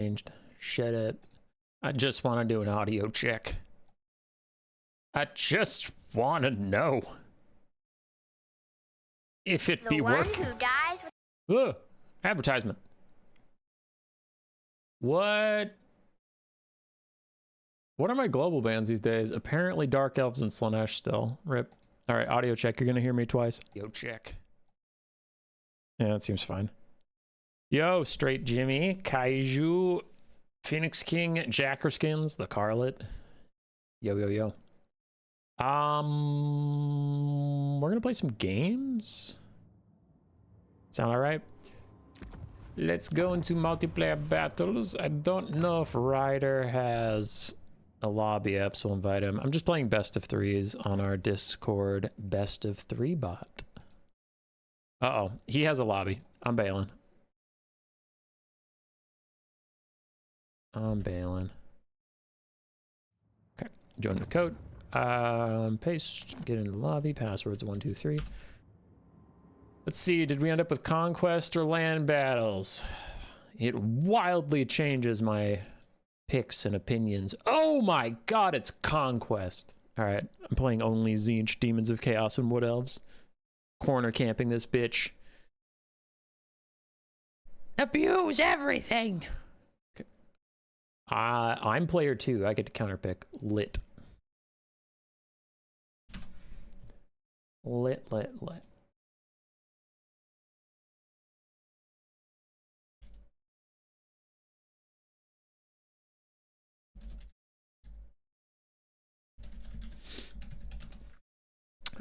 Changed. Shut up. I just want to do an audio check. I just want to know if it be working. Ugh, advertisement. What? What are my global bans these days? Apparently Dark Elves and Slaanesh still. Rip. All right, audio check. You're going to hear me twice. Yo, check. Yeah, that seems fine. Yo, Straight Jimmy, Kaiju, Phoenix King, Jackerskins, the Carlet. Yo, yo, yo. We're gonna play some games. Sound alright? Let's go into multiplayer battles. I don't know if Ryder has a lobby app, so we'll invite him. I'm just playing best of threes on our Discord best of three bot. Uh-oh, he has a lobby. I'm bailing. I'm bailing. Okay, join with code. Paste, get into the lobby, passwords 1, 2, 3. Let's see, did we end up with conquest or land battles? It wildly changes my picks and opinions. Oh my god, it's conquest. All right, I'm playing only Tzeentch, Demons of Chaos, and Wood Elves. Corner camping this bitch. Abuse everything. Okay. I'm player 2. I get to counterpick. Lit. Lit.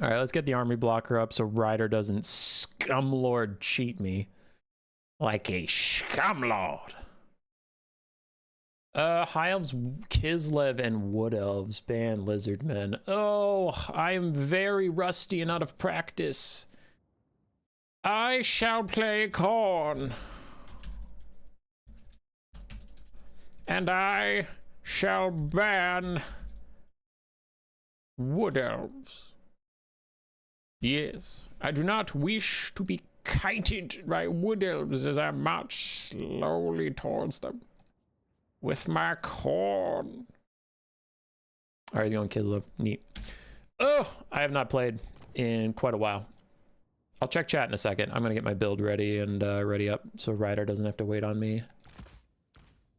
All right, let's get the army blocker up so Ryder doesn't scumlord cheat me like a scumlord. High Elves, Kislev, and Wood Elves ban Lizardmen. Oh, I am very rusty and out of practice. I shall play Khorne. And I shall ban Wood Elves. Yes, I do not wish to be kited by Wood Elves as I march slowly towards them with my Khorne. All right, going Kislev. Neat. Oh, I have not played in quite a while. I'll check chat in a second. I'm gonna get my build ready and ready up so Ryder doesn't have to wait on me.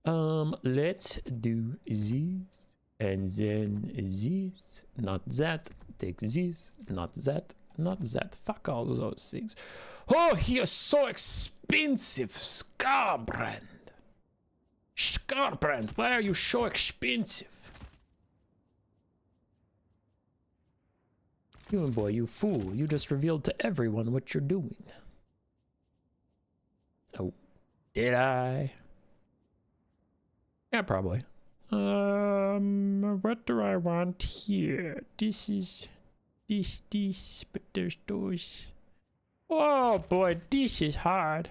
Let's do this and then this. Not that. Take this. Not that. Not that. Fuck all those things. Oh, he is so expensive, Scarbrand. Scarbrand, why are you so expensive? Human boy, you fool. You just revealed to everyone what you're doing. Oh, did I? Yeah, probably. What do I want here? This is... This, but there's those. Oh boy, this is hard.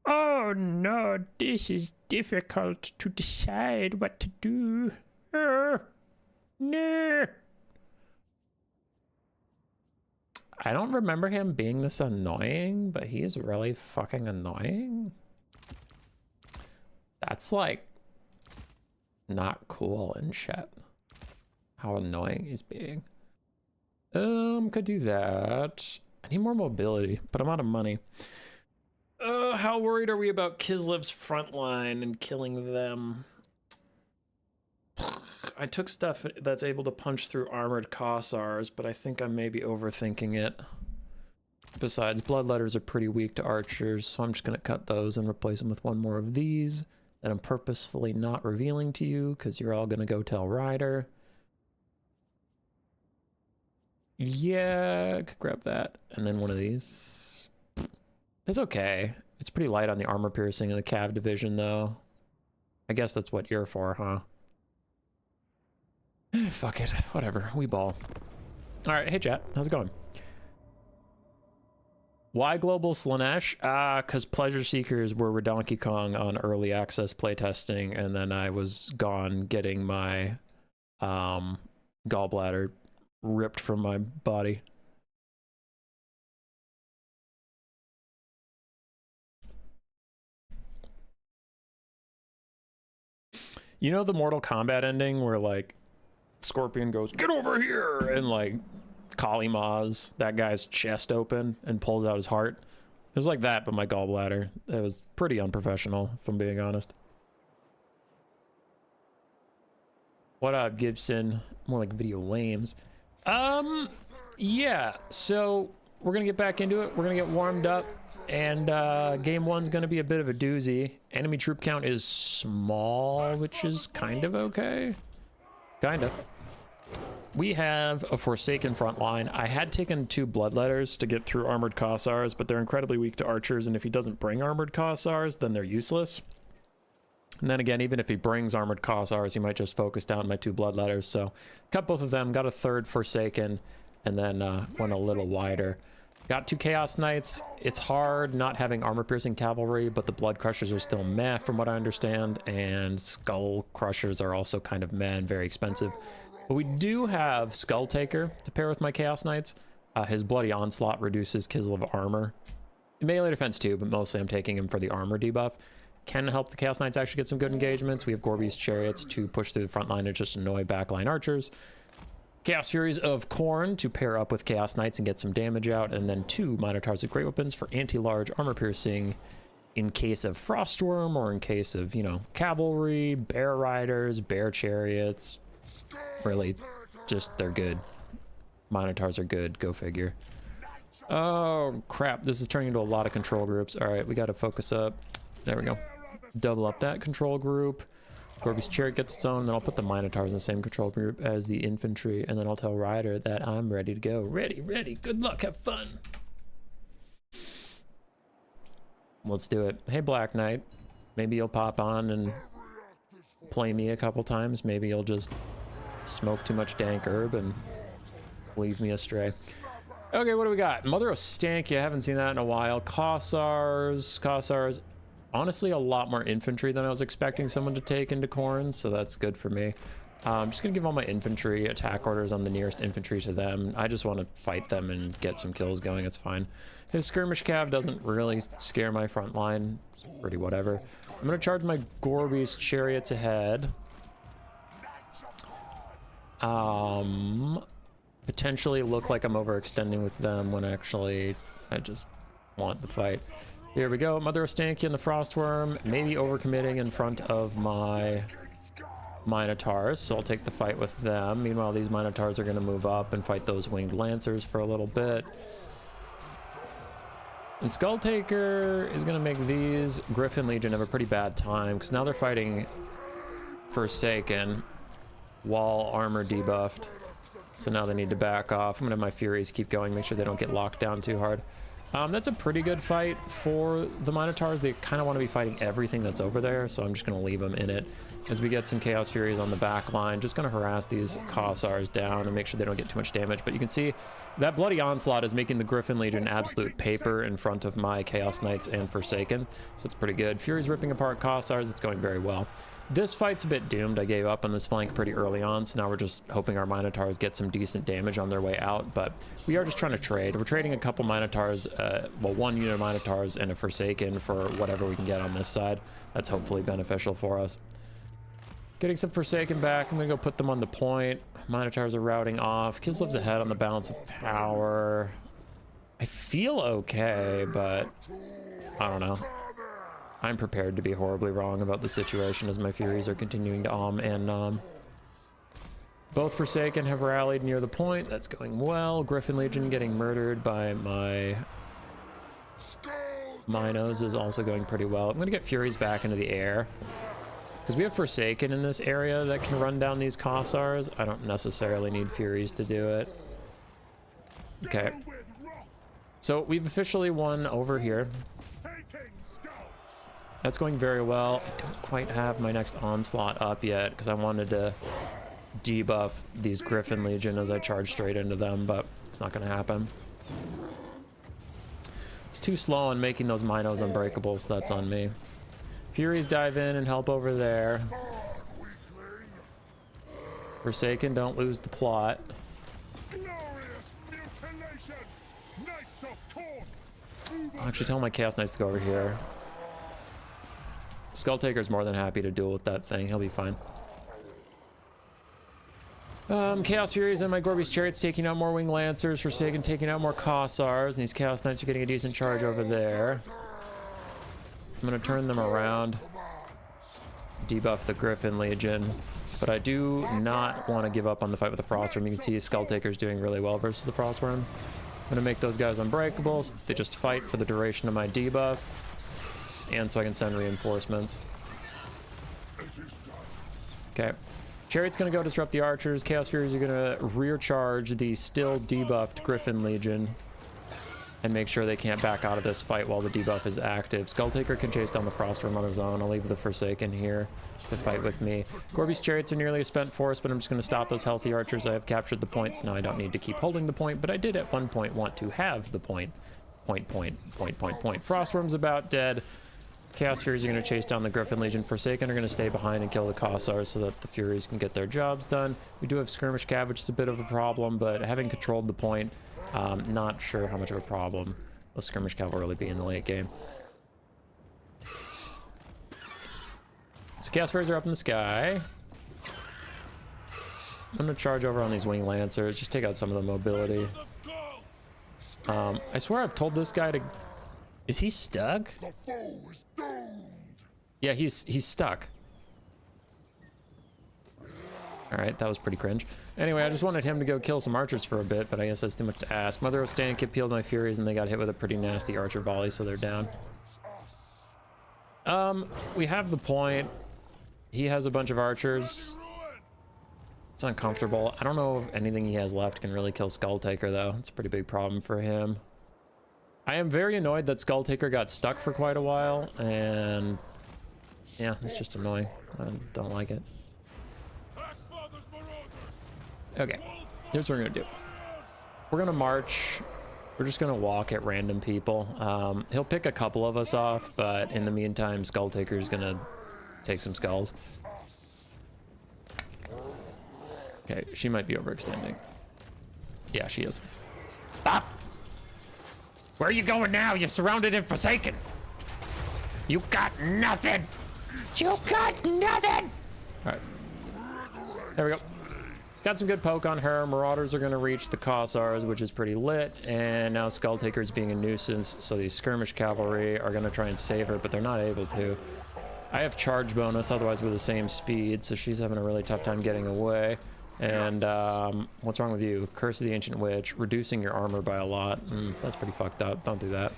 Oh no, this is difficult to decide what to do. No. I don't remember him being this annoying, but he's really fucking annoying. That's like not cool and shit. How annoying he's being. Could do that. I need more mobility, but I'm out of money. How worried are we about Kislev's front line and killing them? I took stuff that's able to punch through armored Kossars, but I think I may be overthinking it. Besides, bloodletters are pretty weak to archers, so I'm just gonna cut those and replace them with one more of these that I'm purposefully not revealing to you because you're all gonna go tell Ryder. Yeah, I could grab that. And then one of these. It's okay. It's pretty light on the armor piercing in the Cav division, though. I guess that's what you're for, huh? Fuck it. Whatever. We ball. Alright, hey chat. How's it going? Why Global Slaanesh? Because Pleasure Seekers were Donkey Kong on early access playtesting, and then I was gone getting my gallbladder ripped from my body. You know the Mortal Kombat ending where like Scorpion goes, "Get over here," and like Kali Ma's that guy's chest open and pulls out his heart? It was like that, but my gallbladder. It was pretty unprofessional, if I'm being honest. What up, Gibson? More like video lames. Yeah, so we're gonna get back into it. We're gonna get warmed up, and game one's gonna be a bit of a doozy. Enemy troop count is small, which is kind of okay. Kind of. We have a Forsaken front line. I had taken 2 Bloodletters to get through Armored Cossars, but they're incredibly weak to archers, and if he doesn't bring Armored Cossars, then they're useless. And then again, even if he brings Armored Cossars, he might just focus down my 2 Bloodletters. So cut both of them, got a 3rd Forsaken, and then went a little wider. Got 2 Chaos Knights. It's hard not having armor-piercing cavalry, but the Blood Crushers are still meh from what I understand, and Skull Crushers are also kind of meh and very expensive. But we do have Skull Taker to pair with my Chaos Knights. His Bloody Onslaught reduces Kislev armor. Melee defense too, but mostly I'm taking him for the armor debuff. Can help the Chaos Knights actually get some good engagements. We have Gorby's Chariots to push through the front line and just annoy backline archers. Chaos Furies of Khorne to pair up with Chaos Knights and get some damage out. And then 2 Minotaurs with Great Weapons for anti-large armor piercing in case of Frostworm or in case of, you know, cavalry, bear riders, bear chariots. Really, just they're good. Minotaurs are good, go figure. Oh crap, this is turning into a lot of control groups. All right, we got to focus up. There we go. Double up that control group. Gorby's Chariot gets its own, then I'll put the Minotaurs in the same control group as the infantry, and then I'll tell Ryder that I'm ready to go. Ready, good luck, have fun. Let's do it. Hey, Black Knight. Maybe you'll pop on and play me a couple times. Maybe you'll just smoke too much dank herb and leave me astray. Okay, what do we got? Mother of Stanky, I haven't seen that in a while. Cossars. Honestly, a lot more infantry than I was expecting someone to take into Khorne, so that's good for me. I'm just gonna give all my infantry attack orders on the nearest infantry to them. I just want to fight them and get some kills going, it's fine. His skirmish cav doesn't really scare my front line. It's pretty whatever. I'm gonna charge my Gorby's Chariots ahead. Potentially look like I'm overextending with them when actually I just want the fight. Here we go, Mother of Stanky and the Frostworm, maybe overcommitting in front of my Minotaurs, so I'll take the fight with them. Meanwhile, these Minotaurs are going to move up and fight those Winged Lancers for a little bit. And Skull Taker is going to make these Griffin Legion have a pretty bad time, because now they're fighting Forsaken while armor debuffed. So now they need to back off. I'm going to have my Furies keep going, make sure they don't get locked down too hard. That's a pretty good fight for the Minotaurs. They kind of want to be fighting everything that's over there, so I'm just going to leave them in it. As we get some Chaos Furies on the back line, just going to harass these Cossars down and make sure they don't get too much damage. But you can see that Bloody Onslaught is making the Griffin Legion absolute paper in front of my Chaos Knights and Forsaken, so it's pretty good. Fury's ripping apart Cossars, it's going very well. This fight's a bit doomed. I gave up on this flank pretty early on, so now we're just hoping our Minotaurs get some decent damage on their way out, but we are just trying to trade. We're trading a couple Minotaurs, well, 1 unit of Minotaurs and a Forsaken for whatever we can get on this side. That's hopefully beneficial for us. Getting some Forsaken back, I'm gonna go put them on the point. Minotaurs are routing off. Kislev's ahead on the balance of power. I feel okay, but I don't know. I'm prepared to be horribly wrong about the situation as my Furies are continuing to and nom. Both Forsaken have rallied near the point. That's going well. Griffin Legion getting murdered by my Minos is also going pretty well. I'm going to get Furies back into the air, because we have Forsaken in this area that can run down these Cossars. I don't necessarily need Furies to do it. Okay. So we've officially won over here. That's going very well. I don't quite have my next onslaught up yet because I wanted to debuff these Griffin Legion as I charge straight into them, but it's not going to happen. It's too slow on making those Minos unbreakable, so that's on me. Furies dive in and help over there. Forsaken, don't lose the plot. I'll actually tell my Chaos Knights to go over here. Skull Taker's more than happy to duel with that thing. He'll be fine. Chaos Furies and my Gorby's Chariots taking out more Wing Lancers. Forsaken taking out more Kossars. And these Chaos Knights are getting a decent charge over there. I'm going to turn them around. Debuff the Griffin Legion. But I do not want to give up on the fight with the Frostworm. You can see Skull Taker's doing really well versus the Frostworm. I'm going to make those guys unbreakable so they just fight for the duration of my debuff. And so I can send reinforcements. Okay. Chariot's going to go disrupt the archers. Chaos Furies are going to rear charge the still debuffed Griffin Legion and make sure they can't back out of this fight while the debuff is active. Skull Taker can chase down the Frostworm on his own. I'll leave the Forsaken here to fight with me. Gorby's Chariots are nearly a spent force, but I'm just going to stop those healthy archers. I have captured the points. Now I don't need to keep holding the point, but I did at one point want to have the point. Point. Frostworm's about dead. Chaos Furies are going to chase down the Griffin Legion. Forsaken are going to stay behind and kill the Kossars so that the Furies can get their jobs done. We do have Skirmish Cav, which is a bit of a problem, but having controlled the point, not sure how much of a problem will Skirmish Cav will really be in the late game. So Chaos Furies are up in the sky. I'm going to charge over on these Wing Lancers, just take out some of the mobility. I swear I've told this guy to... Is he stuck? Yeah, he's stuck. All right, that was pretty cringe. Anyway, I just wanted him to go kill some archers for a bit, but I guess that's too much to ask. Mother of Stank peeled my Furies, and they got hit with a pretty nasty archer volley, so they're down. We have the point. He has a bunch of archers. It's uncomfortable. I don't know if anything he has left can really kill Skull Taker, though. It's a pretty big problem for him. I am very annoyed that Skull Taker got stuck for quite a while, and yeah, it's just annoying. I don't like it. Okay, here's what we're gonna do. We're gonna march. We're just gonna walk at random people. He'll pick a couple of us off, but in the meantime, Skull Taker is gonna take some skulls. Okay, she might be overextending. Yeah, she is. Stop! Where are you going now? You're surrounded and forsaken. You got nothing. You got nothing. All right. There we go. Got some good poke on her. Marauders are going to reach the Kossars, which is pretty lit. And now Skull Taker's being a nuisance. So these skirmish cavalry are going to try and save her, but they're not able to. I have charge bonus, otherwise we're the same speed. So she's having a really tough time getting away. And what's wrong with you? Curse of the Ancient Witch, reducing your armor by a lot. That's pretty fucked up. Don't do that.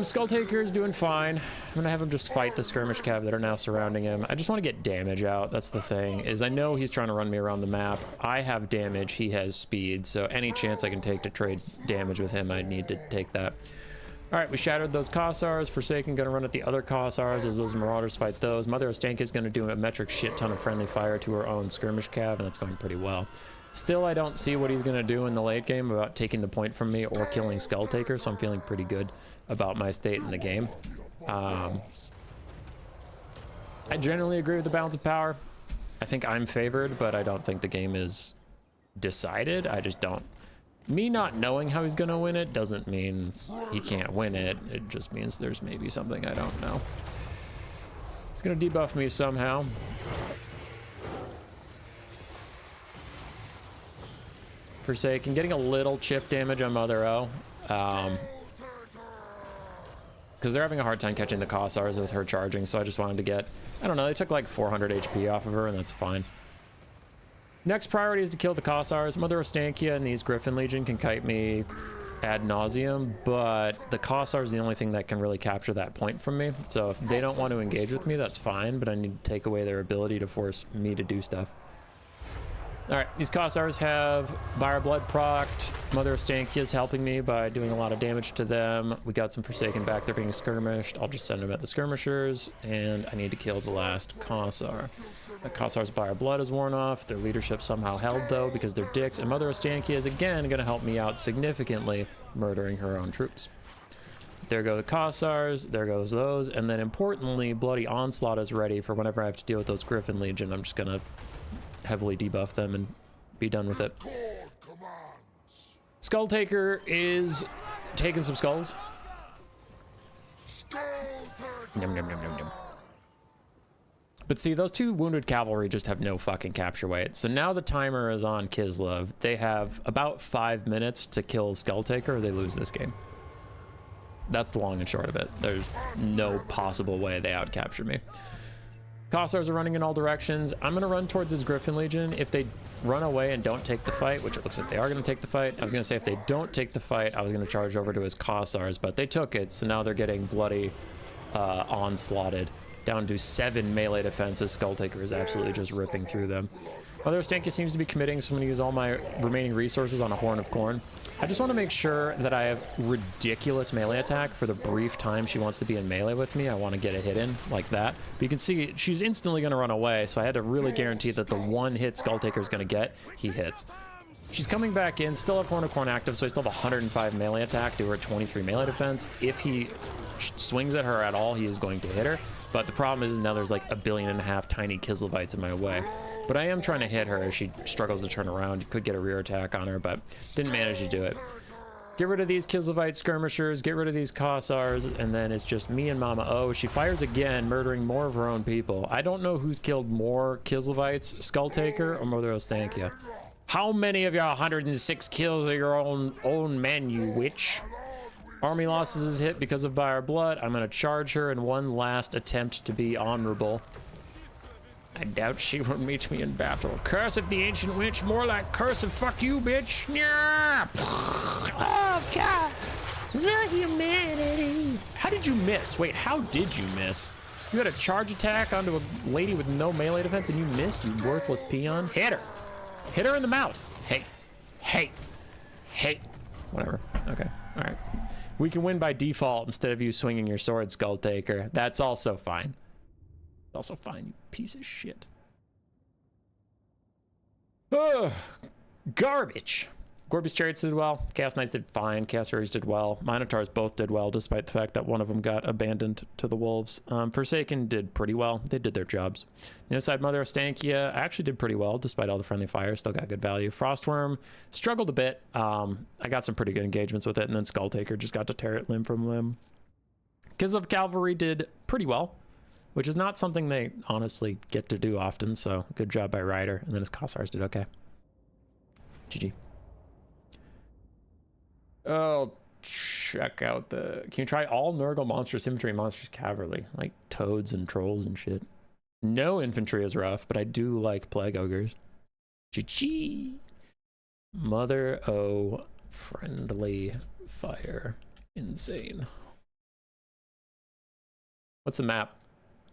Skull Taker's doing fine. I'm gonna have him just fight the skirmish cav that are now surrounding him. I just want to get damage out. That's the thing, is I know he's trying to run me around the map. I have damage, he has speed, so any chance I can take to trade damage with him, I need to take that. All right, we shattered those Kossars. Forsaken gonna run at the other Kossars as those Marauders fight those. Mother of Stank is gonna do a metric shit ton of friendly fire to her own skirmish cav, and that's going pretty well. Still, I don't see what he's gonna do in the late game about taking the point from me or killing Skull Taker, so I'm feeling pretty good about my state in the game. I generally agree with the balance of power. I think I'm favored, but I don't think the game is decided. I just don't. Me not knowing how he's gonna win it doesn't mean he can't win it. It just means there's maybe something I don't know. He's gonna debuff me somehow. Forsaken getting a little chip damage on Mother O. Because they're having a hard time catching the Kossars with her charging, so I just wanted to get, I don't know, they took like 400 HP off of her, and that's fine. Next priority is to kill the Kossars. Mother of Stankia and these Griffin Legion can kite me ad nauseum, but the Kossar is the only thing that can really capture that point from me. So if they don't want to engage with me, that's fine, but I need to take away their ability to force me to do stuff. All right, these Kossars have Fire Blood procced. Mother of Stankia is helping me by doing a lot of damage to them. We got some Forsaken back. They're being skirmished. I'll just send them at the skirmishers, and I need to kill the last Kossar. The Kossar's Fire Blood is worn off. Their leadership somehow held, though, because they're dicks. And Mother of Stankia is, again, going to help me out significantly, murdering her own troops. There go the Kossars. There goes those. And then, importantly, Bloody Onslaught is ready for whenever I have to deal with those Griffin Legion. I'm just going to heavily debuff them and be done with it. Skull Taker is taking some skulls. Yum, yum, yum, yum, yum. But see, those two wounded cavalry just have no fucking capture weight. So now the timer is on Kislev. They have about 5 minutes to kill Skulltaker or they lose this game. That's the long and short of it. There's no possible way they outcapture me. Kossars are running in all directions. I'm going to run towards his Griffin Legion. If they run away and don't take the fight, which it looks like they are going to take the fight. I was going to say if they don't take the fight, I was going to charge over to his Kossars, but they took it. So now they're getting bloody onslaughted. Down to 7 melee defenses. Skulltaker is absolutely just ripping through them. Mother Ostankia seems to be committing, so I'm going to use all my remaining resources on a Horn of Khorne. I just want to make sure that I have ridiculous melee attack for the brief time she wants to be in melee with me. I want to get a hit in like that. But you can see she's instantly going to run away, so I had to really guarantee that the one hit Skulltaker is going to get, he hits. She's coming back in, still have Horn of Khorne active, so I still have 105 melee attack, do her 23 melee defense. If he swings at her at all, he is going to hit her. But the problem is now there's like 1.5 billion tiny Kislevites in my way. But I am trying to hit her as she struggles to turn around. You could get a rear attack on her, but didn't manage to do it. Get rid of these Kislevite skirmishers, get rid of these Kossars, and then it's just me and Mama O. She fires again, murdering more of her own people. I don't know who's killed more Kislevites, Skulltaker or Mother Ostankia. How many of your 106 kills are your own men, you witch? Army losses is hit because of By Our Blood. I'm going to charge her in one last attempt to be honorable. I doubt she will meet me in battle. Curse of the Ancient Witch, more like curse of fuck you, bitch. Yeah. Oh, God. The humanity. How did you miss? Wait, how did you miss? You had a charge attack onto a lady with no melee defense and you missed, you worthless peon? Hit her. Hit her in the mouth. Hey. Hey. Hey. Whatever. Okay. All right. We can win by default instead of you swinging your sword, Skulltaker. That's also fine. It's also fine, you piece of shit. Ugh. Garbage. Gorbis Chariots did well. Chaos Knights did fine. Chaos Furies did well. Minotaurs both did well, despite the fact that one of them got abandoned to the wolves. Forsaken did pretty well. They did their jobs. The other side, Mother Ostankia actually did pretty well, despite all the friendly fire. Still got good value. Frostworm struggled a bit. I got some pretty good engagements with it, and then Skulltaker just got to tear it limb from limb. Kislev Cavalry did pretty well, which is not something they honestly get to do often, so good job by Ryder. And then his Kossars did okay. GG. Oh, check out the... Can you try all Nurgle monsters infantry and monsters cavalry? Like toads and trolls and shit. No infantry is rough, but I do like plague ogres. GG. Mother O, friendly fire. Insane. What's the map?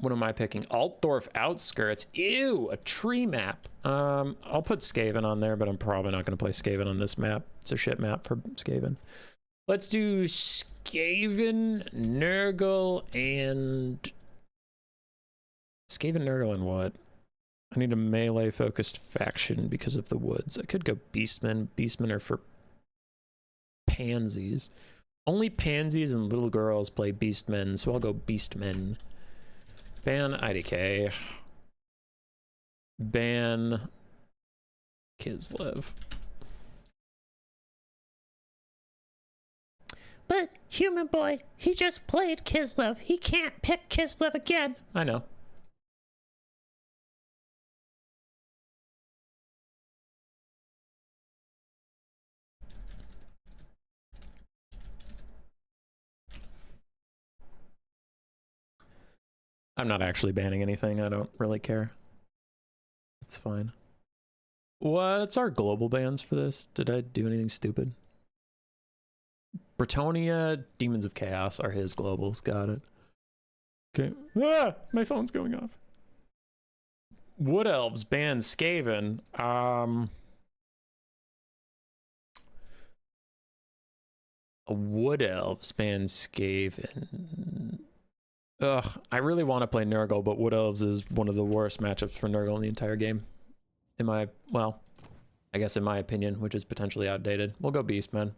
What am I picking? Altdorf Outskirts. Ew, a tree map. I'll put Skaven on there, but I'm probably not going to play Skaven on this map. It's a shit map for Skaven. Let's do Skaven, Nurgle, and... Skaven, Nurgle, and what? I need a melee-focused faction because of the woods. I could go Beastmen. Beastmen are for pansies. Only pansies and little girls play Beastmen, so I'll go Beastmen. Ban IDK. Ban Kislev. But, human boy, he just played Kislev. He can't pick Kislev again. I know. I'm not actually banning anything. I don't really care. It's fine. What's our global bans for this? Did I do anything stupid? Bretonia, Demons of Chaos are his globals. Got it. Okay. Ah! My phone's going off. Wood Elves ban Skaven. Wood Elves ban Skaven. Ugh, I really want to play Nurgle, but Wood Elves is one of the worst matchups for Nurgle in the entire game. Well, I guess in my opinion, which is potentially outdated. We'll go Beastmen.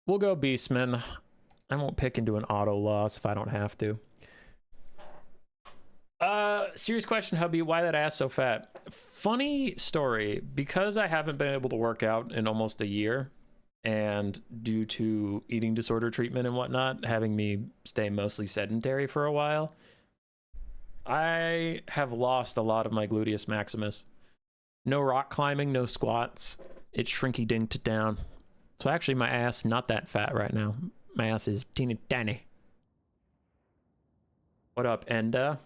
We'll go Beastmen. I won't pick into an auto loss if I don't have to. Serious question, hubby. Why that ass so fat? Funny story. Because I haven't been able to work out in almost a year, and due to eating disorder treatment and whatnot, having me stay mostly sedentary for a while, I have lost a lot of my gluteus maximus. No rock climbing, no squats. It's shrinky dinked down. So actually my ass not that fat right now. My ass is teeny tiny. What up, Enda?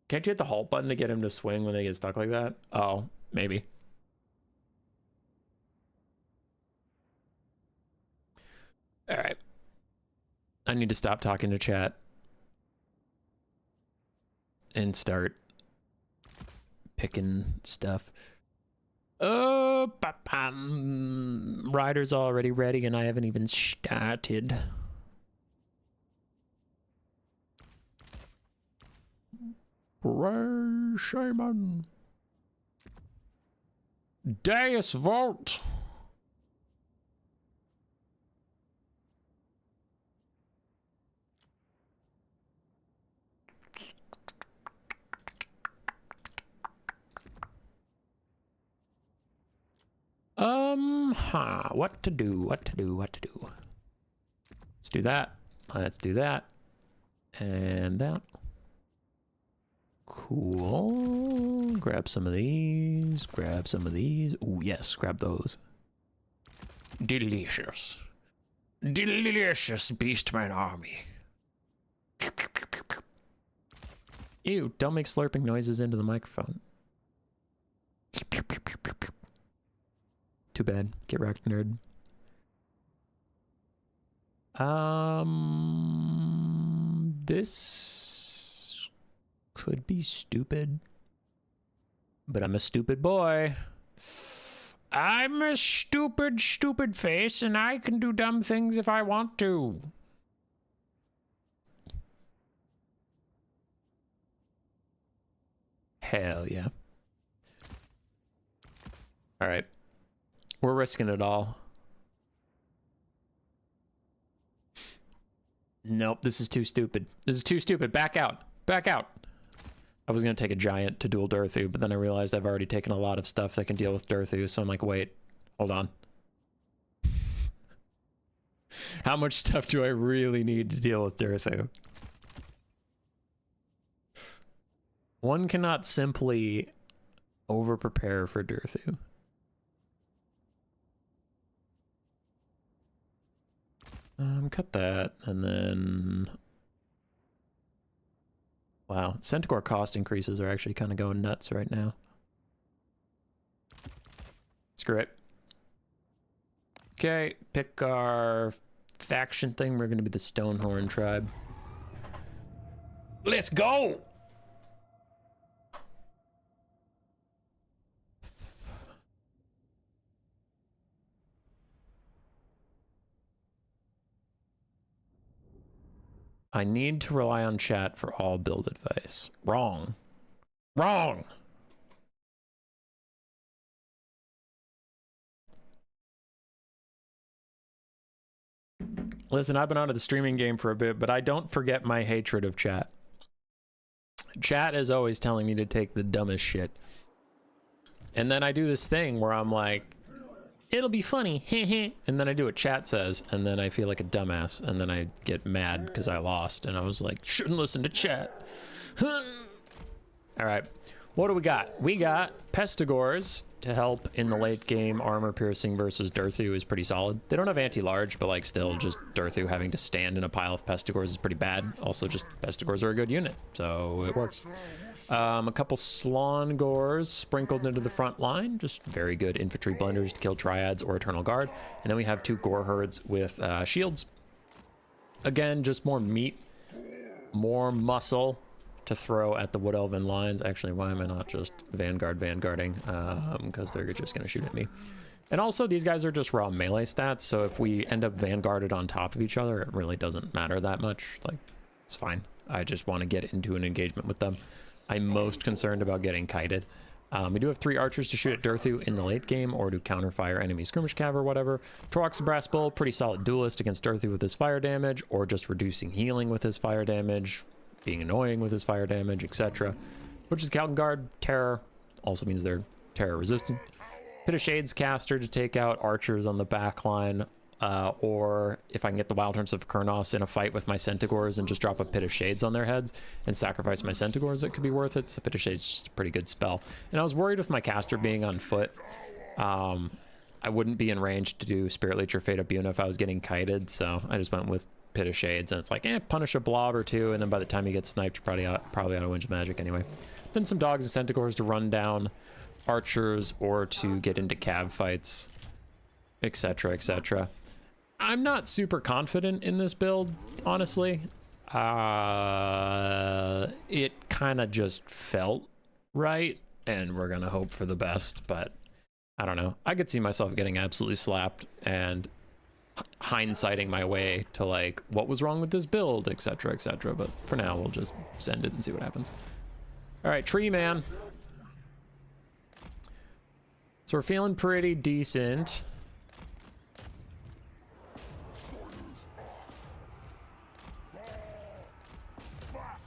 Can't you hit the halt button to get him to swing when they get stuck like that? Oh, maybe. All right. I need to stop talking to chat and start picking stuff. Oh, Rider's already ready and I haven't even started. Ray Shaman. Deus Vault. What to do? Let's do that. Let's do that. And that. Cool. Grab some of these. Grab some of these. Oh, yes. Grab those. Delicious. Delicious Beastmen army. Ew, don't make slurping noises into the microphone. Too bad. Get wrecked, nerd. This could be stupid, but I'm a stupid boy. I'm a stupid face, and I can do dumb things if I want to. Hell yeah. All right. We're risking it all. Nope, this is too stupid. This is too stupid. Back out. Back out. I was going to take a giant to duel Durthu, but then I realized I've already taken a lot of stuff that can deal with Durthu, so I'm like, wait, hold on. How much stuff do I really need to deal with Durthu? One cannot simply over-prepare for Durthu. Cut that, and then... Wow, Centaur cost increases are actually kind of going nuts right now. Screw it. Okay, pick our faction thing. We're going to be the Stonehorn tribe. Let's go! I need to rely on chat for all build advice. Wrong. Wrong! Listen, I've been out of the streaming game for a bit, but I don't forget my hatred of chat. Chat is always telling me to take the dumbest shit. And then I do this thing where I'm like, it'll be funny, and then I do what chat says, and then I feel like a dumbass, and then I get mad because I lost, and I was like, shouldn't listen to chat. All right, what do we got? We got Pestigors to help in the late game. Armor piercing versus Durthu is pretty solid. They don't have anti-large, but like still just Durthu having to stand in a pile of Pestigors is pretty bad. Also just Pestigors are a good unit, so it works. A couple Slongors sprinkled into the front line, just very good infantry blenders to kill Triads or Eternal Guard. And then we have two Gore Herds with shields. Again, just more meat, more muscle to throw at the Wood Elven lines. Actually, why am I not just vanguarding? Because they're just going to shoot at me. And also, these guys are just raw melee stats, so if we end up vanguarded on top of each other, it really doesn't matter that much. Like, it's fine. I just want to get into an engagement with them. I'm most concerned about getting kited. We do have 3 archers to shoot at Durthu in the late game or to counterfire enemy skirmish cav or whatever. Torok's Brass Bull, pretty solid duelist against Durthu with his fire damage or just reducing healing with his fire damage. being annoying with his fire damage, etc. Which is Calton Guard. Terror also means they're terror resistant. Pit of Shades caster to take out archers on the back line, or if I can get the Wild Hunts of Kurnos in a fight with my Centaurs and just drop a Pit of Shades on their heads and sacrifice my Centaurs, it could be worth it. So Pit of Shades is just a pretty good spell. And I was worried with my caster being on foot. I wouldn't be in range to do Spirit Leech or Fate of Buna if I was getting kited, so I just went with Pit of Shades, and it's like, punish a blob or two, and then by the time you get sniped, you're probably out of Winds of Magic anyway. Then some dogs and Centaurs to run down archers or to get into cav fights, etc, etc. I'm not super confident in this build, honestly. It kind of just felt right, and we're gonna hope for the best, but I don't know. I could see myself getting absolutely slapped and hindsighting my way to like what was wrong with this build, etc, etc, but for now we'll just send it and see what happens. All right, Tree Man. So we're feeling pretty decent.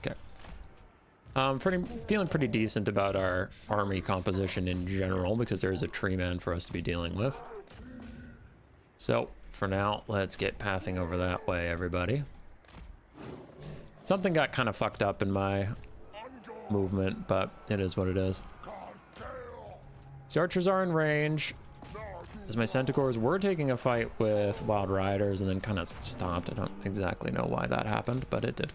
Okay. Feeling pretty decent about our army composition in general because there's a tree man for us to be dealing with. So for now, let's get pathing over that way, everybody. Something got kind of fucked up in my movement, but it is what it is. So archers are in range, as my Centaurs were taking a fight with Wild Riders and then kind of stopped. I don't exactly know why that happened, but it did.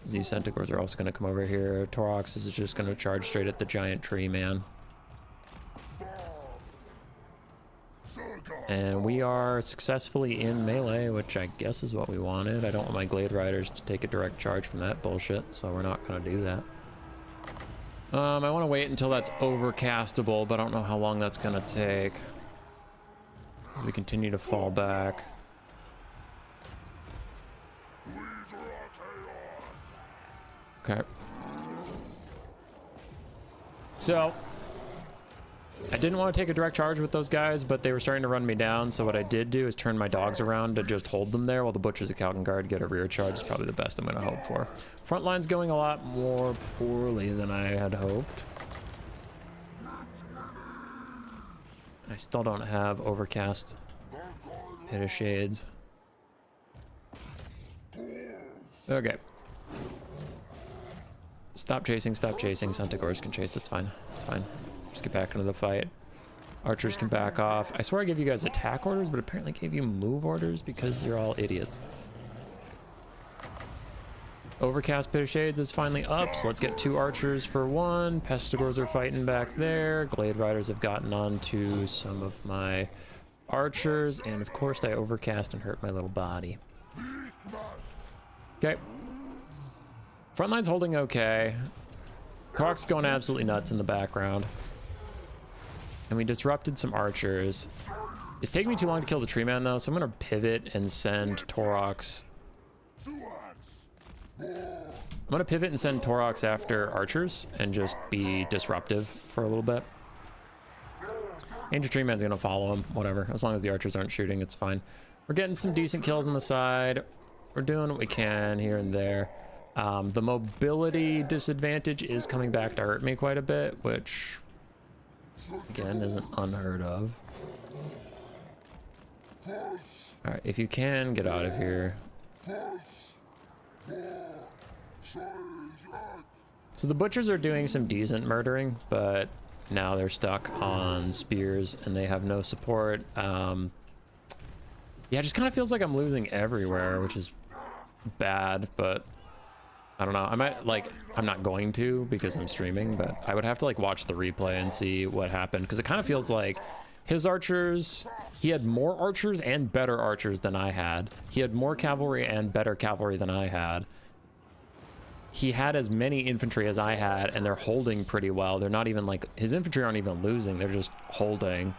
These Centaurs are also going to come over here. Torox is just going to charge straight at the giant tree man. And we are successfully in melee, which I guess is what we wanted. I don't want my Glade Riders to take a direct charge from that bullshit, so we're not going to do that. I want to wait until that's overcastable, but I don't know how long that's going to take. As we continue to fall back. Okay. So I didn't want to take a direct charge with those guys, but they were starting to run me down, so what I did do is turn my dogs around to just hold them there while the Butchers of Calton Guard get a rear charge. Is probably the best I'm going to hope for. Front line's going a lot more poorly than I had hoped. I still don't have Overcast Pit of Shades. Okay. Stop chasing, stop chasing. Centaurs can chase, it's fine. It's fine. Just get back into the fight. Archers can back off. I swear I gave you guys attack orders, but apparently gave you move orders because you're all idiots. Overcast Pit of Shades is finally up, so let's get 2 archers for 1. Pestigors are fighting back there. Glade Riders have gotten onto some of my archers, and of course I overcast and hurt my little body. Okay. Frontline's holding okay. Croc's going absolutely nuts in the background. And we disrupted some archers. It's taking me too long to kill the tree man though, so I'm gonna pivot and send Torox. I'm gonna pivot and send Torox after archers and just be disruptive for a little bit. Angel Tree Man's gonna follow him, whatever. As long as the archers aren't shooting, it's fine. We're getting some decent kills on the side. We're doing what we can here and there. The mobility disadvantage is coming back to hurt me quite a bit, which again isn't unheard of. All right, if you can get out of here. So the butchers are doing some decent murdering, but now they're stuck on spears and they have no support. Yeah, it just kind of feels like I'm losing everywhere, which is bad, but I don't know. I might, like, I'm not going to because I'm streaming, but I would have to like watch the replay and see what happened, because it kind of feels like his archers, he had more archers and better archers than I had. He had more cavalry and better cavalry than I had. He had as many infantry as I had, and they're holding pretty well. They're not even like, his infantry aren't even losing, they're just holding.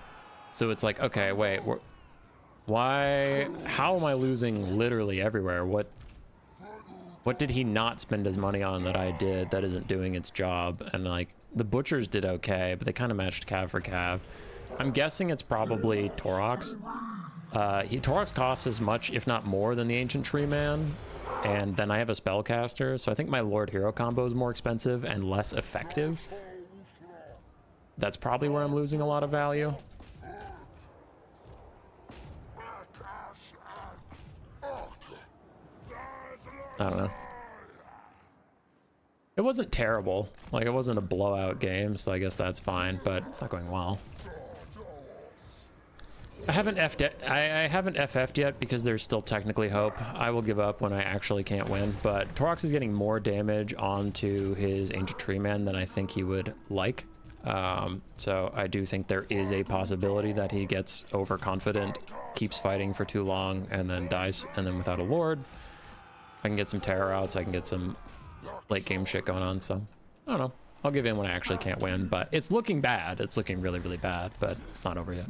So it's like, okay, wait, why, how am I losing literally everywhere? What did he not spend his money on that I did that isn't doing its job? And like, the butchers did okay, but they kind of matched cav for cav. I'm guessing it's probably Torox. Torx costs as much, if not more, than the Ancient Tree Man, and then I have a spellcaster, so I think my Lord Hero combo is more expensive and less effective. That's probably where I'm losing a lot of value. I don't know. It wasn't terrible. Like, it wasn't a blowout game, so I guess that's fine, but it's not going well. I haven't FF'd yet because there's still technically hope. I will give up when I actually can't win, but Torx is getting more damage onto his Ancient Tree Man than I think he would like. So I do think there is a possibility that he gets overconfident, keeps fighting for too long, and then dies, and then without a Lord, I can get some terror outs, I can get some late game shit going on, so I don't know. I'll give in when I actually can't win, but it's looking bad. It's looking really, really bad, but it's not over yet.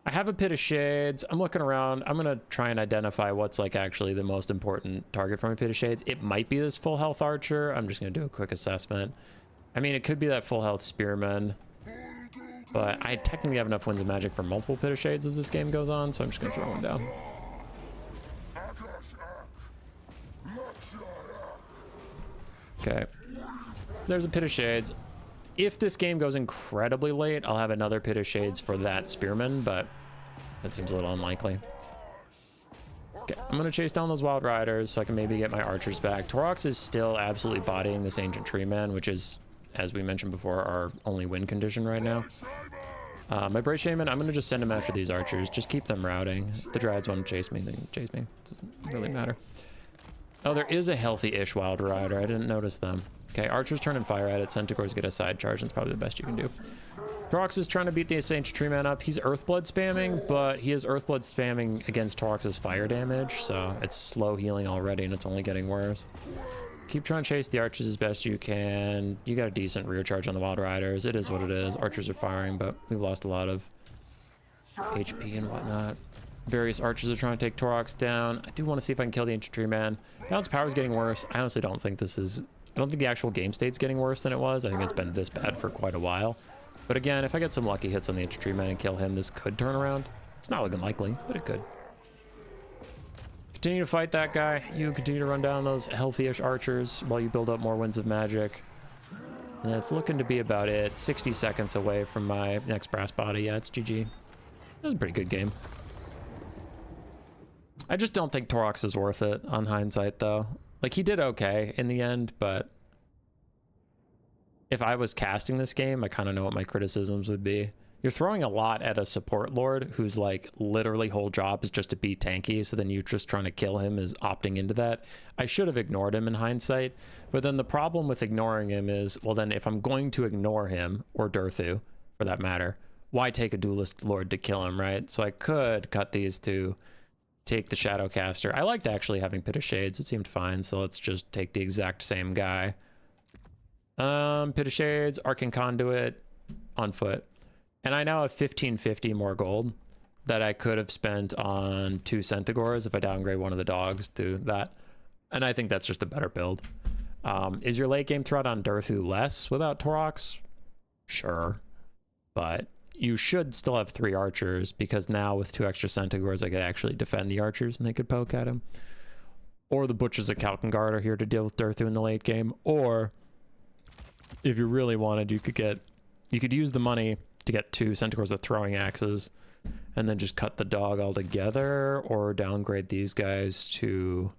I have a Pit of Shades. I'm looking around. I'm going to try and identify what's like actually the most important target for my Pit of Shades. It might be this full health archer. I'm just going to do a quick assessment. I mean, it could be that full health spearman, but I technically have enough Winds of Magic for multiple Pit of Shades as this game goes on, so I'm just going to throw one down. Okay, so there's a Pit of Shades. If this game goes incredibly late, I'll have another Pit of Shades for that spearman, but that seems a little unlikely. Okay, I'm gonna chase down those Wild Riders so I can maybe get my archers back. Torx is still absolutely bodying this Ancient Tree Man, which is, as we mentioned before, our only win condition right now. My Brace Shaman, I'm gonna just send him after these archers. Just keep them routing. If the Dryads want to chase me, they can chase me. It doesn't really matter. Oh, there is a healthy-ish Wild Rider. I didn't notice them. Okay, archers turn and fire at it. Centaurs get a side charge. That's probably the best you can do. Torx is trying to beat the Ancient Tree Man up. He's Earthblood spamming, but he is Earthblood spamming against Torx's fire damage, so it's slow healing already, and it's only getting worse. Keep trying to chase the archers as best you can. You got a decent rear charge on the Wild Riders. It is what it is. Archers are firing, but we've lost a lot of HP and whatnot. Various archers are trying to take Torx down. I do want to see if I can kill the Ancient Tree Man. Balance power is getting worse. I honestly don't think this is... I don't think the actual game state's getting worse than it was. I think it's been this bad for quite a while. But again, if I get some lucky hits on the Ancient Tree Man and kill him, this could turn around. It's not looking likely, but it could. Continue to fight that guy. You continue to run down those healthy-ish archers while you build up more Winds of Magic. And it's looking to be about it. 60 seconds away from my next brass body. Yeah, it's GG. It was a pretty good game. I just don't think Torx is worth it on hindsight, though. Like, he did okay in the end, but if I was casting this game, I kind of know what my criticisms would be. You're throwing a lot at a support lord who's like literally whole job is just to be tanky, so then you just trying to kill him is opting into that. I should have ignored him in hindsight, but then the problem with ignoring him is, well then if I'm going to ignore him, or Durthu for that matter, why take a duelist lord to kill him, right? So I could cut these to take the Shadowcaster. I liked actually having Pit of Shades. It seemed fine, so let's just take the exact same guy. Pit of Shades, Arcane Conduit, on foot. And I now have 1550 more gold that I could have spent on 2 Centaurs if I downgrade one of the dogs to that. And I think that's just a better build. Is your late game threat on Durthu less without Torx? Sure. But you should still have 3 archers, because now with 2 extra Centaurs, I could actually defend the archers and they could poke at him. Or the Butchers of Kalkengard are here to deal with Durthu in the late game. Or if you really wanted, you could use the money to get 2 Centaurs with throwing axes and then just cut the dog altogether, or downgrade these guys to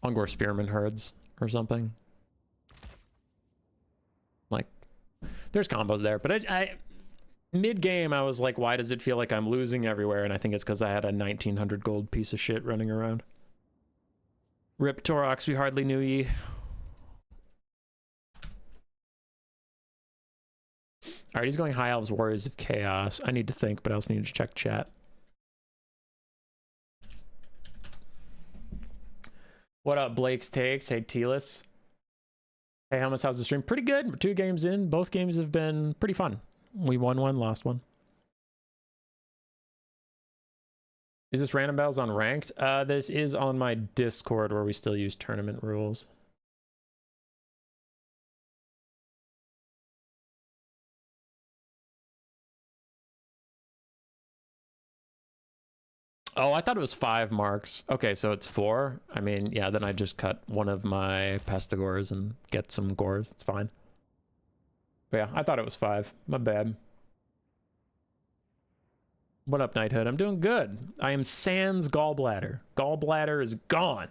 Ungor Spearman herds or something. Like, there's combos there, but I mid-game, I was like, why does it feel like I'm losing everywhere? And I think it's because I had a 1900 gold piece of shit running around. Rip Torx, we hardly knew ye. All right, he's going High Elves, Warriors of Chaos. I need to think, but I also need to check chat. What up, Blake's Takes? Hey, Telis. Hey, Helmus, how's the stream? Pretty good. We're 2 games in. Both games have been pretty fun. We won one, lost one. Is this random battles on ranked? This is on my Discord where we still use tournament rules. Oh, I thought it was 5 marks. Okay, so it's 4. I mean, yeah, then I just cut one of my pestigores and get some gores. It's fine. But yeah, I thought it was 5. My bad. What up, Knighthood? I'm doing good. I am sans gallbladder. Gallbladder is gone.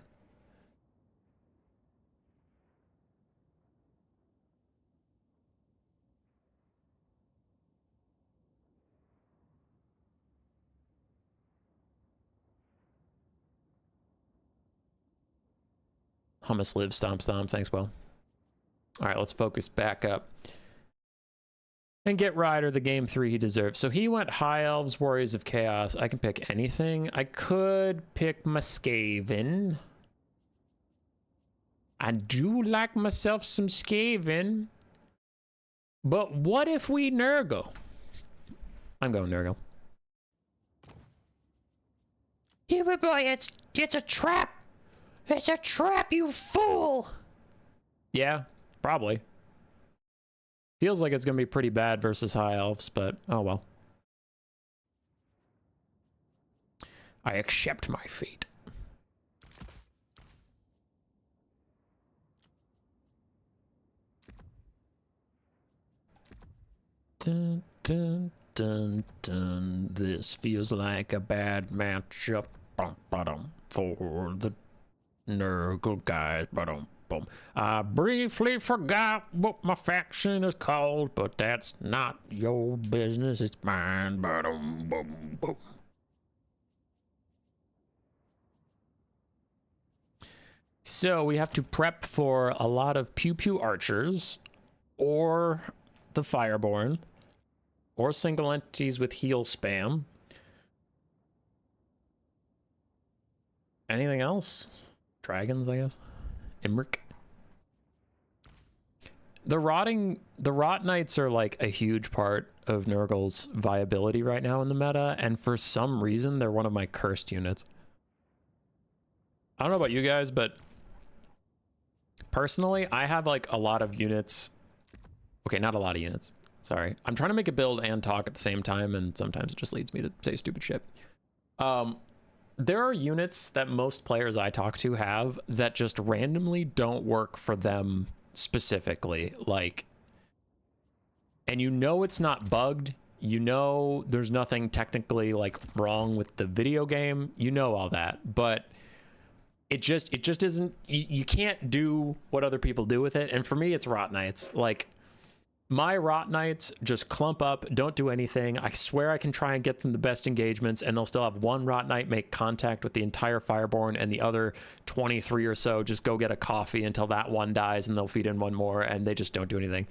Hummus live, stomp, stomp. Thanks, Will. All right, let's focus back up. And get Ryder the game 3 he deserves. So he went High Elves, Warriors of Chaos. I can pick anything. I could pick my Skaven. I do like myself some Skaven. But what if we Nurgle? I'm going Nurgle. Yeah, but boy, it's a trap. It's a trap, you fool. Yeah, probably. Feels like it's going to be pretty bad versus High Elves, but oh well. I accept my fate. Dun, dun, dun, dun. This feels like a bad matchup for the Nurgle guys. Boom. I briefly forgot what my faction is called, but that's not your business, it's mine. Boom, boom. So we have to prep for a lot of pew pew archers, or the Fireborn, or single entities with heal spam. Anything else? Dragons, I guess. Imric. The Rot Knights are like a huge part of Nurgle's viability right now in the meta, and for some reason they're one of my cursed units. I don't know about you guys, but personally, I have like a lot of units. Okay, not a lot of units. Sorry. I'm trying to make a build and talk at the same time, and sometimes it just leads me to say stupid shit. There are units that most players I talk to have that just randomly don't work for them specifically, like, and you know it's not bugged, you know there's nothing technically like wrong with the video game, you know all that, but it just isn't, you can't do what other people do with it. And for me, it's Rot Knights. Like, my Rot Knights just clump up, don't do anything. I swear I can try and get them the best engagements, and they'll still have one Rot Knight make contact with the entire Fireborn, and the other 23 or so just go get a coffee until that one dies, and they'll feed in one more, and they just don't do anything.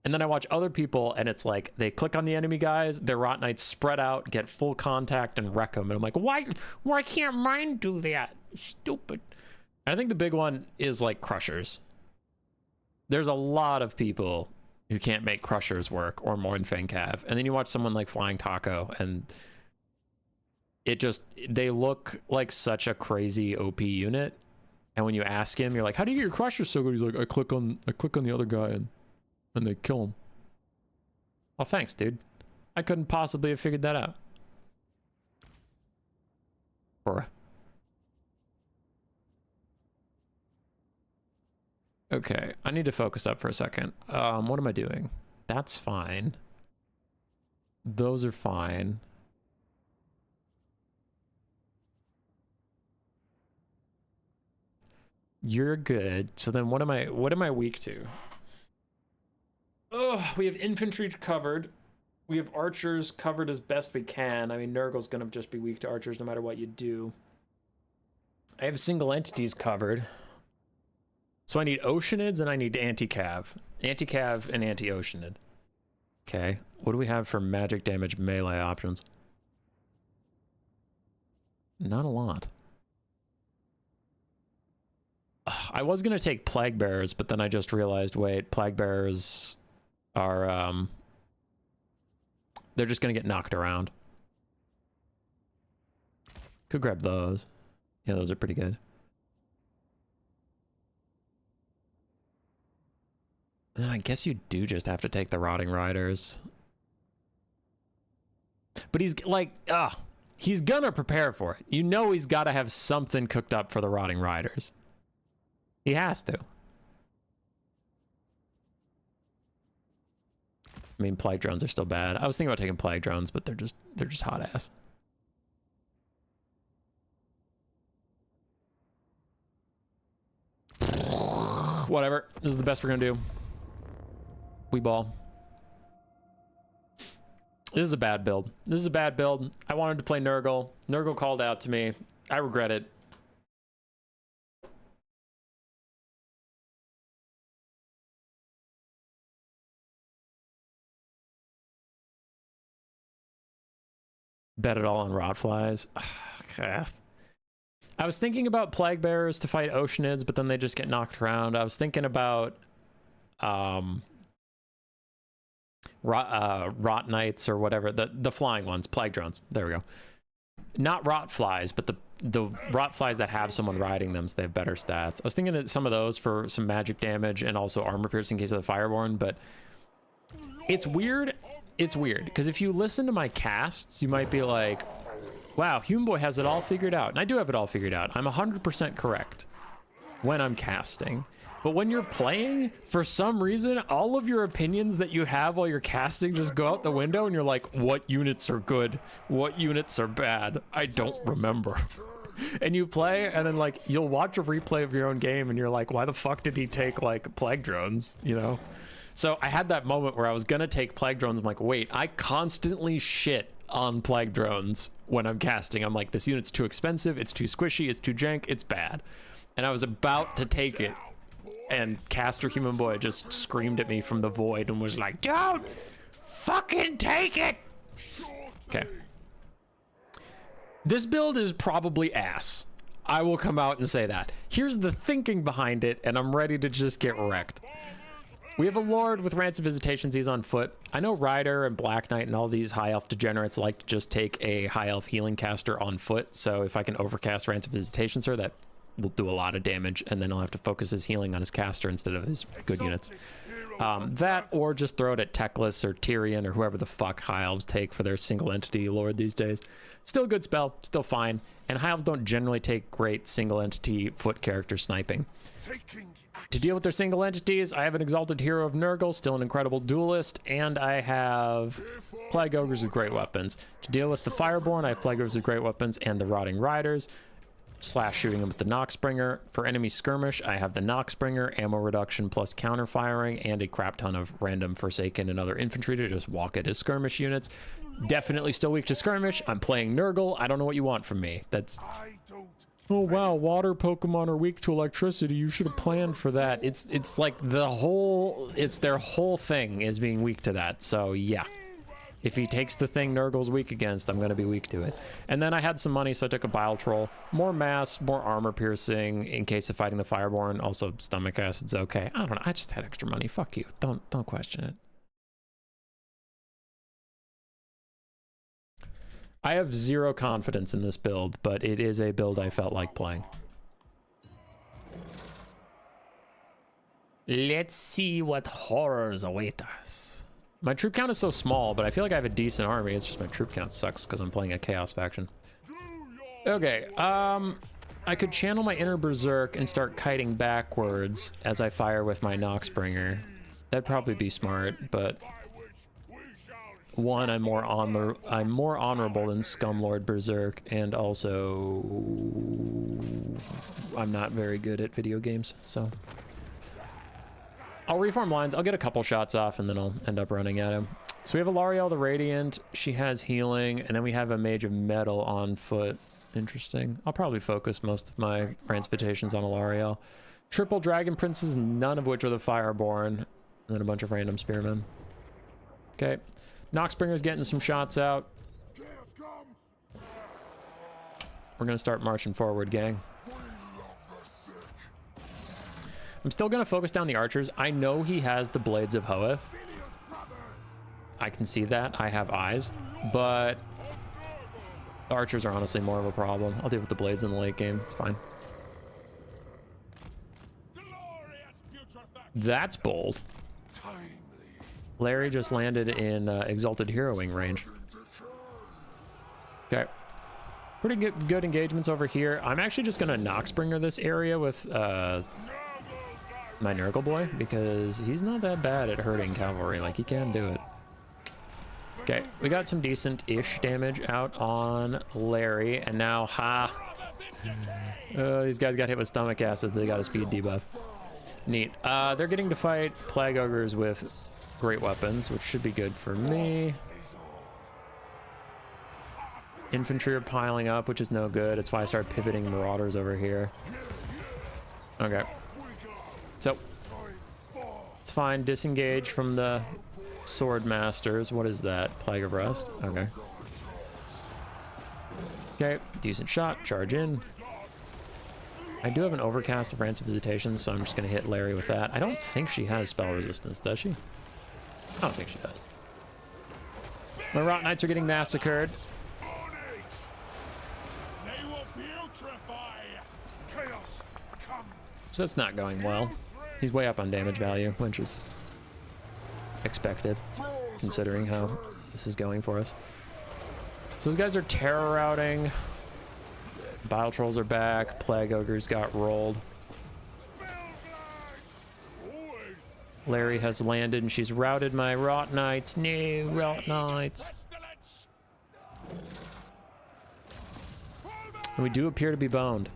And then I watch other people, and it's like, they click on the enemy guys, their Rot Knights spread out, get full contact, and wreck them. And I'm like, why can't mine do that? Stupid. And I think the big one is, like, Crushers. There's a lot of people who can't make Crushers work, or Mournfang Cav. And then you watch someone like Flying Taco, and it just, they look like such a crazy OP unit. And when you ask him, you're like, how do you get your Crushers so good? He's like, I click on the other guy and they kill him. Oh, thanks, dude. I couldn't possibly have figured that out. Bruh. Okay, I need to focus up for a second. What am I doing? That's fine. Those are fine. You're good. So then what am I weak to? Oh, we have infantry covered. We have archers covered as best we can. I mean, Nurgle's gonna just be weak to archers no matter what you do. I have single entities covered. So I need Oceanids and I need Anti-Cav. Anti-Cav and Anti-Oceanid. Okay. What do we have for magic damage melee options? Not a lot. Ugh, I was going to take Plague Bearers, but then I just realized, wait, Plague Bearers are, they're just going to get knocked around. Could grab those. Yeah, those are pretty good. Then I guess you do just have to take the Rotting Riders. But he's like, he's gonna prepare for it. You know he's got to have something cooked up for the Rotting Riders. He has to. I mean, plague drones are still bad. I was thinking about taking plague drones, but they're just hot ass. Whatever. This is the best we're gonna do. We ball. This is a bad build. This is a bad build. I wanted to play Nurgle. Nurgle called out to me. I regret it. Bet it all on Rotflies. I was thinking about Plague Bearers to fight Oceanids, but then they just get knocked around. I was thinking about Rot Knights or whatever, the flying ones, Plague Drones. There we go. Not Rotflies, but the Rotflies that have someone riding them, so they have better stats. I was thinking of some of those for some magic damage and also armor piercing in case of the Fireborn, but it's weird. It's weird because if you listen to my casts, you might be like, wow, Human Boy has it all figured out. And I do have it all figured out. I'm 100% correct when I'm casting. But when you're playing, for some reason, all of your opinions that you have while you're casting just go out the window and you're like, what units are good? What units are bad? I don't remember. And you play and then like, you'll watch a replay of your own game and you're like, why the fuck did he take like plague drones, you know? So I had that moment where I was gonna take plague drones. I'm like, wait, I constantly shit on plague drones when I'm casting. I'm like, this unit's too expensive, it's too squishy, it's too jank, it's bad. And I was about to take it, and Caster Human Boy just screamed at me from the void and was like, don't fucking take it. Okay. This build is probably ass. I will come out and say that. Here's the thinking behind it, and I'm ready to just get wrecked. We have a Lord with Rancid Visitations. He's on foot. I know Rider and Black Knight and all these High Elf degenerates like to just take a High Elf healing caster on foot. So if I can overcast Rancid Visitations, that will do a lot of damage, and then I'll have to focus his healing on his caster instead of his good units. That, or just throw it at Teclis or Tyrion or whoever the fuck High Elves take for their single entity Lord these days. Still a good spell, still fine. And High Elves don't generally take great single entity foot character sniping. To deal with their single entities, I have an Exalted Hero of Nurgle, still an incredible duelist, and I have Plague Ogres with great weapons. To deal with the Fireborn, I have Plague Ogres with great weapons and the Rotting Riders, slash shooting them with the Noxbringer. For enemy skirmish, I have the Noxbringer, ammo reduction plus counter firing, and a crap ton of random Forsaken and other infantry to just walk at his skirmish units. Definitely still weak to skirmish. I'm playing Nurgle. I don't know what you want from me. That's... Oh wow, water Pokemon are weak to electricity. You should have planned for that. It's like the whole, it's their whole thing is being weak to that. So yeah, if he takes the thing Nurgle's weak against, I'm gonna be weak to it. And then I had some money, so I took a Bile Troll. More mass, more armor piercing in case of fighting the Fireborn. Also stomach acid's okay. I don't know. I just had extra money. Fuck you. Don't question it. I have zero confidence in this build, but it is a build I felt like playing. Let's see what horrors await us. My troop count is so small, but I feel like I have a decent army. It's just my troop count sucks because I'm playing a Chaos faction. Okay, I could channel my inner Berserk and start kiting backwards as I fire with my Noxbringer. That'd probably be smart, but... One, I'm more honorable than Scumlord Berserk, and also I'm not very good at video games, so I'll reform lines. I'll get a couple shots off, and then I'll end up running at him. So we have a Lariel the Radiant. She has healing, and then we have a Mage of Metal on foot. Interesting. I'll probably focus most of my transvitations on a Lariel. Triple Dragon Princes, none of which are the Fireborn, and then a bunch of random Spearmen. Okay. Noxbringer's getting some shots out. We're gonna start marching forward, gang. I'm still gonna focus down the archers. I know he has the Blades of Hoeth. I can see that. I have eyes, but the archers are honestly more of a problem. I'll deal with the blades in the late game. It's fine. That's bold. Larry just landed in Exalted Heroing range. Okay. Pretty good engagements over here. I'm actually just gonna Noxbringer this area with my Nurgle boy because he's not that bad at hurting cavalry. Like, he can do it. Okay, we got some decent-ish damage out on Larry, and now, these guys got hit with stomach acid. They got a speed debuff. Neat. They're getting to fight Plague Ogres with great weapons, which should be good for me. Infantry are piling up, which is no good. It's why I started pivoting Marauders over here. Okay. So, it's fine. Disengage from the Sword Masters. What is that? Plague of Rust? Okay. Okay, decent shot. Charge in. I do have an Overcast of Rancid Visitation, so I'm just going to hit Larry with that. I don't think she has spell resistance, does she? I don't think she does. My Rot Knights are getting massacred. So that's not going well. He's way up on damage value, which is expected, considering how this is going for us. So those guys are terror routing. Bile Trolls are back. Plague Ogres got rolled. Larry has landed and she's routed my Rot Knights. No, Rot Knights. And we do appear to be boned.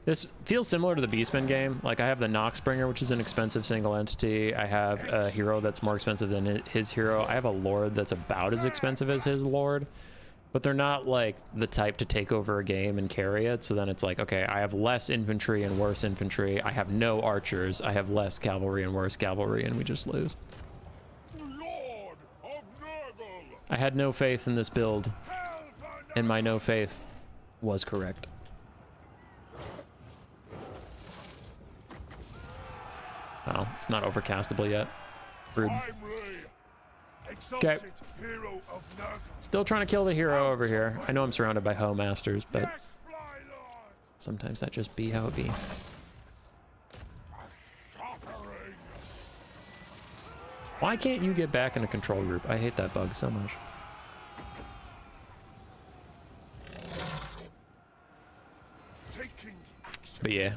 This feels similar to the Beastmen game. Like, I have the Noxbringer, which is an expensive single entity. I have a hero that's more expensive than his hero. I have a Lord that's about as expensive as his Lord. But they're not, like, the type to take over a game and carry it. So then it's like, okay, I have less infantry and worse infantry. I have no archers. I have less cavalry and worse cavalry, and we just lose. Lord of Nurgle. I had no faith in this build, and my no faith was correct. Oh, it's not overcastable yet. Rude. Okay. Still trying to kill the hero over here. I know I'm surrounded by Ho Masters, but sometimes that just be how it be. Why can't you get back in a control group? I hate that bug so much. But yeah.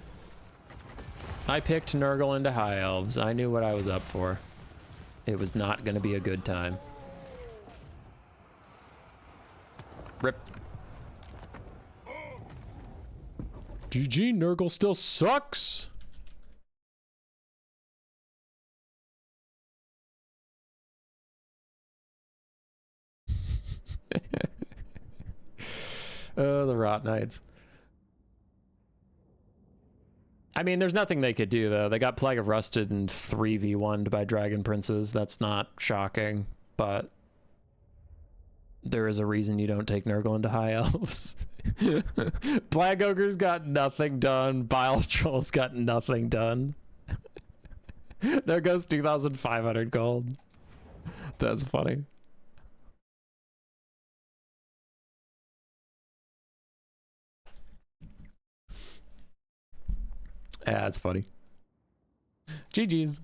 I picked Nurgle into High Elves. I knew what I was up for. It was not going to be a good time. Rip. GG, Nurgle still sucks. Oh, the Rot Knights. I mean, there's nothing they could do, though. They got Plague of Rusted and 3v1'd by Dragon Princes. That's not shocking, but there is a reason you don't take Nurgle into High Elves. Plague Ogres got nothing done. Bile Trolls got nothing done. There goes 2,500 gold. That's funny. Yeah, that's funny. GG's.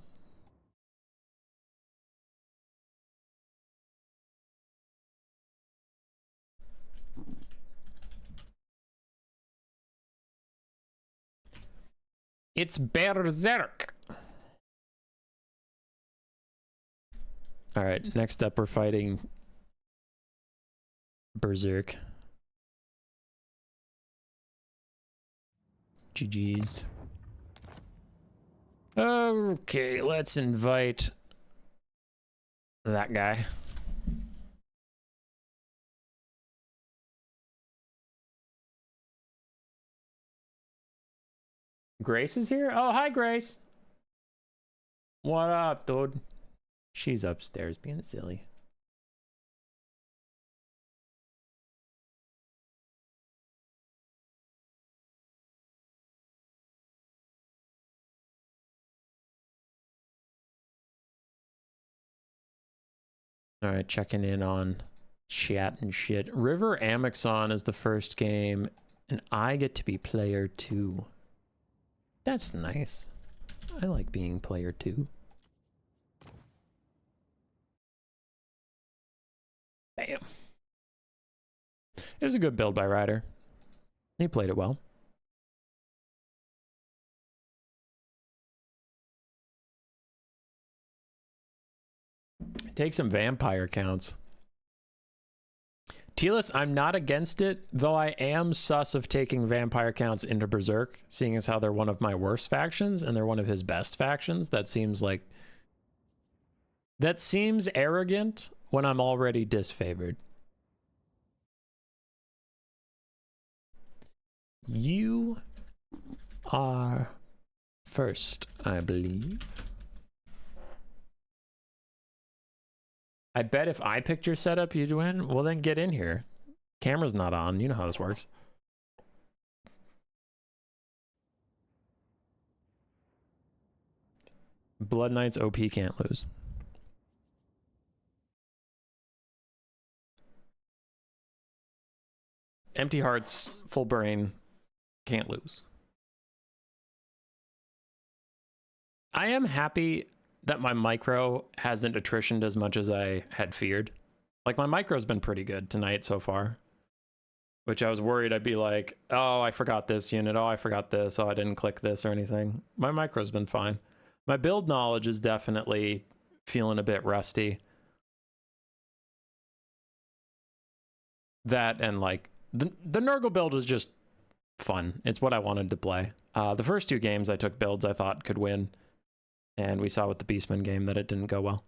It's Berserk. All right, next up we're fighting Berserk. GG's. Okay, let's invite that guy. Grace is here? Oh, hi, Grace. What up, dude? She's upstairs being silly. All right, checking in on chat and shit. River Amixon is the first game, and I get to be player 2. That's nice. I like being player 2. Bam. It was a good build by Ryder. He played it well. Take some vampire counts. Telis, I'm not against it, though I am sus of taking vampire counts into Berserk, seeing as how they're one of my worst factions and they're one of his best factions. That seems arrogant when I'm already disfavored. You are first, I believe. I bet if I picked your setup, you'd win. Well, then get in here. Camera's not on. You know how this works. Blood Knights OP can't lose. Empty Hearts, full brain, can't lose. I am happy that my micro hasn't attritioned as much as I had feared. Like, my micro's been pretty good tonight so far, which I was worried I'd be like, oh, I forgot this unit. Oh, I forgot this. Oh, I didn't click this or anything. My micro's been fine. My build knowledge is definitely feeling a bit rusty. That and like the Nurgle build was just fun. It's what I wanted to play. The first two games I took builds I thought could win. And we saw with the Beastmen game that it didn't go well.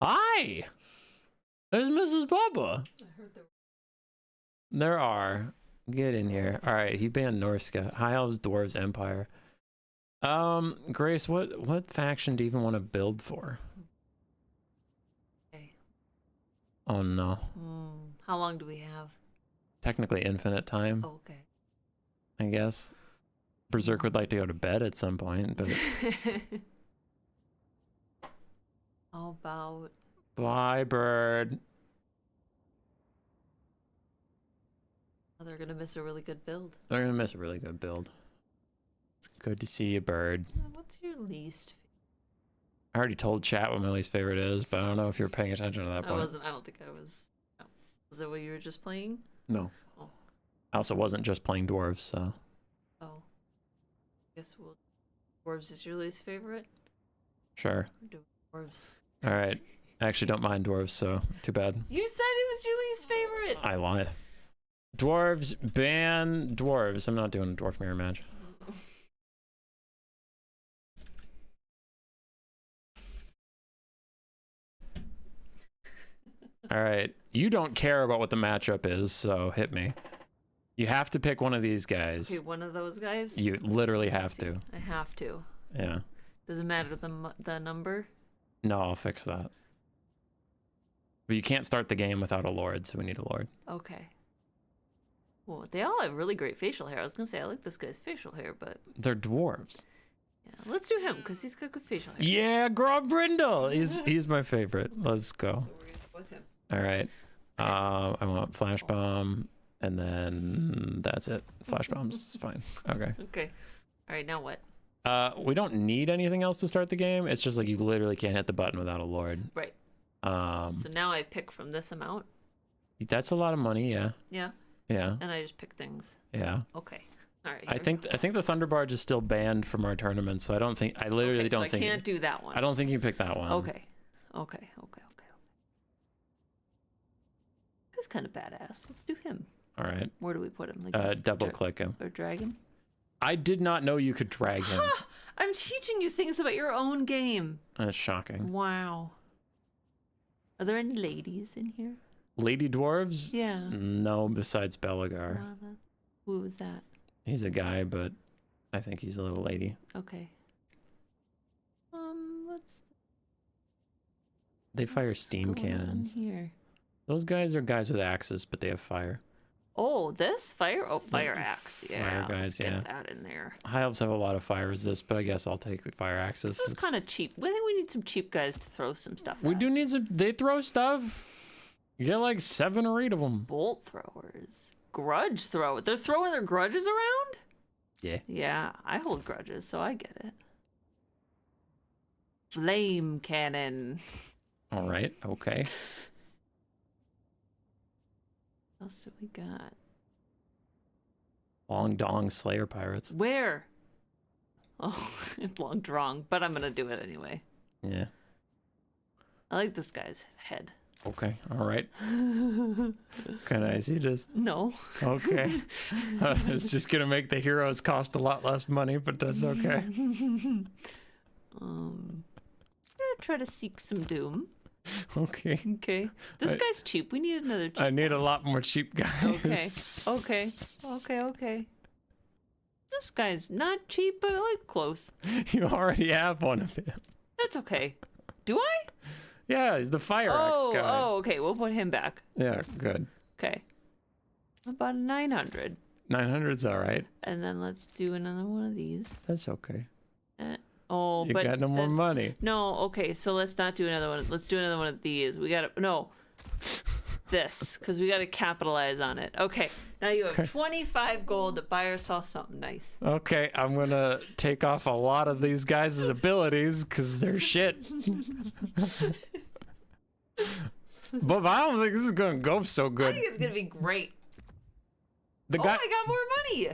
Hi! There's Mrs. Bubba. There are. Get in here. All right, he banned Norska. High Elves, Dwarves, Empire. Grace, what faction do you even want to build for? Okay. Oh no. How long do we have? Technically infinite time. Oh, okay. I guess. Berserk would like to go to bed at some point, but... How about... Bye, bird. Oh, they're gonna miss a really good build. They're gonna miss a really good build. It's good to see you, bird. What's your least favorite? I already told chat what my least favorite is, but I don't know if you're paying attention to that point. I don't think I was. No. Was that what you were just playing? No. Oh. I also wasn't just playing Dwarves, so... Oh. Guess Dwarves is your least favorite? Sure. Dwarves. Alright. I actually don't mind Dwarves, so too bad. You said it was your least favorite! I lied. Dwarves, ban Dwarves. I'm not doing a Dwarf mirror match. Alright. You don't care about what the matchup is, so hit me. You have to pick one of these guys. Okay, one of those guys? You literally have to. I have to. Yeah. Does it matter the number? No, I'll fix that. But you can't start the game without a lord, so we need a lord. Okay. Well, they all have really great facial hair. I was gonna say I like this guy's facial hair, but They're dwarves. yeah, let's do him because he's got good facial hair. Yeah, Grob Brindle. He's my favorite. Let's go. So we're gonna go with him. All right. I want flash bomb, and then that's it. Flash bomb's fine. Okay. Okay. All right. Now what? We don't need anything else to start the game. It's just like you literally can't hit the button without a lord. Right. So now I pick from this amount. That's a lot of money. Yeah. Yeah. Yeah. And I just pick things. Yeah. Okay. All right. I think the Thunderbarge is still banned from our tournament, so I don't think don't think I can't do that one. I don't think you pick that one. Okay. He's kind of badass. Let's do him. All right. Where do we put him? Like double click him. or drag him? I did not know you could drag him. I'm teaching you things about your own game. That's shocking. Wow. Are there any ladies in here? Lady Dwarves? Yeah. No, besides Belagar. Who was that? He's a guy, but I think he's a little lady. Okay. What's They fire steam cannons. Here? Those guys are guys with axes, but they have fire. Oh, this fire? Oh, fire axe. Yeah. Fire guys, Get yeah. that in there. High Elves have a lot of fire resist, but I guess I'll take the fire axes. This is kind of cheap. I think we need some cheap guys to throw some stuff We at. do need some... They throw stuff. You get like 7 or 8 of them. Bolt throwers. Grudge throw. They're throwing their grudges around? Yeah. Yeah, I hold grudges, so I get it. Flame cannon. All right. Okay. What else do we got? Long Dong Slayer Pirates. Where? Oh, it's long drong, but I'm gonna do it anyway. Yeah. I like this guy's head. Okay. All right. Can I see this? No. Okay. It's just gonna make the heroes cost a lot less money, but that's okay. I'm gonna try to seek some doom. Okay. Okay. This guy's cheap. We need another cheap. I need a lot more cheap guys. Okay. This guy's not cheap, but like close. You already have one of him. That's okay. Do I? Yeah, he's the Fire Axe guy. Oh, okay. We'll put him back. Yeah, good. Okay. About 900. 900's all right. And then let's do another one of these. That's okay. Oh, You but got no more money. No, okay. So let's not do another one. Let's do another one of these. We got to no. This, because we got to capitalize on it. Okay. Now you have 25 gold to buy yourself something nice. Okay, I'm gonna take off a lot of these guys' abilities because they're shit. But I don't think this is gonna go so I good. think it's gonna be great. The guy, I got more money.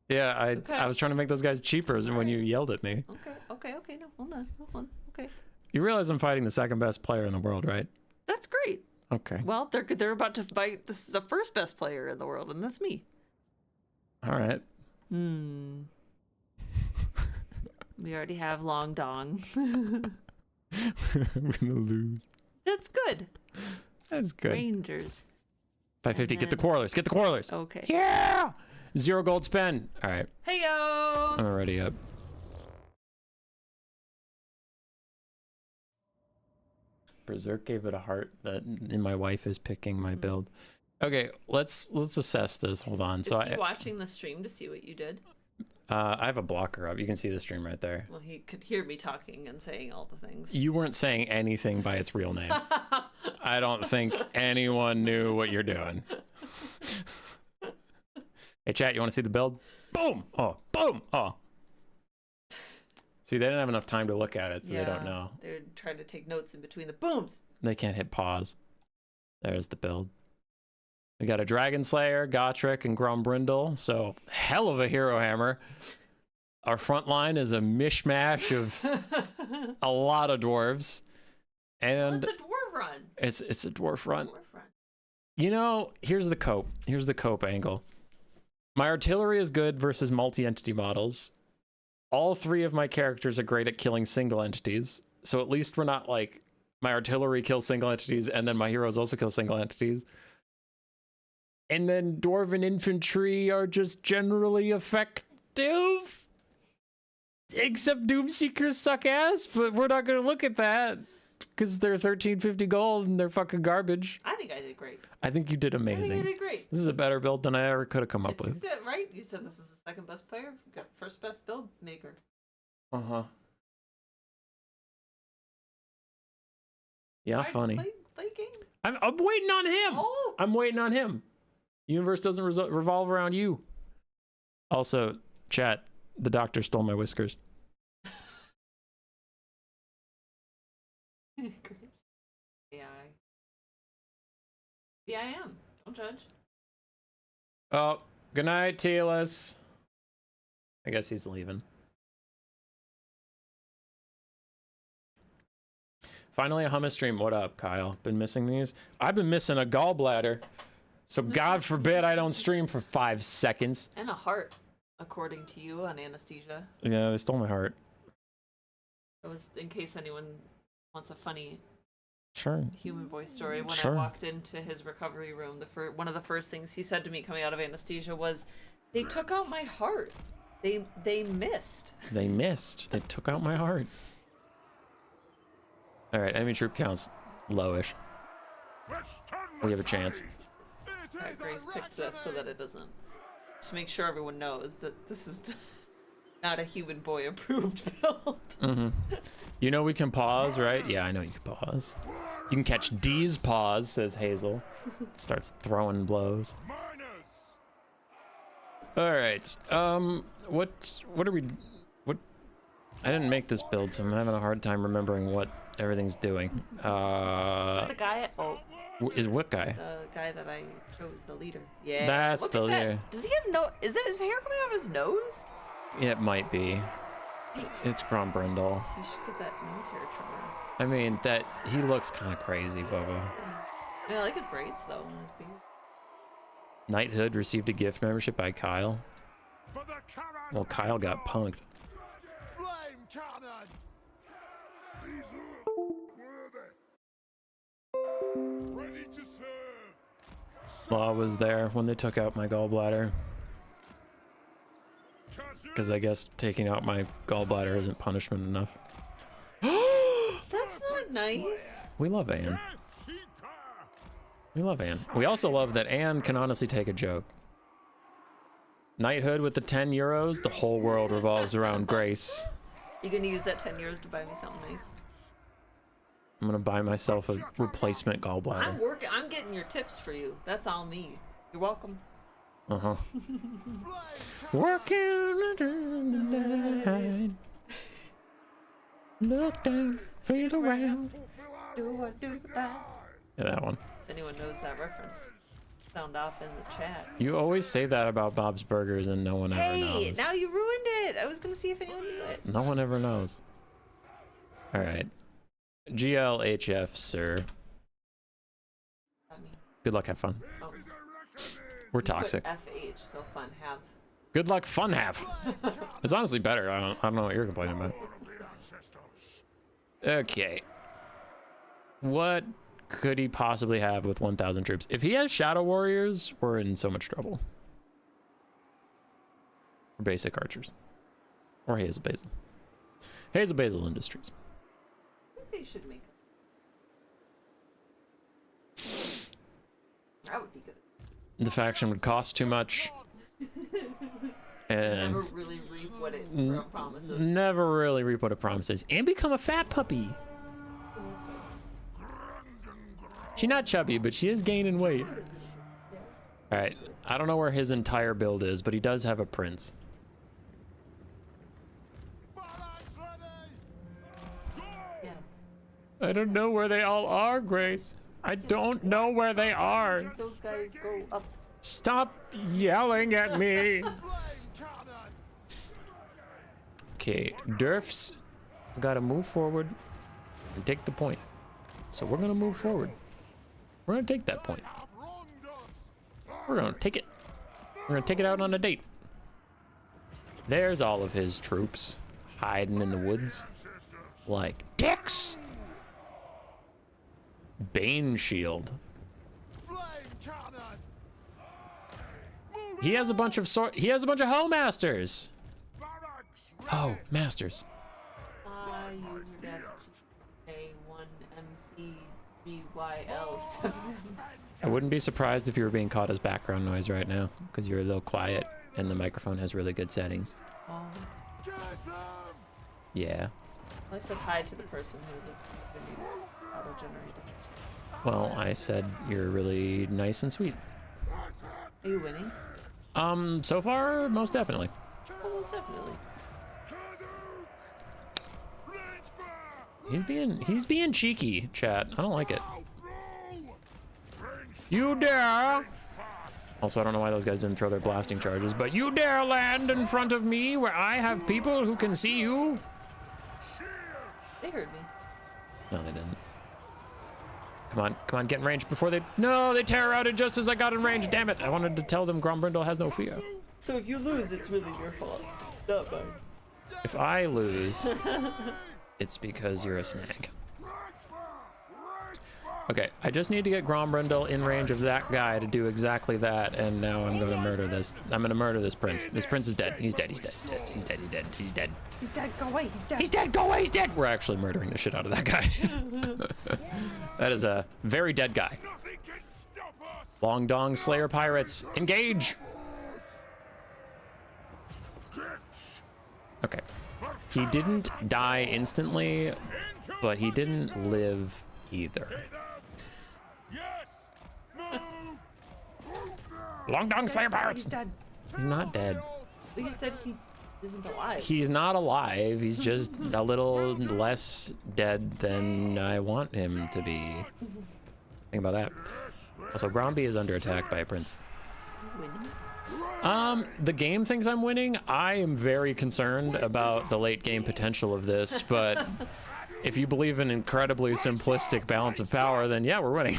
yeah, Okay. I was trying to make those guys cheaper, and when you yelled at me, Okay. No, hold on. Okay. you realize I'm fighting the second best player in the world, right? That's great. Okay. Well, they're about to fight the first best player in the world, and that's me. All right. We already have Long Dong. I'm gonna lose. That's good. That's good. Rangers. 550. Get the Quarrelers. Get the Quarrelers. Okay. Yeah. 0 gold spend. All right. Hey yo. I'm already up. Berserk gave it a heart that, and my wife is picking my build. Okay, let's assess this. Hold on. Is So he watching the stream to see what you did? I have a blocker up. You can see the stream right there. Well, he could hear me talking and saying all the things. You weren't saying anything by its real name. I don't think anyone knew what you're doing. Hey, chat, you want to see the build? Boom! Oh, boom! Oh. See, they didn't have enough time to look at it, so they don't know. They're trying to take notes in between the booms. They can't hit pause. There's the build. We got a Dragon Slayer, Gotrek, and Grombrindle, so hell of a hero hammer. Our front line is a mishmash of a lot of dwarves. And it's a dwarf run. It's a dwarf run. You know, here's the cope. Here's the cope angle. My artillery is good versus multi-entity models. All 3 of my characters are great at killing single entities. So at least we're not like my artillery kills single entities and then my heroes also kill single entities. And then Dwarven infantry are just generally effective. Except Doomseekers suck ass, but we're not going to look at that. Because they're 1350 gold and they're fucking garbage. I think I did great. I think you did amazing. I think I did great. This is a better build than I ever could have come up with. Right? You said this is the second best player. We got first best build maker. Uh-huh. Yeah, funny. Play game. I'm waiting on him. Oh. I'm waiting on him. Universe doesn't revolve around you. Also, chat, the doctor stole my whiskers. AI. Yeah, I am. Don't judge. Oh, good night, TLS. I guess he's leaving. Finally, a hummus stream. What up, Kyle? Been missing these? I've been missing a gallbladder. So God forbid I don't stream for 5 seconds. And a heart, according to you on anesthesia. Yeah, they stole my heart. It was in case anyone wants a funny Sure. human voice story. When Sure. I walked into his recovery room, one of the first things he said to me coming out of anesthesia was, "They took out my heart. They missed." They missed. They took out my heart. All right, enemy troop counts lowish. We have a chance. Grace picked this so that it doesn't. To make sure everyone knows that this is not a human boy approved build. You know we can pause, right? Yeah, I know you can pause. You can catch D's pause, says Hazel. Starts throwing blows. All right. What are we? What? I didn't make this build, so I'm having a hard time remembering what everything's doing. Is that the guy at, Is what guy? The guy that I chose, the leader. Yeah. That's look the at that. leader. Does he have no? Is that his hair coming off his nose? It might be. Nice. It's Grombrindle. You should get that nose hair trimmer. I mean, that he looks kind of crazy, Bubba. Yeah, I like his braids though and his beard. Knighthood received a gift membership by Kyle. Well, Kyle got punked. Flame cannon. Ready to serve. Law was there when they took out my gallbladder. Because I guess taking out my gallbladder isn't punishment enough. That's not nice. We love Anne. We love Anne. We also love that Anne can honestly take a joke. Knighthood with the 10 euros, the whole world revolves around Grace. You gonna use that 10 euros to buy me something nice? I'm gonna buy myself a replacement gallbladder. I'm getting your tips for you. That's all me. You're welcome. Uh-huh. Working in the night. Look down, feel around. Do Yeah, that one. If anyone knows that reference, sound off in the chat. You always say that about Bob's Burgers and no one ever Hey, knows. now you ruined it. I was gonna see if anyone knew it. No one ever knows. All right. GLHF, sir. I mean, Good luck, have fun. oh, We're toxic. FH, so fun have. Good luck, fun have. It's honestly better. I don't know what you're complaining about. Okay. What could he possibly have with 1,000 troops? If he has Shadow Warriors, we're in so much trouble. Or basic archers. Or Hazel Basil. Hazel Basil Industries. I think they should make it. That would be good. The faction would cost too much. And Never really reap what it promises. never really reap what it promises. And become a fat puppy. She's not chubby, but she is gaining weight. All right. I don't know where his entire build is, but he does have a prince. Yeah. I don't know where they all are, Grace. I don't know where they are. Those guys go up. Stop yelling at me. Okay, Dwarfs gotta move forward and take the point. So we're gonna move forward. We're gonna take that point. We're gonna take it. We're gonna take it out on a date. There's all of his troops hiding in the woods like dicks. Bane shield. He has a bunch of he has a bunch of hoe masters. Oh, masters. User dash A1MC3YL7. I wouldn't be surprised if you were being caught as background noise right now, because you're a little quiet and the microphone has really good settings. Oh. Yeah. I said hi to the person who's auto-generated. Well, I said you're really nice and sweet. Are you winning? So far, most definitely. Almost definitely. He's being cheeky, chat. I don't like it. You dare! Also, I don't know why those guys didn't throw their blasting charges, but you dare land in front of me where I have people who can see you? They heard me. No, they didn't. Come on, get in range before they... No, they terror routed just as I got in range, damn it. I wanted to tell them Grombrindle has no fear. So if you lose, it's really your fault. Not mine. If I lose, it's because you're a snag. Okay, I just need to get Grombrindle in range of that guy to do exactly that, and now I'm gonna murder this. I'm gonna murder this prince. This prince is dead. He's dead, he's dead, he's dead, he's dead, he's dead, he's dead. He's dead, go away, he's dead. He's dead, go away, he's dead! We're actually murdering the shit out of that guy. That is a very dead guy. Long Dong Slayer Pirates, engage! Okay. He didn't die instantly, but he didn't live either. Long Dong Slayer Pirates! He's dead. He's not dead. But you said he isn't alive. He's not alive. He's just a little less dead than I want him to be. Think about that. Also, Gromby is under attack by a prince. Winning? The game thinks I'm winning. I am very concerned about the late game potential of this, but if you believe in incredibly simplistic balance of power, then yeah, we're winning.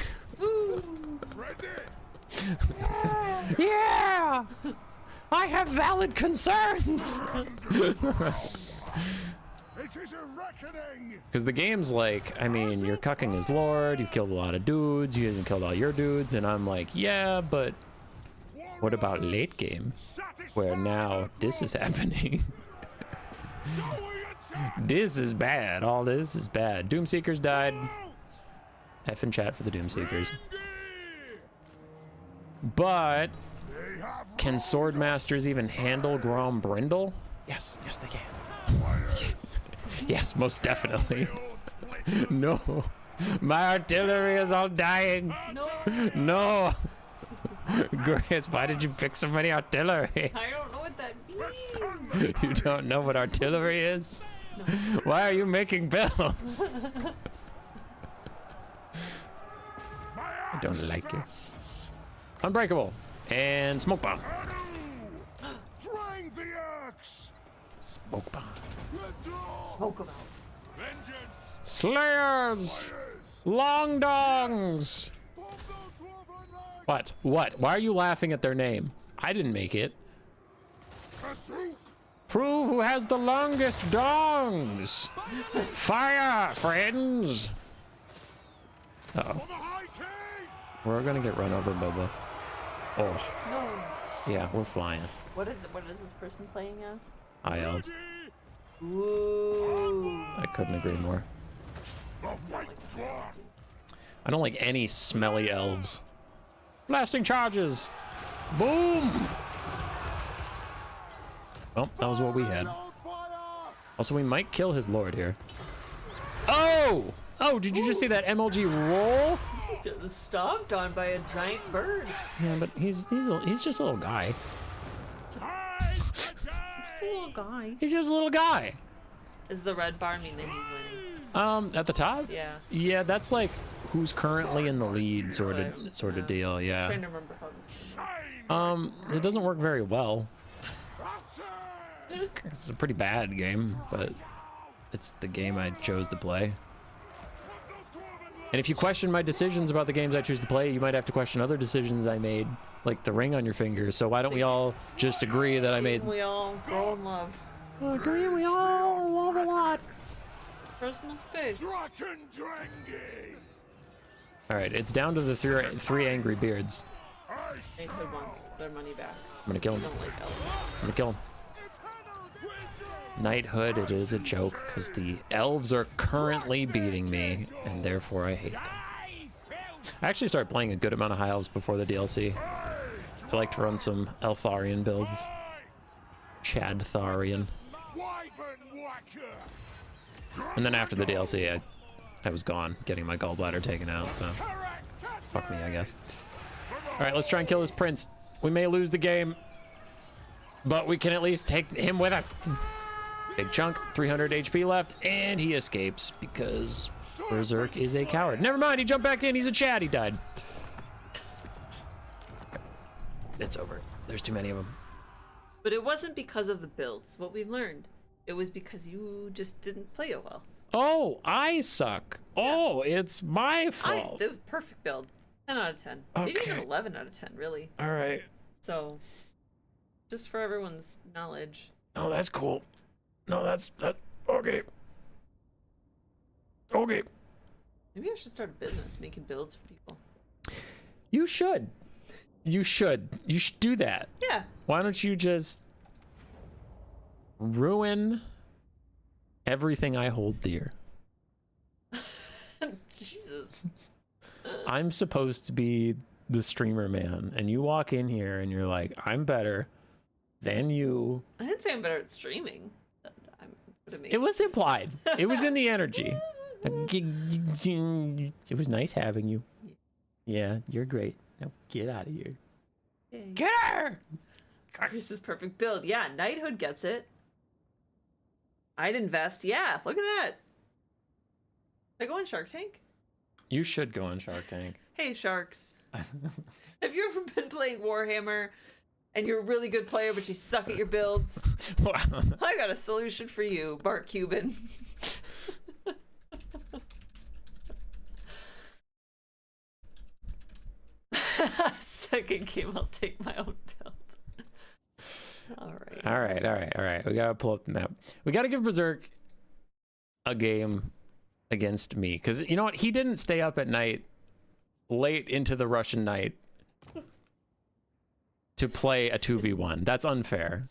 Yeah! I have valid concerns! It is a reckoning. Because the game's like, I mean, you're cucking his lord, you've killed a lot of dudes, you haven't killed all your dudes, and I'm like, yeah, but what about late game? Where now this is happening. This is bad. All this is bad. Doomseekers died. F in chat for the Doomseekers. But can Swordmasters even handle Grom Brindle? Yes, yes they can. Yes, most definitely. No. My artillery is all dying. No. No. Grace, why did you pick so many artillery? I don't know what that means. You don't know what artillery is? No. Why are you making builds? I don't like you. Unbreakable. And smoke bomb. Drain the axe. Smoke bomb. Smoke about. Vengeance. Slayers! Long dongs! What? What? Why are you laughing at their name? I didn't make it. Prove who has the longest dongs! Fire, friends! Uh-oh. We're gonna get run over, Boba. Oh. No. Yeah, we're flying. What is this person playing as? High Elves. Ooh. I couldn't agree more. I don't like any smelly elves. Blasting charges! Boom! Well, that was what we had. Also, we might kill his lord here. Oh! Oh, did you just see that MLG roll? Getting stomped on by a giant bird. Yeah, but he's just a little guy. Just a little guy. He's just a little guy. Is the red bar mean that he's winning? At the top? Yeah. Yeah, that's like who's currently in the lead sort of deal, I'm yeah. trying to remember how this It doesn't work very well. It's a pretty bad game, but it's the game I chose to play. And if you question my decisions about the games I choose to play, you might have to question other decisions I made, like the ring on your finger. So why don't we all just agree that I made... We all grow in love. Agree we all love a lot. Personal space. Alright, it's down to the three angry beards. They could want their money back. I'm gonna kill him. Don't like elves. I'm gonna kill him. Knighthood, it is a joke, because the elves are currently beating me, and therefore I hate them. I actually started playing a good amount of High Elves before the DLC. I like to run some Eltharion builds. Chadtharion. And then after the DLC, I was gone, getting my gallbladder taken out, so... Fuck me, I guess. Alright, let's try and kill this prince. We may lose the game, but we can at least take him with us. Big chunk, 300 HP left, and he escapes because Berserk is a coward. Never mind, he jumped back in. He's a Chad. He died. It's over. There's too many of them. But it wasn't because of the builds, what we learned. It was because you just didn't play it well. Oh, I suck. Oh, it's my fault. The perfect build. 10 out of 10. Okay. Maybe even 11 out of 10, really. All right. So, just for everyone's knowledge. Oh, that's cool. No, that's okay. Okay. Maybe I should start a business making builds for people. You should. You should. You should do that. Yeah. Why don't you just ruin everything I hold dear? Jesus. I'm supposed to be the streamer man, and you walk in here and you're like, I'm better than you. I didn't say I'm better at streaming. It was implied. It was in the energy. It was nice having you. Yeah, you're great. Now get out of here. Yay. Get her! Chris's perfect build. Yeah, Knighthood gets it. I'd invest. Yeah, look at that. Did I go on Shark Tank? You should go on Shark Tank. Hey, sharks. Have you ever been playing Warhammer and you're a really good player, but you suck at your builds? I got a solution for you, Bart Cuban. Second game, I'll take my own build. All right. We gotta pull up the map. We gotta give Berserk a game against me, because you know what? He didn't stay up at night late into the Russian night to play a 2v1. That's unfair.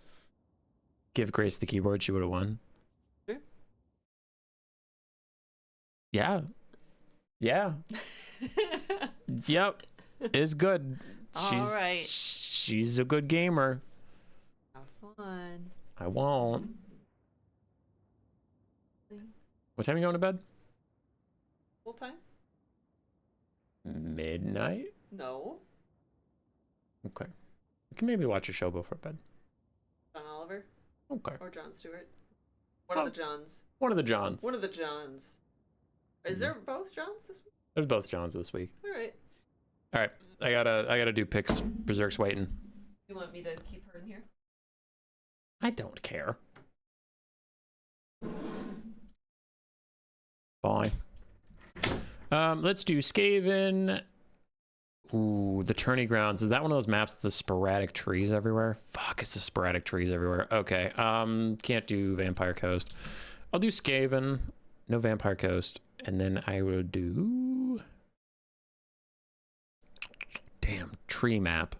Give Grace the keyboard, she would have won. Sure. Yeah. Yep. Is good. All right. She's a good gamer. Have fun. I won't. What time are you going to bed? Full time? Midnight? No. Okay. We can maybe watch a show before bed. John Oliver? Okay. Or John Stewart? One of the Johns. One of the Johns. One of the Johns. Is there both Johns this week? There's both Johns this week. All right. All right. I gotta do picks. Berserk's waiting. You want me to keep her in here? I don't care. Fine. Let's do Skaven. Ooh, the Tourney Grounds. Is that one of those maps with the sporadic trees everywhere? Fuck, it's the sporadic trees everywhere. Okay. Can't do Vampire Coast. I'll do Skaven. No Vampire Coast. And then I will do... Damn, tree map.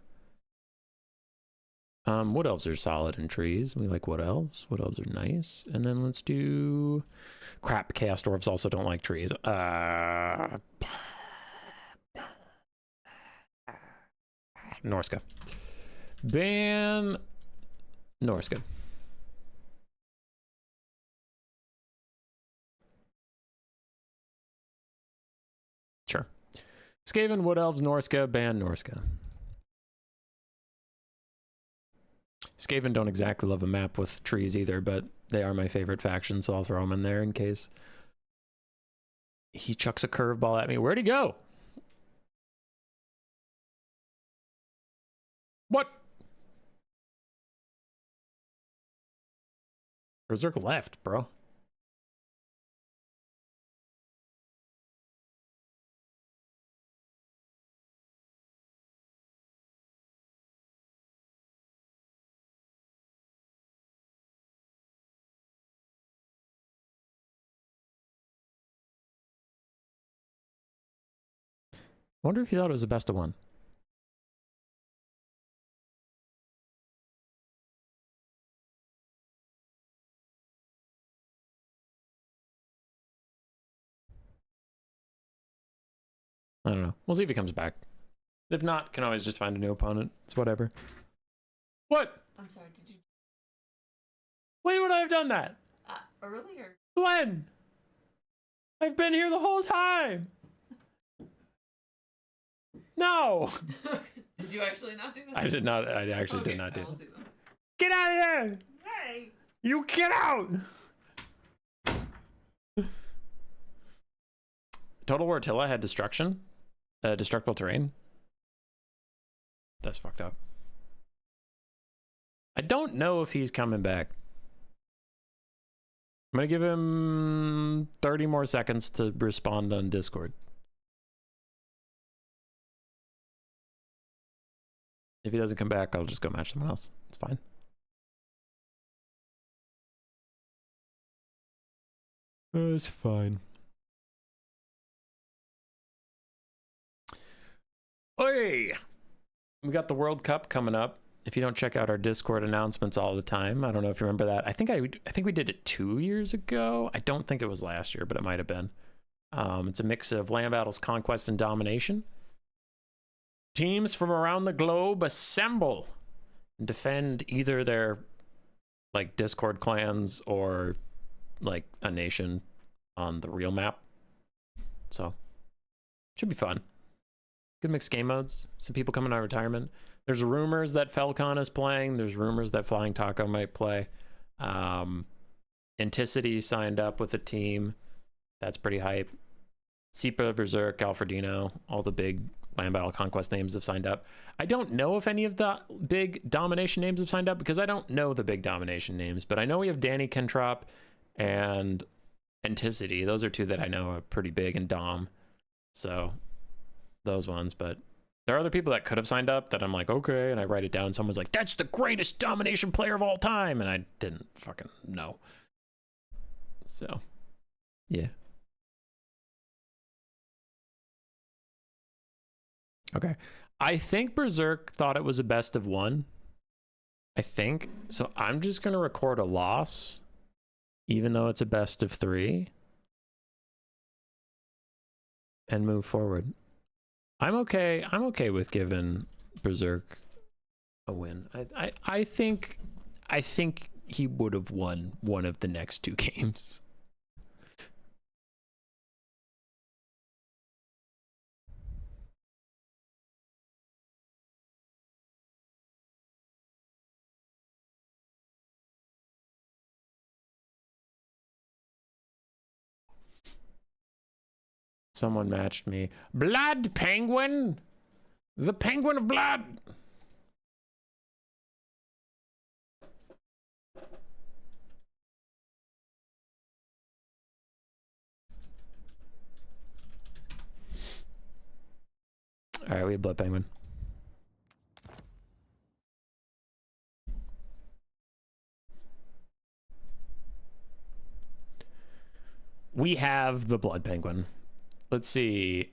Wood Elves are solid in trees. We like Wood Elves. Wood Elves are nice. And then let's do... Crap, Chaos Dwarfs also don't like trees. Norska. Ban Norska. Sure. Skaven, Wood Elves, Norska, ban Norska. Skaven don't exactly love a map with trees either, but they are my favorite faction, so I'll throw them in there in case he chucks a curveball at me. Where'd he go? What? Berserk left, bro. I wonder if he thought it was the best of one. I don't know. We'll see if he comes back. If not, can always just find a new opponent. It's whatever. What? I'm sorry, did you... When would I have done that? Earlier. When? I've been here the whole time. No. Did you actually not do that? I did not. I actually did not do I'll that. do them. Get out of here! Hey! You get out! Total War Attila had destruction? Destructible terrain? That's fucked up. I don't know if he's coming back. I'm gonna give him 30 more seconds to respond on Discord. If he doesn't come back, I'll just go match someone else. It's fine. It's fine. Hey! We got the World Cup coming up. If you don't check out our Discord announcements all the time, I don't know if you remember that. I think we did it 2 years ago. I don't think it was last year, but it might have been. It's a mix of land battles, conquest, and domination. Teams from around the globe assemble and defend either their like Discord clans or like a nation on the real map. So should be fun. Good mixed game modes. Some people coming out of retirement. There's rumors that Falcon is playing. There's rumors that Flying Taco might play. Anticity signed up with a team. That's pretty hype. Sepa, Berserk, Alfredino, all the big Land Battle Conquest names have signed up. I don't know if any of the big domination names have signed up because I don't know the big domination names, but I know we have Danny Kentrop and Anticity. Those are two that I know are pretty big, and Dom. So those ones, but there are other people that could have signed up that I'm like, okay, and I write it down and someone's like, that's the greatest domination player of all time, and I didn't fucking know. So yeah. Okay. I think Berserk thought it was a best of one. I think. So I'm just going to record a loss, even though it's a best of three, and move forward. I'm okay. I'm okay with giving Berserk a win. I think he would have won one of the next two games. Someone matched me. Blood Penguin! The Penguin of Blood! Alright, we have Blood Penguin. We have the Blood Penguin. Let's see.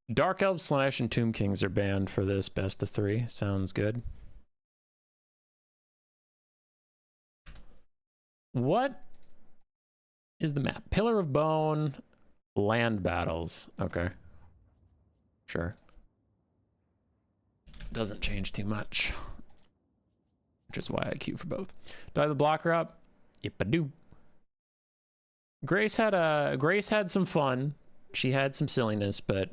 Dark Elves, Slash, and Tomb Kings are banned for this best of three. Sounds good. What is the map? Pillar of Bone, land battles. Okay. Sure. Doesn't change too much. Which is why I queue for both. Do I have the blocker up? Yep, I do. Grace had some fun. She had some silliness, but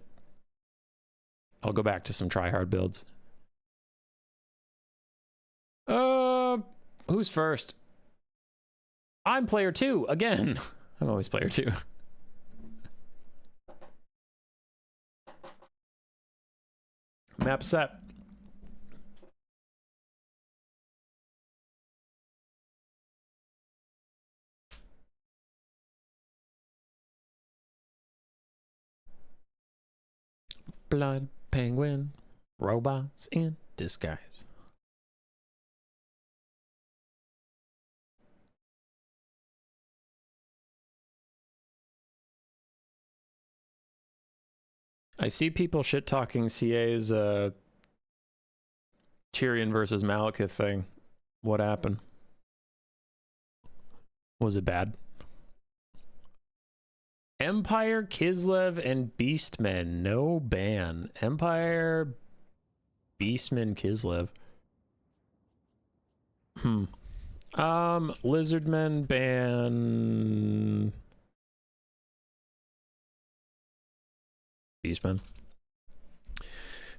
I'll go back to some try-hard builds. Who's first? I'm player 2 again. I'm always player 2. Map set. Blood Penguin, robots in disguise. I see people shit talking CA's Tyrion versus Malekith thing. What happened? Was it bad? Empire, Kislev, and Beastmen. No ban. Empire, Beastmen, Kislev. Lizardmen ban. Beastmen.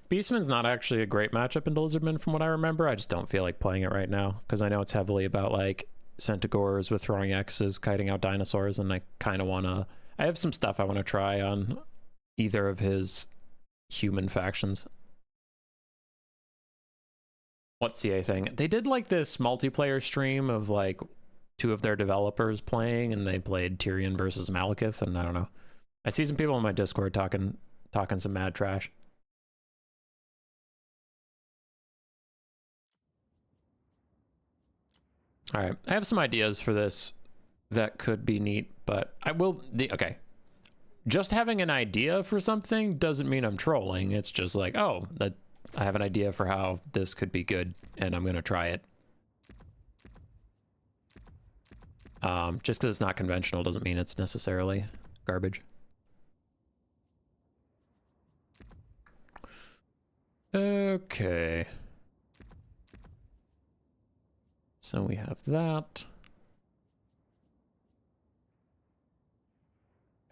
Beastman's not actually a great matchup into Lizardmen from what I remember. I just don't feel like playing it right now because I know it's heavily about like Centaurs with throwing X's, kiting out dinosaurs, and I kind of want to... I have some stuff I want to try on either of his human factions. What CA thing? They did like this multiplayer stream of like 2 of their developers playing, and they played Tyrion versus Malekith, and I don't know. I see some people on my Discord talking some mad trash. All right, I have some ideas for this that could be neat, but I will... Okay. Just having an idea for something doesn't mean I'm trolling. It's just like, oh, that I have an idea for how this could be good, and I'm going to try it. Just because it's not conventional doesn't mean it's necessarily garbage. Okay. So we have that.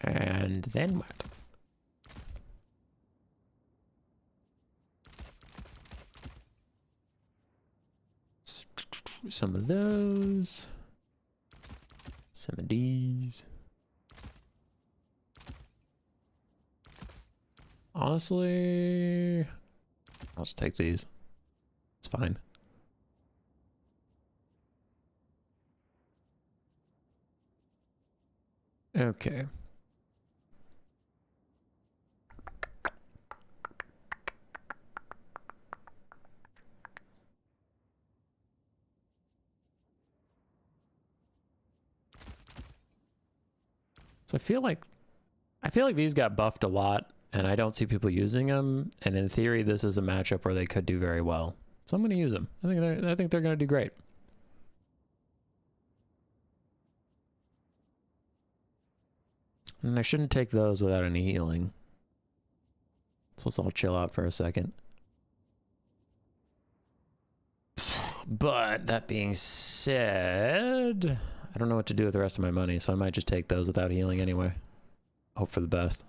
And then what? Some of those. Some of these. honestly, I'll just take these. It's fine. Okay. So I feel like these got buffed a lot, and I don't see people using them. And in theory, this is a matchup where they could do very well. So I'm going to use them. I think they're going to do great. And I shouldn't take those without any healing. So let's all chill out for a second. But that being said, I don't know what to do with the rest of my money, so I might just take those without healing anyway. Hope for the best.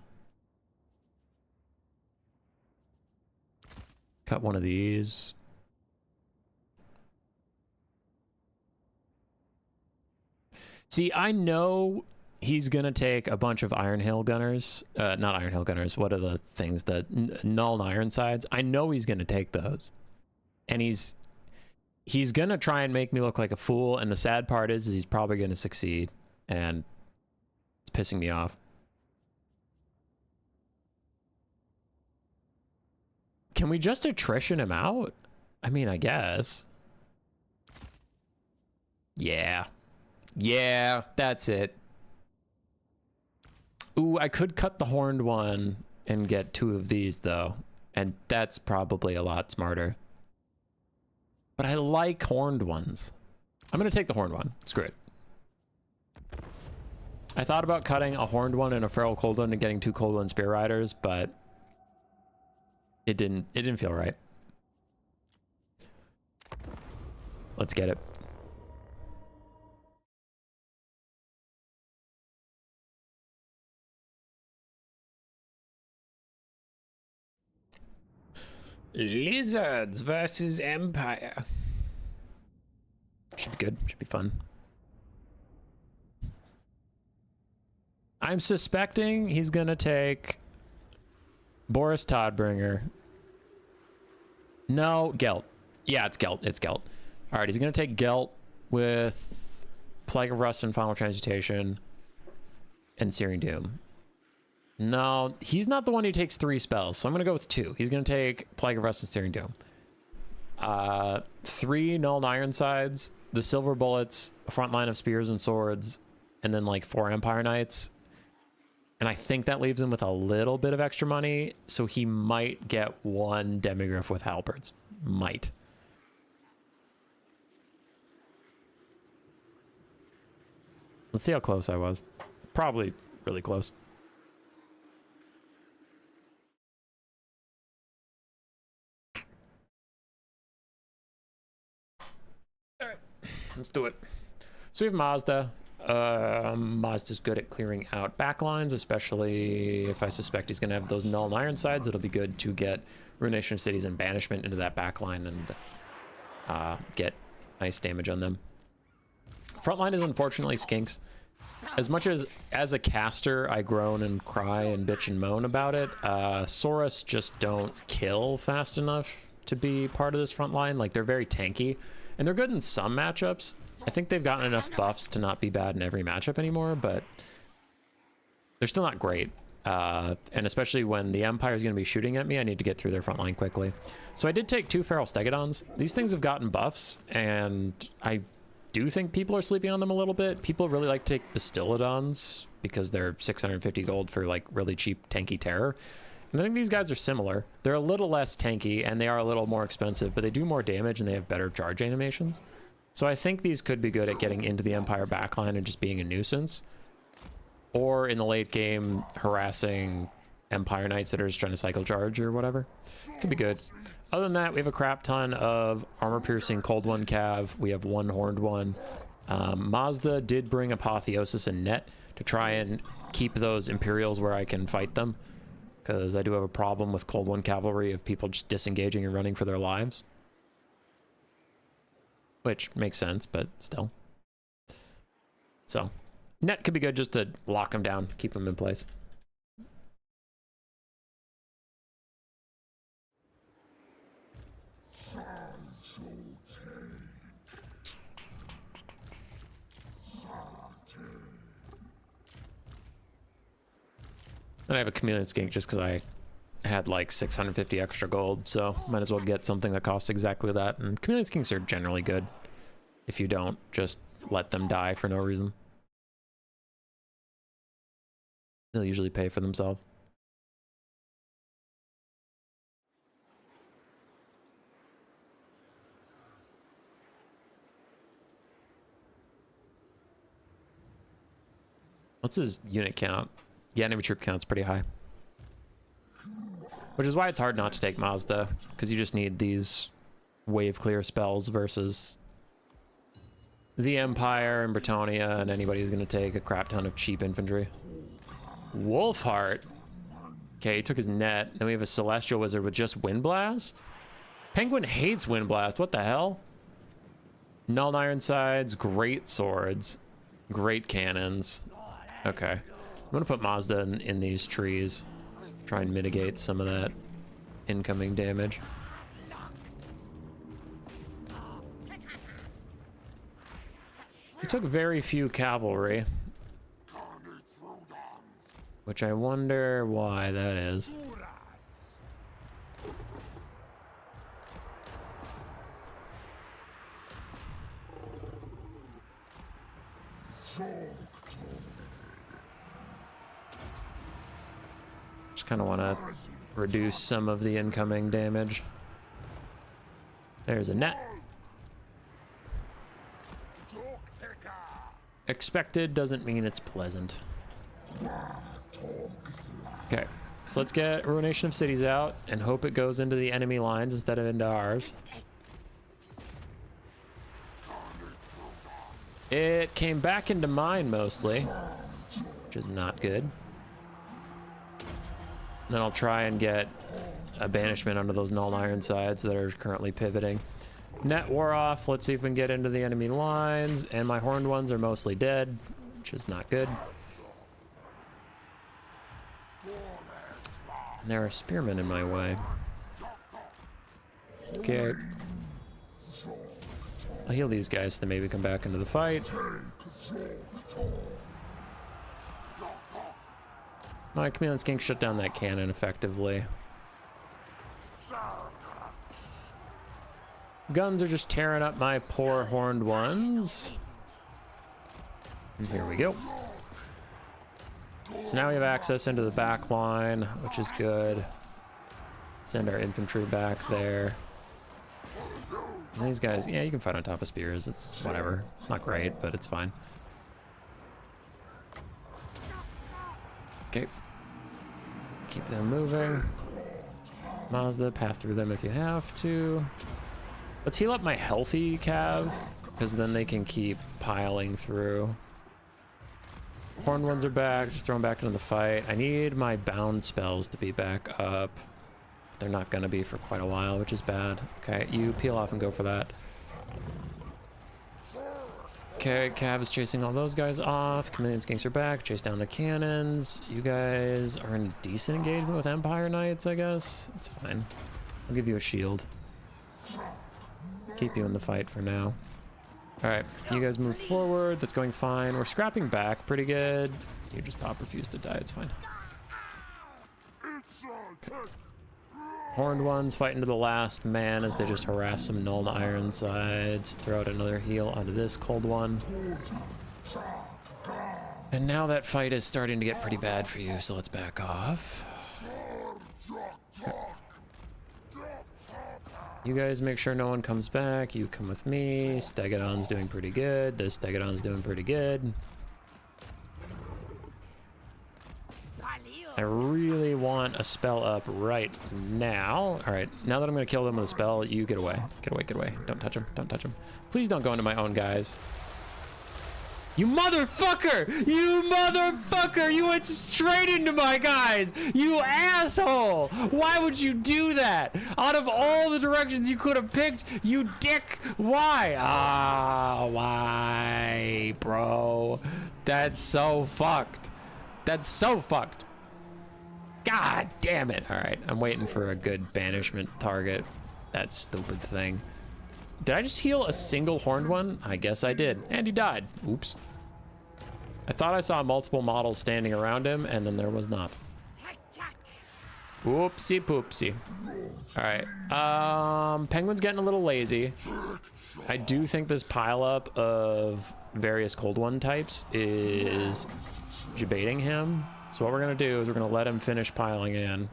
Cut one of these. See, I know he's gonna take a bunch of Iron Hail Gunners. Not Iron Hail Gunners. What are the things that Null and Ironsides? I know he's gonna take those, and he's gonna try and make me look like a fool. And the sad part is he's probably gonna succeed, and it's pissing me off. Can we just attrition him out? I mean, I guess. Yeah. Yeah, that's it. Ooh, I could cut the horned one and get 2 of these, though. And that's probably a lot smarter. But I like horned ones. I'm going to take the horned one. Screw it. I thought about cutting a horned one and a feral cold one and getting 2 cold one spear riders, but it didn't feel right. Let's get it. Lizards versus Empire. Should be good. Should be fun. I'm suspecting he's gonna take Boris Todbringer. No, Gelt. Yeah, it's Gelt. It's Gelt. All right, he's gonna take Gelt with Plague of Rust and Final Transmutation and Searing Doom. No, he's not the one who takes 3 spells, so I'm gonna go with 2. He's gonna take Plague of Rust and Searing Doom. 3 Null and Ironsides, the Silver Bullets, a front line of Spears and Swords, and then like 4 Empire Knights. And I think that leaves him with a little bit of extra money, so he might get 1 Demigryph with Halberds. Might. Let's see how close I was. Probably really close. Let's do it. So we have Mazda. Mazda's good at clearing out backlines, especially if I suspect he's going to have those Null and Ironsides. It'll be good to get Ruination of Cities and Banishment into that backline and get nice damage on them. Frontline is unfortunately skinks. As much as a caster, I groan and cry and bitch and moan about it. Saurus just don't kill fast enough to be part of this front line. Like, they're very tanky. And they're good in some matchups. I think they've gotten enough buffs to not be bad in every matchup anymore, but they're still not great. And especially when the Empire is going to be shooting at me, I need to get through their front line quickly. So I did take 2 Feral Stegodons. These things have gotten buffs, and I do think people are sleeping on them a little bit. People really like to take Bastillodons because they're 650 gold for like really cheap tanky terror. And I think these guys are similar. They're a little less tanky and they are a little more expensive, but they do more damage and they have better charge animations. So I think these could be good at getting into the Empire backline and just being a nuisance. Or in the late game, harassing Empire Knights that are just trying to cycle charge or whatever. Could be good. Other than that, we have a crap ton of armor-piercing Cold One Cav. We have 1 Horned one. Mazda did bring Apotheosis and Net to try and keep those Imperials where I can fight them, because I do have a problem with Cold One Cavalry of people just disengaging and running for their lives. Which makes sense, but still. So, Net could be good just to lock them down, keep them in place. And I have a chameleon skink just because I had like 650 extra gold, so might as well get something that costs exactly that. And chameleon skinks are generally good if you don't just let them die for no reason. They'll usually pay for themselves. What's his unit count? Yeah, enemy troop count's pretty high. Which is why it's hard not to take Mazda, because you just need these wave clear spells versus the Empire and Bretonnia, and anybody who's going to take a crap ton of cheap infantry. Wolfheart. Okay, he took his net. Then we have a Celestial Wizard with just Wind Blast. Penguin hates Wind Blast. What the hell? Null Ironsides, great swords, great cannons. Okay. I'm going to put Mazda in these trees. Try and mitigate some of that incoming damage. We took very few cavalry, which I wonder why that is. Just kind of want to reduce some of the incoming damage. There's a net. Expected doesn't mean it's pleasant. Okay, so let's get Ruination of Cities out and hope it goes into the enemy lines instead of into ours. It came back into mine mostly, which is not good. Then I'll try and get a banishment onto those Null Ironsides that are currently pivoting. Net wore off. Let's see if we can get into the enemy lines. And my horned ones are mostly dead, which is not good. And there are spearmen in my way. Okay. I'll heal these guys to maybe come back into the fight. My chameleon skink shut down that cannon effectively. Guns are just tearing up my poor horned ones. And here we go. So now we have access into the back line, which is good. Send our infantry back there. And these guys, yeah, you can fight on top of spears. It's whatever. It's not great, but it's fine. Okay. Keep them moving. Mazda, path through them if you have to. Let's heal up my healthy cav, because then they can keep piling through. Horned ones are back. Just throw them back into the fight. I need my bound spells to be back up. They're not going to be for quite a while, which is bad. Okay, you peel off and go for that. Okay, Cav is chasing all those guys off. Chameleon skinks are back. Chase down the cannons. You guys are in a decent engagement with Empire Knights, I guess. It's fine. I'll give you a shield. Keep you in the fight for now. All right, you guys move forward. That's going fine. We're scrapping back pretty good. You just pop refuse to die. It's fine. Horned ones fighting to the last man as they just harass some Null Ironsides. Throw out another heal onto this cold one. And now that fight is starting to get pretty bad for you, so let's back off. You guys make sure no one comes back. You come with me. Stegodon's doing pretty good. This Stegodon's doing pretty good. I really want a spell up right now. All right, now that I'm going to kill them with a spell, you get away. Get away, get away. Don't touch them. Don't touch them. Please don't go into my own guys. You motherfucker! You motherfucker! You went straight into my guys! You asshole! Why would you do that? Out of all the directions you could have picked, you dick! Why? Ah, why, bro? That's so fucked. That's so fucked. God damn it. All right, I'm waiting for a good banishment target. That stupid thing. Did I just heal a single horned one? I guess I did. And he died. Oops. I thought I saw multiple models standing around him, and then there was not. Whoopsie poopsie. All right. Penguin's getting a little lazy. I do think this pileup of various cold one types is debating him. So what we're gonna do is we're gonna let him finish piling in.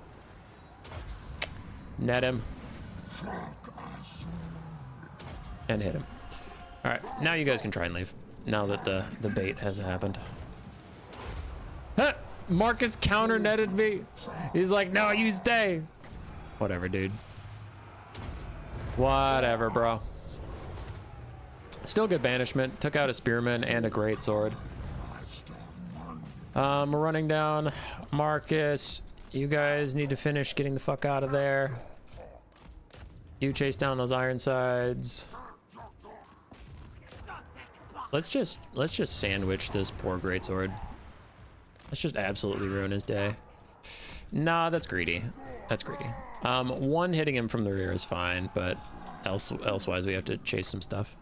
Net him. And hit him. All right, now you guys can try and leave. Now that the bait has happened. Huh! Marcus counter netted me. He's like, no, you stay. Whatever, dude. Whatever, bro. Still good banishment. Took out a spearman and a greatsword. We're running down. Marcus, you guys need to finish getting the fuck out of there. You chase down those Ironsides. Let's just sandwich this poor greatsword. Let's just absolutely ruin his day. Nah, that's greedy. That's greedy. One hitting him from the rear is fine, but elsewise we have to chase some stuff.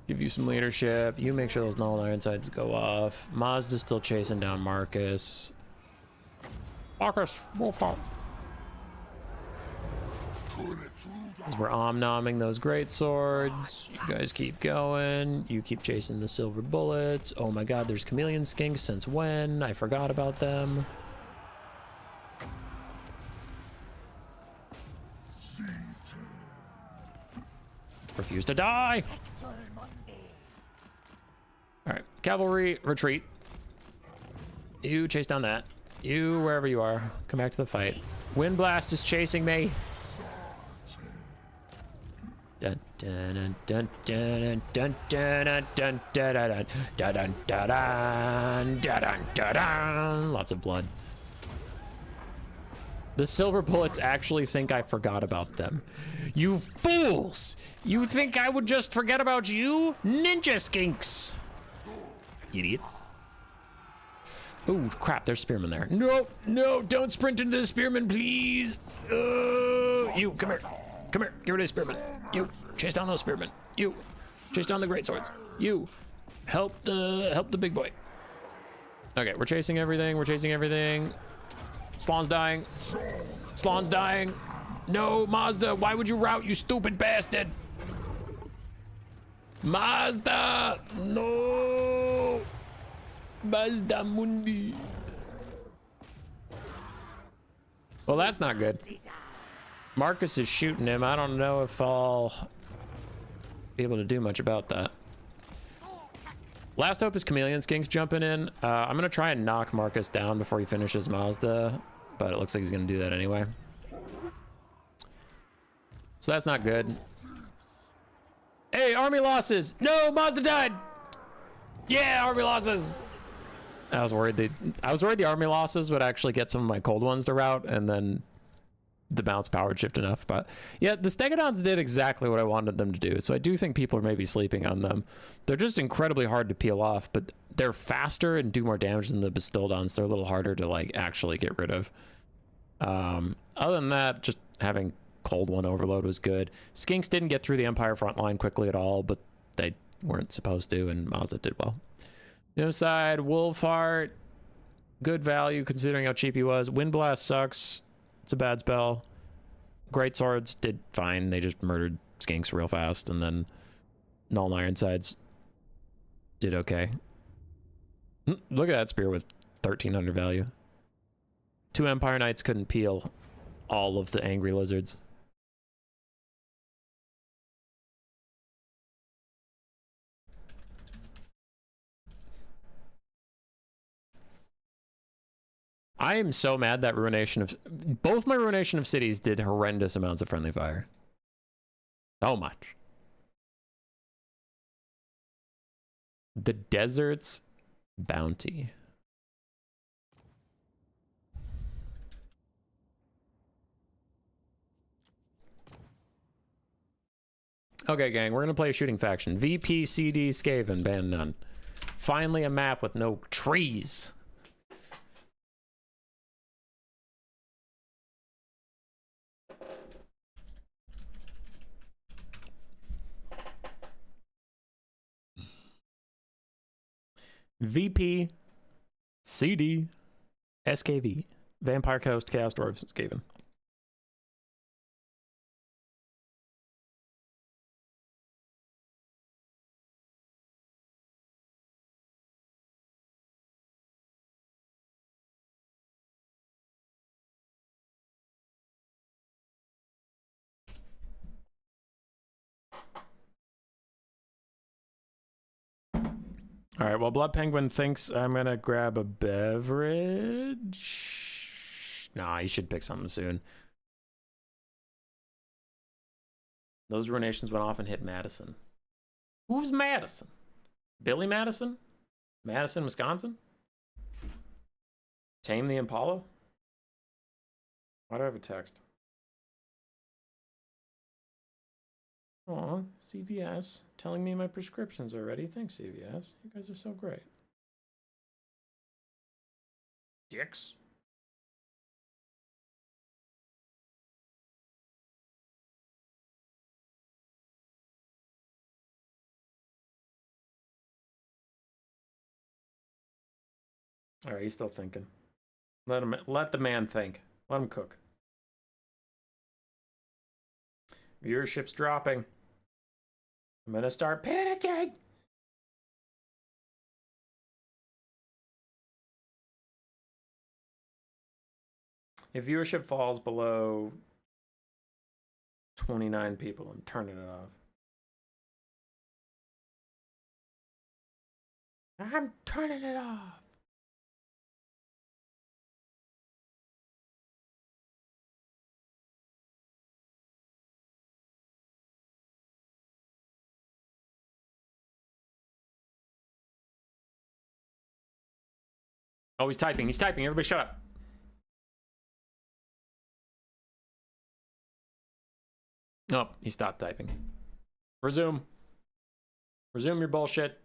Give you some leadership. You make sure those null Ironsides go off. Mazda's still chasing down Marcus. Marcus, wolf out. As we're om-nomming those great swords, you guys keep going. You keep chasing the silver bullets. Oh my god, there's chameleon skinks. Since when? I forgot about them. Refuse to die. All right, cavalry, retreat. You chase down that. You, wherever you are, come back to the fight. Windblast is chasing me. Dun dun dun dun dun dun dun dun dun dun dun dun dun. Lots of blood. The silver bullets actually think I forgot about them. You fools! You think I would just forget about you? Ninja skinks! Idiot. Oh crap, there's spearmen there. No, no, don't sprint into the spearmen, please. You, come here. Come here, get rid of the spearmen. You, chase down those spearmen. You, chase down the greatswords. You, help the big boy. Okay, we're chasing everything. We're chasing everything. Slaan's dying. Slaan's dying. No, Mazda, why would you rout, you stupid bastard? Mazda, no. Mazda Mundi. Well, that's not good. Marcus is shooting him. I don't know if I'll be able to do much about that. Last hope is chameleon skinks jumping in. I'm gonna try and knock Marcus down before he finishes Mazda, but it looks like he's gonna do that anyway. So that's not good. Hey, army losses! No, Mazda died! Yeah, army losses! I was worried the army losses would actually get some of my cold ones to rout, and then the bounce powered shift enough. But yeah, the Stegodons did exactly what I wanted them to do. So I do think people are maybe sleeping on them. They're just incredibly hard to peel off, but they're faster and do more damage than the Bastildons. They're a little harder to like actually get rid of. Other than that, just having cold one overload was good. Skinks didn't get through the Empire front line quickly at all, but they weren't supposed to, and Mazda did well. The other side, Wolfheart, good value considering how cheap he was. Windblast sucks. It's a bad spell. Great swords did fine. They just murdered skinks real fast, and then Null and Ironsides did okay. Look at that spear with 1300 value. 2 Empire Knights couldn't peel all of the angry lizards. I am so mad that Ruination of... Both my Ruination of Cities did horrendous amounts of friendly fire. So much. The Desert's Bounty. Okay, gang, we're gonna play a shooting faction. VP, CD, Skaven, ban none. Finally a map with no trees. VP, CD, SKV. Vampire Coast, Chaos Dwarves, and Skaven. All right, well, Blood Penguin thinks I'm going to grab a beverage. Nah, you should pick something soon. Those ruinations went off and hit Madison. Who's Madison? Billy Madison? Madison, Wisconsin? Tame the Impala? Why do I have a text? Aw, CVS telling me my prescriptions already. Thanks, CVS. You guys are so great. Dicks. All right, he's still thinking. Let the man think. Let him cook. Viewership's dropping. I'm gonna start panicking. If viewership falls below 29 people, I'm turning it off. I'm turning it off. Oh, he's typing. He's typing. Everybody shut up. Oh, he stopped typing. Resume. Resume your bullshit.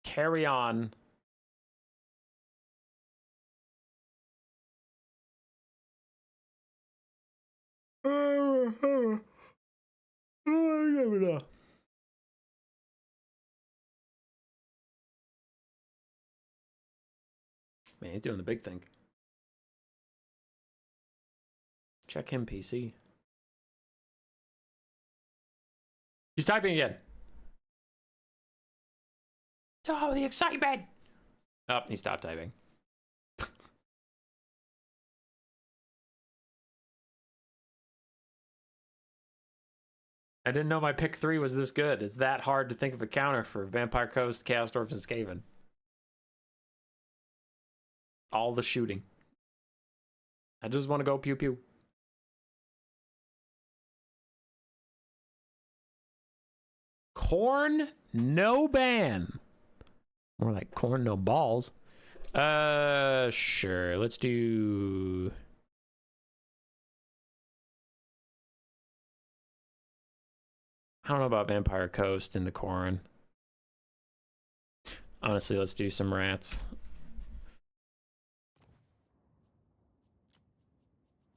Carry on. Man, he's doing the big thing. Check him, PC. He's typing again. Oh, the excitement! Oh, he stopped typing. I didn't know my pick 3 was this good. It's that hard to think of a counter for Vampire Coast, Chaos Dwarfs, and Skaven. All the shooting. I just want to go pew pew. Khorne, no ban. More like corn, no balls. Sure. Let's do... I don't know about Vampire Coast in the Khorne. Honestly, let's do some rats.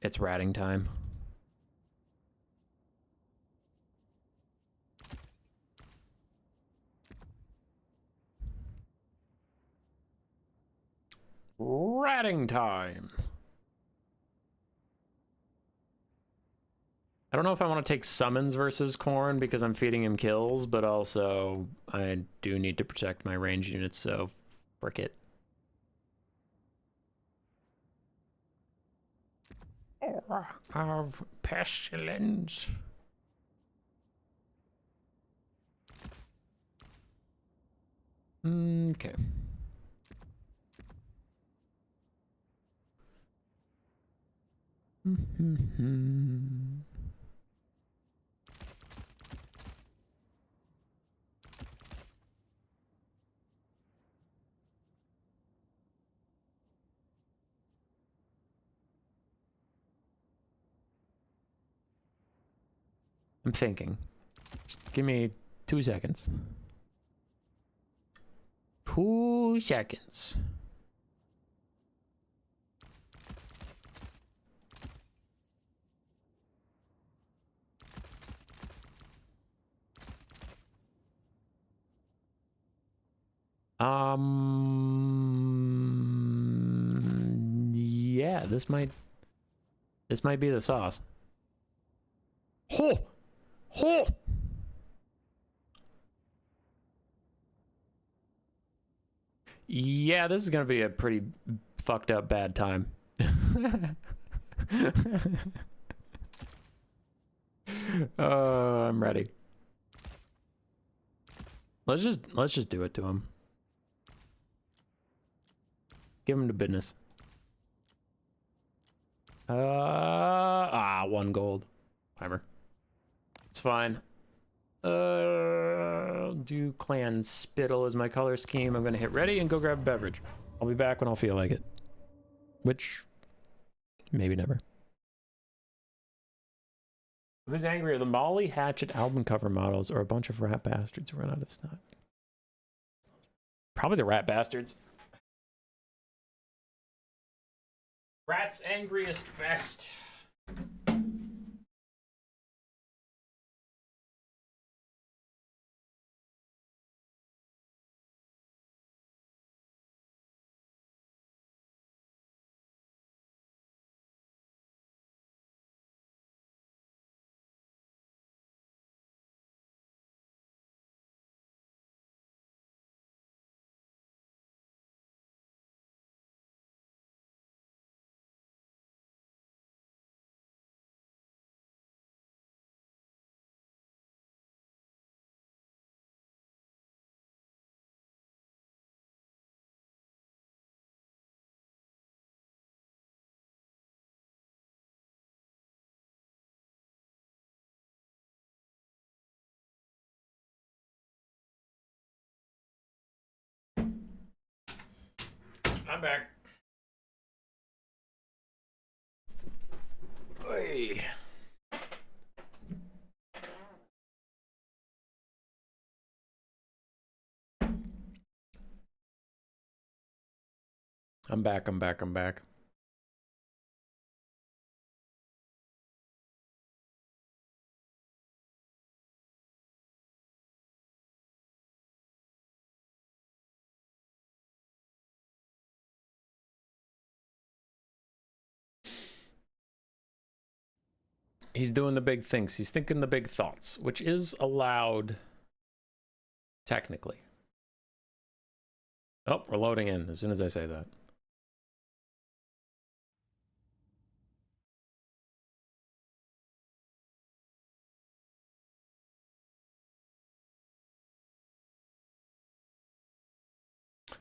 It's ratting time. Ratting time. I don't know if I want to take summons versus Khorne because I'm feeding him kills, but also I do need to protect my range units, so frick it. Aura of pestilence. Okay. I'm thinking. Just give me 2 seconds. 2 seconds. this might be the sauce. Ho! Ho! Yeah, this is gonna be a pretty fucked up bad time. I'm ready. Let's just do it to him. Give him the business. 1 gold. Timer. It's fine. Do clan spittle as my color scheme. I'm gonna hit ready and go grab a beverage. I'll be back when I'll feel like it. Which, maybe never. Who's angrier, the Molly Hatchet album cover models or a bunch of rat bastards who run out of stock? Probably the rat bastards. Rat's angriest best. I'm back. Hey. I'm back. He's doing the big things. He's thinking the big thoughts, which is allowed technically. Oh, we're loading in as soon as I say that.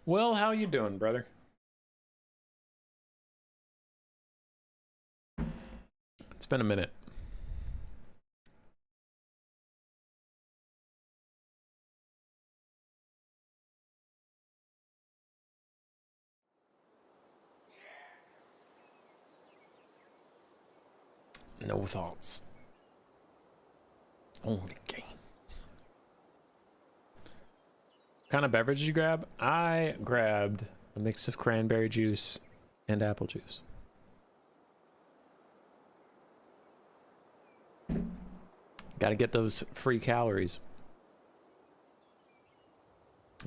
Well, how you doing, brother? It's been a minute. No thoughts. Only games. What kind of beverage did you grab? I grabbed a mix of cranberry juice and apple juice. Gotta get those free calories.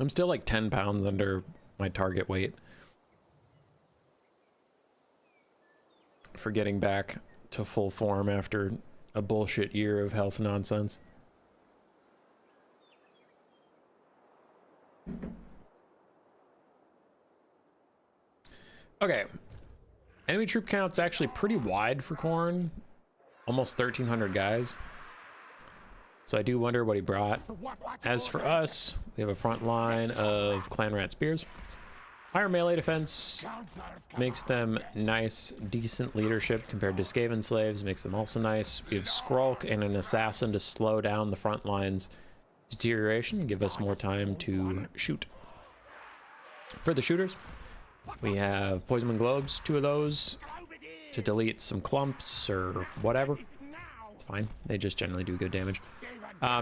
I'm still like 10 pounds under my target weight for getting back to full form after a bullshit year of health nonsense. Okay. Enemy troop count's actually pretty wide for Khorne. Almost 1,300 guys. So I do wonder what he brought. As for us, we have a front line of clan rat spears. Higher melee defense makes them nice, decent leadership compared to Skaven slaves, makes them also nice. We have Skrulk and an assassin to slow down the front line's deterioration, give us more time to shoot. For the shooters, we have Poisonman Globes, 2 of those to delete some clumps or whatever. It's fine, they just generally do good damage.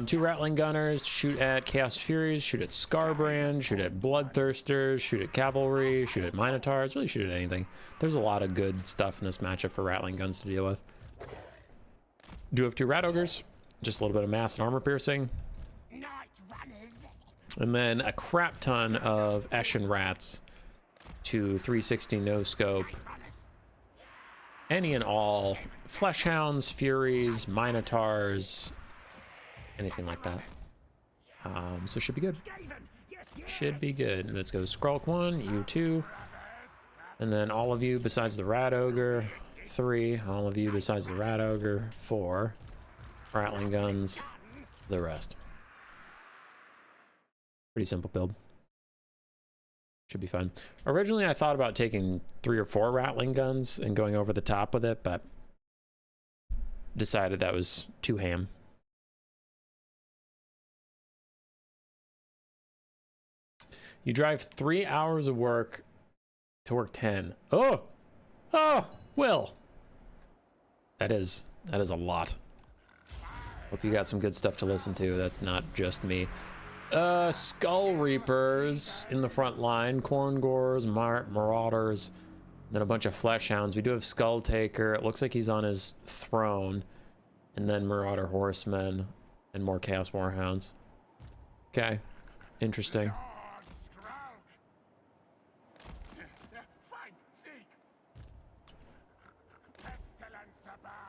2 Rattling Gunners, shoot at Chaos Furies, shoot at Scarbrand, shoot at Bloodthirsters, shoot at Cavalry, shoot at Minotaurs, really shoot at anything. There's a lot of good stuff in this matchup for Rattling Guns to deal with. Do have 2 Rat Ogres, just a little bit of mass and armor piercing. And then a crap ton of Eshin Rats to 360 no scope any and all fleshhounds, furies, minotaurs, anything like that. So should be good. Should be good. Let's go Skrulk 1, you 2, and then all of you besides the Rat Ogre 3, all of you besides the Rat Ogre 4, Rattling guns, the rest. Pretty simple build. Should be fun. Originally I thought about taking 3 or 4 Rattling guns and going over the top with it, but decided that was too ham. You drive 3 hours of work to work 10. Oh, Will. That is a lot. Hope you got some good stuff to listen to. That's not just me. Skull Reapers in the front line. Khorne Gores, Marauders, then a bunch of Fleshhounds. We do have Skull Taker. It looks like he's on his throne. And then Marauder Horsemen and more Chaos Warhounds. Okay, interesting.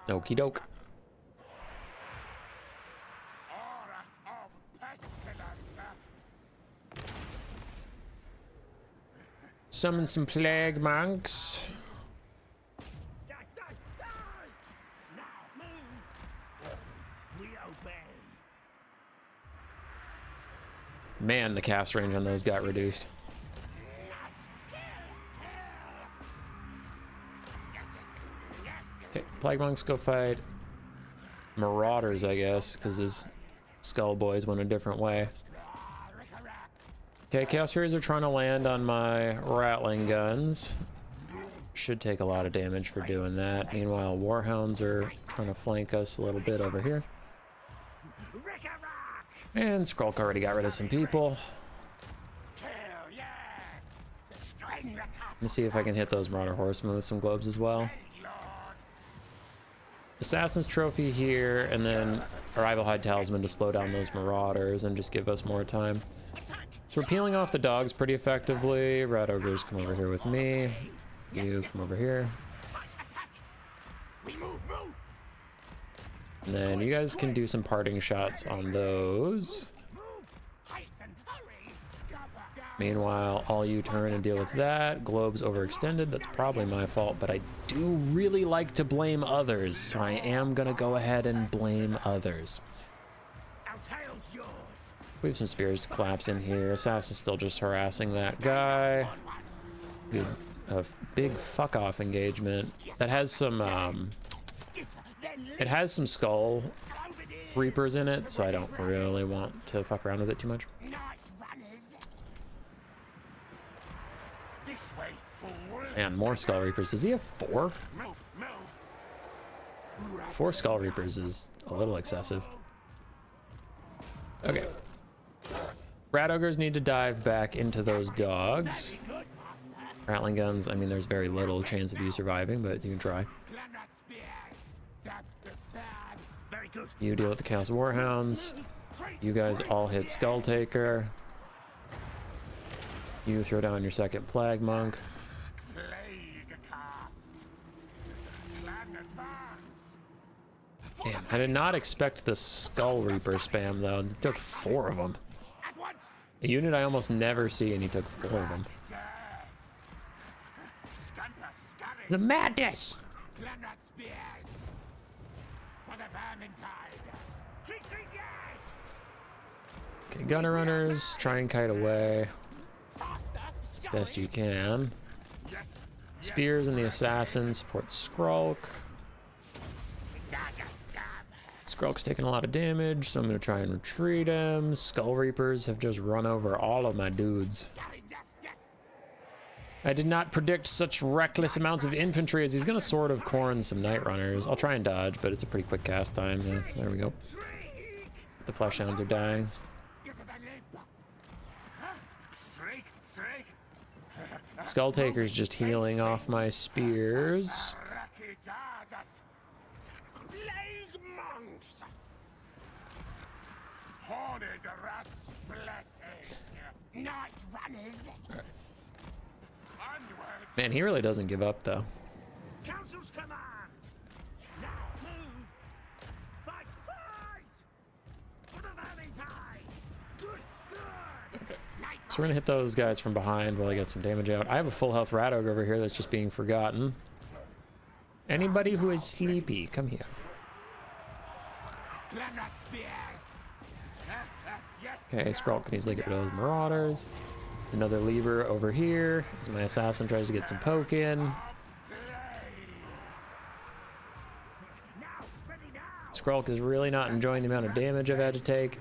Okie doke. Summon some plague monks. Man, the cast range on those got reduced. Okay, plague monks go fight marauders, I guess, because his skull boys went a different way. Okay, Chaos Furies are trying to land on my Rattling guns. Should take a lot of damage for doing that. Meanwhile, Warhounds are trying to flank us a little bit over here. And Skrulk already got rid of some people. Let me see if I can hit those Marauder Horsemen with some globes as well. Assassin's Trophy here, and then Arrival Hide Talisman to slow down those Marauders and just give us more time. So we're peeling off the dogs pretty effectively. Rat Ogres, come over here with me. You come over here. And then you guys can do some parting shots on those. Meanwhile, all you turn and deal with that. Globes overextended. That's probably my fault, but I do really like to blame others, so I am gonna go ahead and blame others. We have some spears to collapse in here. Assassin's still just harassing that guy. Good, a big fuck off engagement that has some it has some Skull Reapers in it, so I don't really want to fuck around with it too much. And more Skull Reapers. Does he have 4? 4 Skull Reapers is a little excessive. Okay. Rat Ogres need to dive back into those dogs. Rattling guns, I mean, there's very little chance of you surviving, but you can try. You deal with the Chaos Warhounds. You guys all hit Skull Taker. You throw down your second Plague Monk. Damn, I did not expect the Skull Reaper spam though. It took 4 of them. A unit I almost never see, and he took 4 of them. The madness! Okay, Gunner Runners, try and kite away as best you can. Spears and the Assassins support Skrulk. Skrulk's taking a lot of damage, so I'm going to try and retreat him. Skull Reapers have just run over all of my dudes. I did not predict such reckless amounts of infantry as he's going to Sword of Khorne some Night Runners. I'll try and dodge, but it's a pretty quick cast time. Yeah, there we go. The Fleshhounds are dying. Skull Taker's just healing off my spears. Man, he really doesn't give up though. Council's command. so we're gonna hit those guys from behind while I get some damage out. I have a full health rat ogre over here that's just being forgotten. Anybody who is sleepy, come here. Okay, Skrull can easily get rid of those marauders. Another lever over here as my assassin tries to get some poke in. Skrull is really not enjoying the amount of damage I've had to take.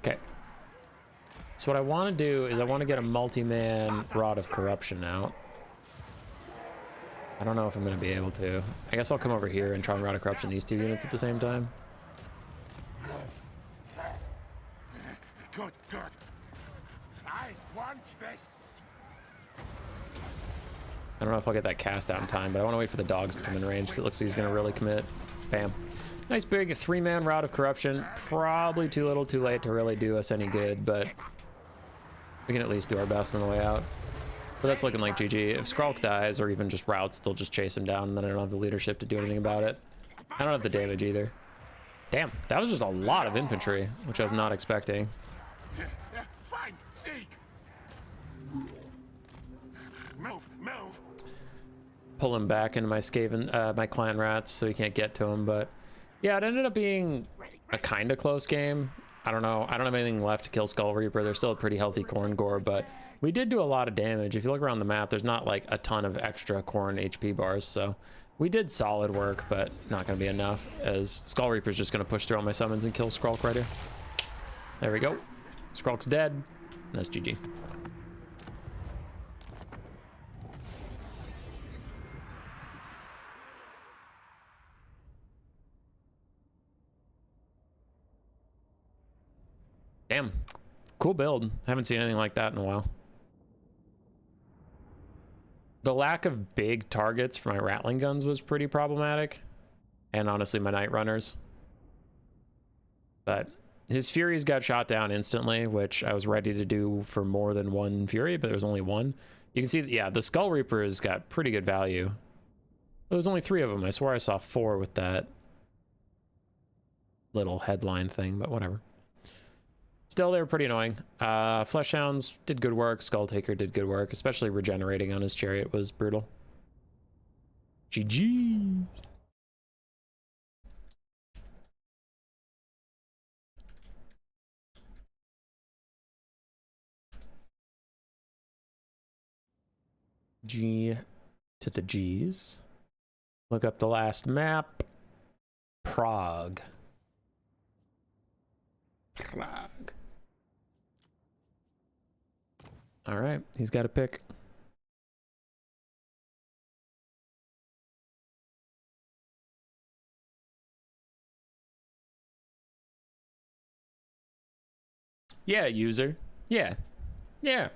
Okay. So what I want to do is I want to get a multi-man Rod of Corruption out. I don't know if I'm going to be able to. I guess I'll come over here and try and Rod of Corruption these two units at the same time. Good, good. I want this. I don't know if I'll get that cast out in time, but I want to wait for the dogs to come in range because it looks like he's going to really commit. Bam. Nice big 3-man Rod of Corruption. Probably too little too late to really do us any good, but we can at least do our best on the way out. But that's looking like GG. If Skrulk dies or even just routes, they'll just chase him down and then I don't have the leadership to do anything about it. I don't have the damage either. Damn, that was just a lot of infantry, which I was not expecting. Find, seek. Move, move. Pull him back into my Skaven, my clan rats, so he can't get to him. But yeah, it ended up being a kind of close game. I don't know. I don't have anything left to kill Skull Reaper. There's still a pretty healthy Khorne gore, but we did do a lot of damage. If you look around the map, there's not like a ton of extra Khorne HP bars, so we did solid work, but not going to be enough, as Skull Reaper's just going to push through all my summons and kill Skrulk right here. There we go. Skrulk's dead. That's GG. Damn. Cool build. I haven't seen anything like that in a while. The lack of big targets for my Rattling guns was pretty problematic. And honestly, my Night Runners. But his Furies got shot down instantly, which I was ready to do for more than one Fury, but there was only one. You can see, yeah, the Skull Reaper has got pretty good value. There was only 3 of them. I swore I saw 4 with that little headline thing, but whatever. Still, they were pretty annoying. Fleshhounds did good work. Skulltaker did good work, especially regenerating on his chariot was brutal. GG. G to the G's. Look up the last map. Prague. Prague. All right, he's got a pick. Yeah, user. Yeah. Yeah.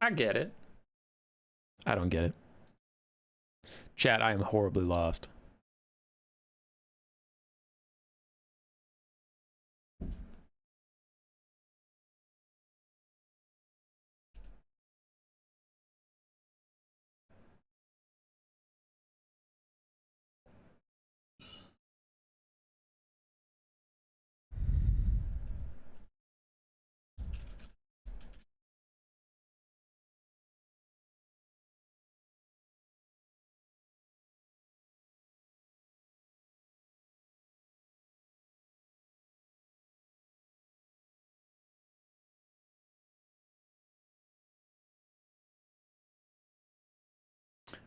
I get it. I don't get it. Chat, I am horribly lost.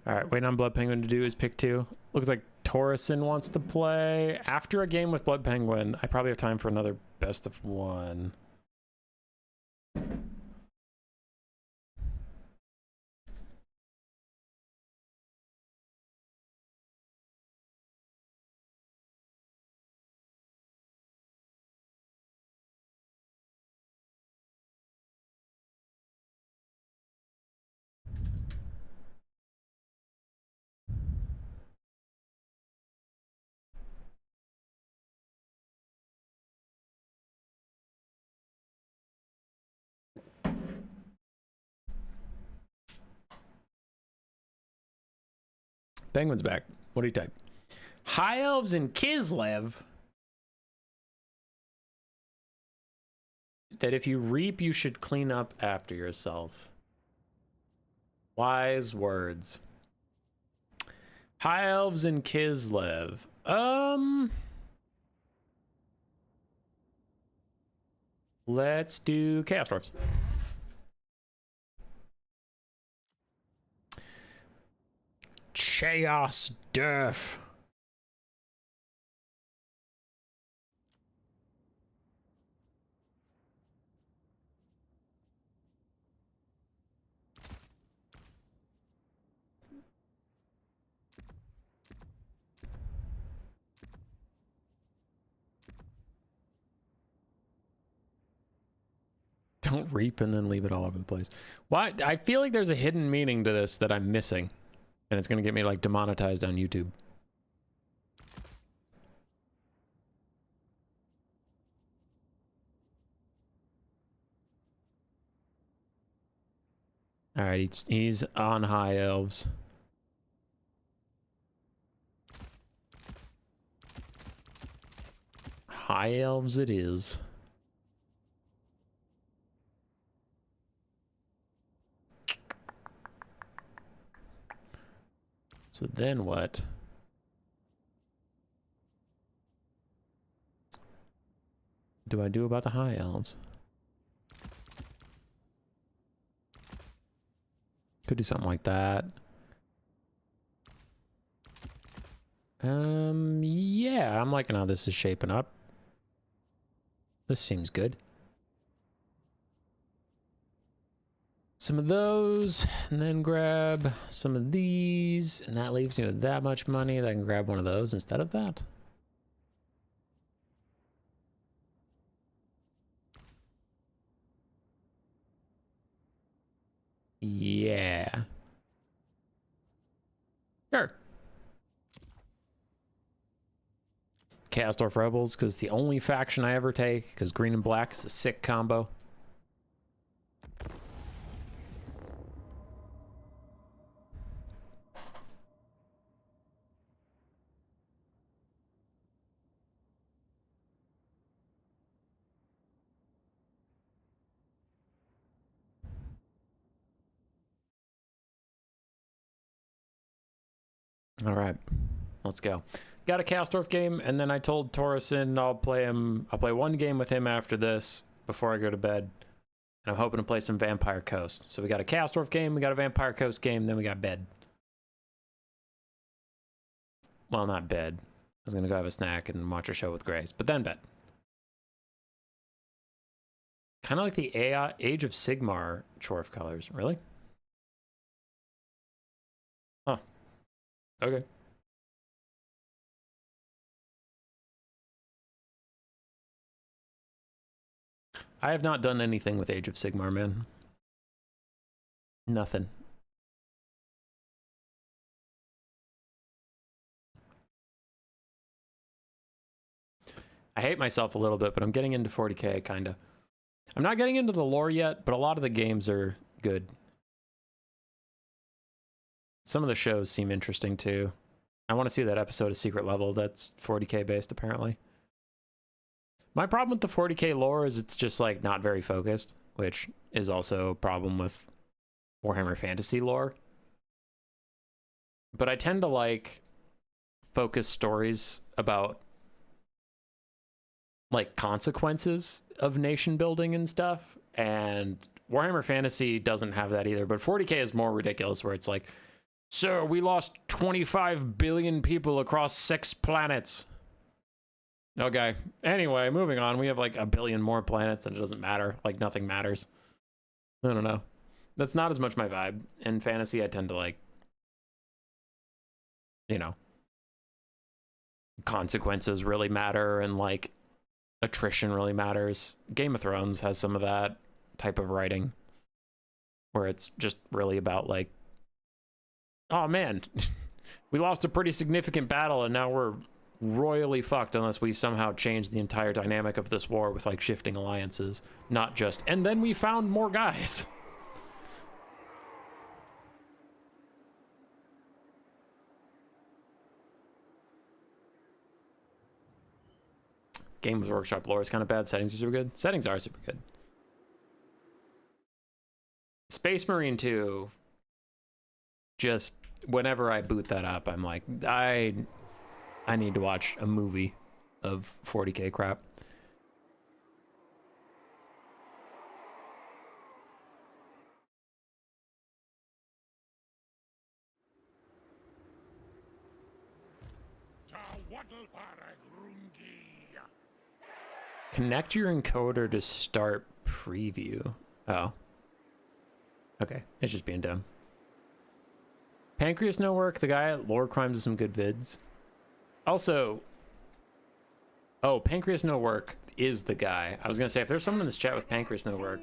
All right, waiting on Blood Penguin to do his pick 2. Looks like Torreson wants to play. After a game with Blood Penguin, I probably have time for another best of 1. Penguin's back. What do you type? High Elves in Kislev. That if you reap, you should clean up after yourself. Wise words. High Elves in Kislev. Let's do Chaos Dwarfs. Chaos Durf. Don't reap and then leave it all over the place. Why? I feel like there's a hidden meaning to this that I'm missing. And it's going to get me like demonetized on YouTube. All right, he's on High Elves. High Elves it is. So then what? Do I do about the High Elves? Could do something like that. Yeah, I'm liking how this is shaping up. This seems good. Some of those, and then grab some of these, and that leaves me with that much money that I can grab one of those instead of that. Yeah. Sure. Chaos Dwarf Rebels, because it's the only faction I ever take, because green and black is a sick combo. All right, let's go. Got a Chaos Dwarf game, and then I told Torreson I'll play one game with him after this before I go to bed. And I'm hoping to play some Vampire Coast. So we got a Chaos Dwarf game, we got a Vampire Coast game, then we got bed. Well, not bed. I was gonna go have a snack and watch a show with Grace, but then bed. Kind of like the Age of Sigmar Chorf colors. Really? Huh. Okay. I have not done anything with Age of Sigmar, man. Nothing. I hate myself a little bit, but I'm getting into 40k, kinda. I'm not getting into the lore yet, but a lot of the games are good. Some of the shows seem interesting too. I want to see that episode of Secret Level that's 40k based, apparently. My problem with the 40k lore is it's just like not very focused, which is also a problem with Warhammer Fantasy lore. But I tend to like focus stories about like consequences of nation building and stuff, and Warhammer Fantasy doesn't have that either, but 40k is more ridiculous, where it's like, so we lost 25 billion people across 6 planets. Okay, anyway, moving on. We have like a billion more planets and it doesn't matter. Like nothing matters. I don't know. That's not as much my vibe. In fantasy, I tend to like, you know, consequences really matter and like attrition really matters. Game of Thrones has some of that type of writing where it's just really about like, oh man, we lost a pretty significant battle and now we're royally fucked unless we somehow change the entire dynamic of this war with like shifting alliances, not just, and then we found more guys. Games Workshop lore is kind of bad. Settings are super good. Settings are super good. Space Marine 2, just whenever I boot that up, I'm like, I need to watch a movie of 40k crap. Connect your encoder to start preview. Oh. Okay, it's just being dumb. Pancreas no work. The guy at Lore Crimes has some good vids. Also, oh, Pancreas no work is the guy. I was gonna say, if there's someone in this chat with Pancreas no work,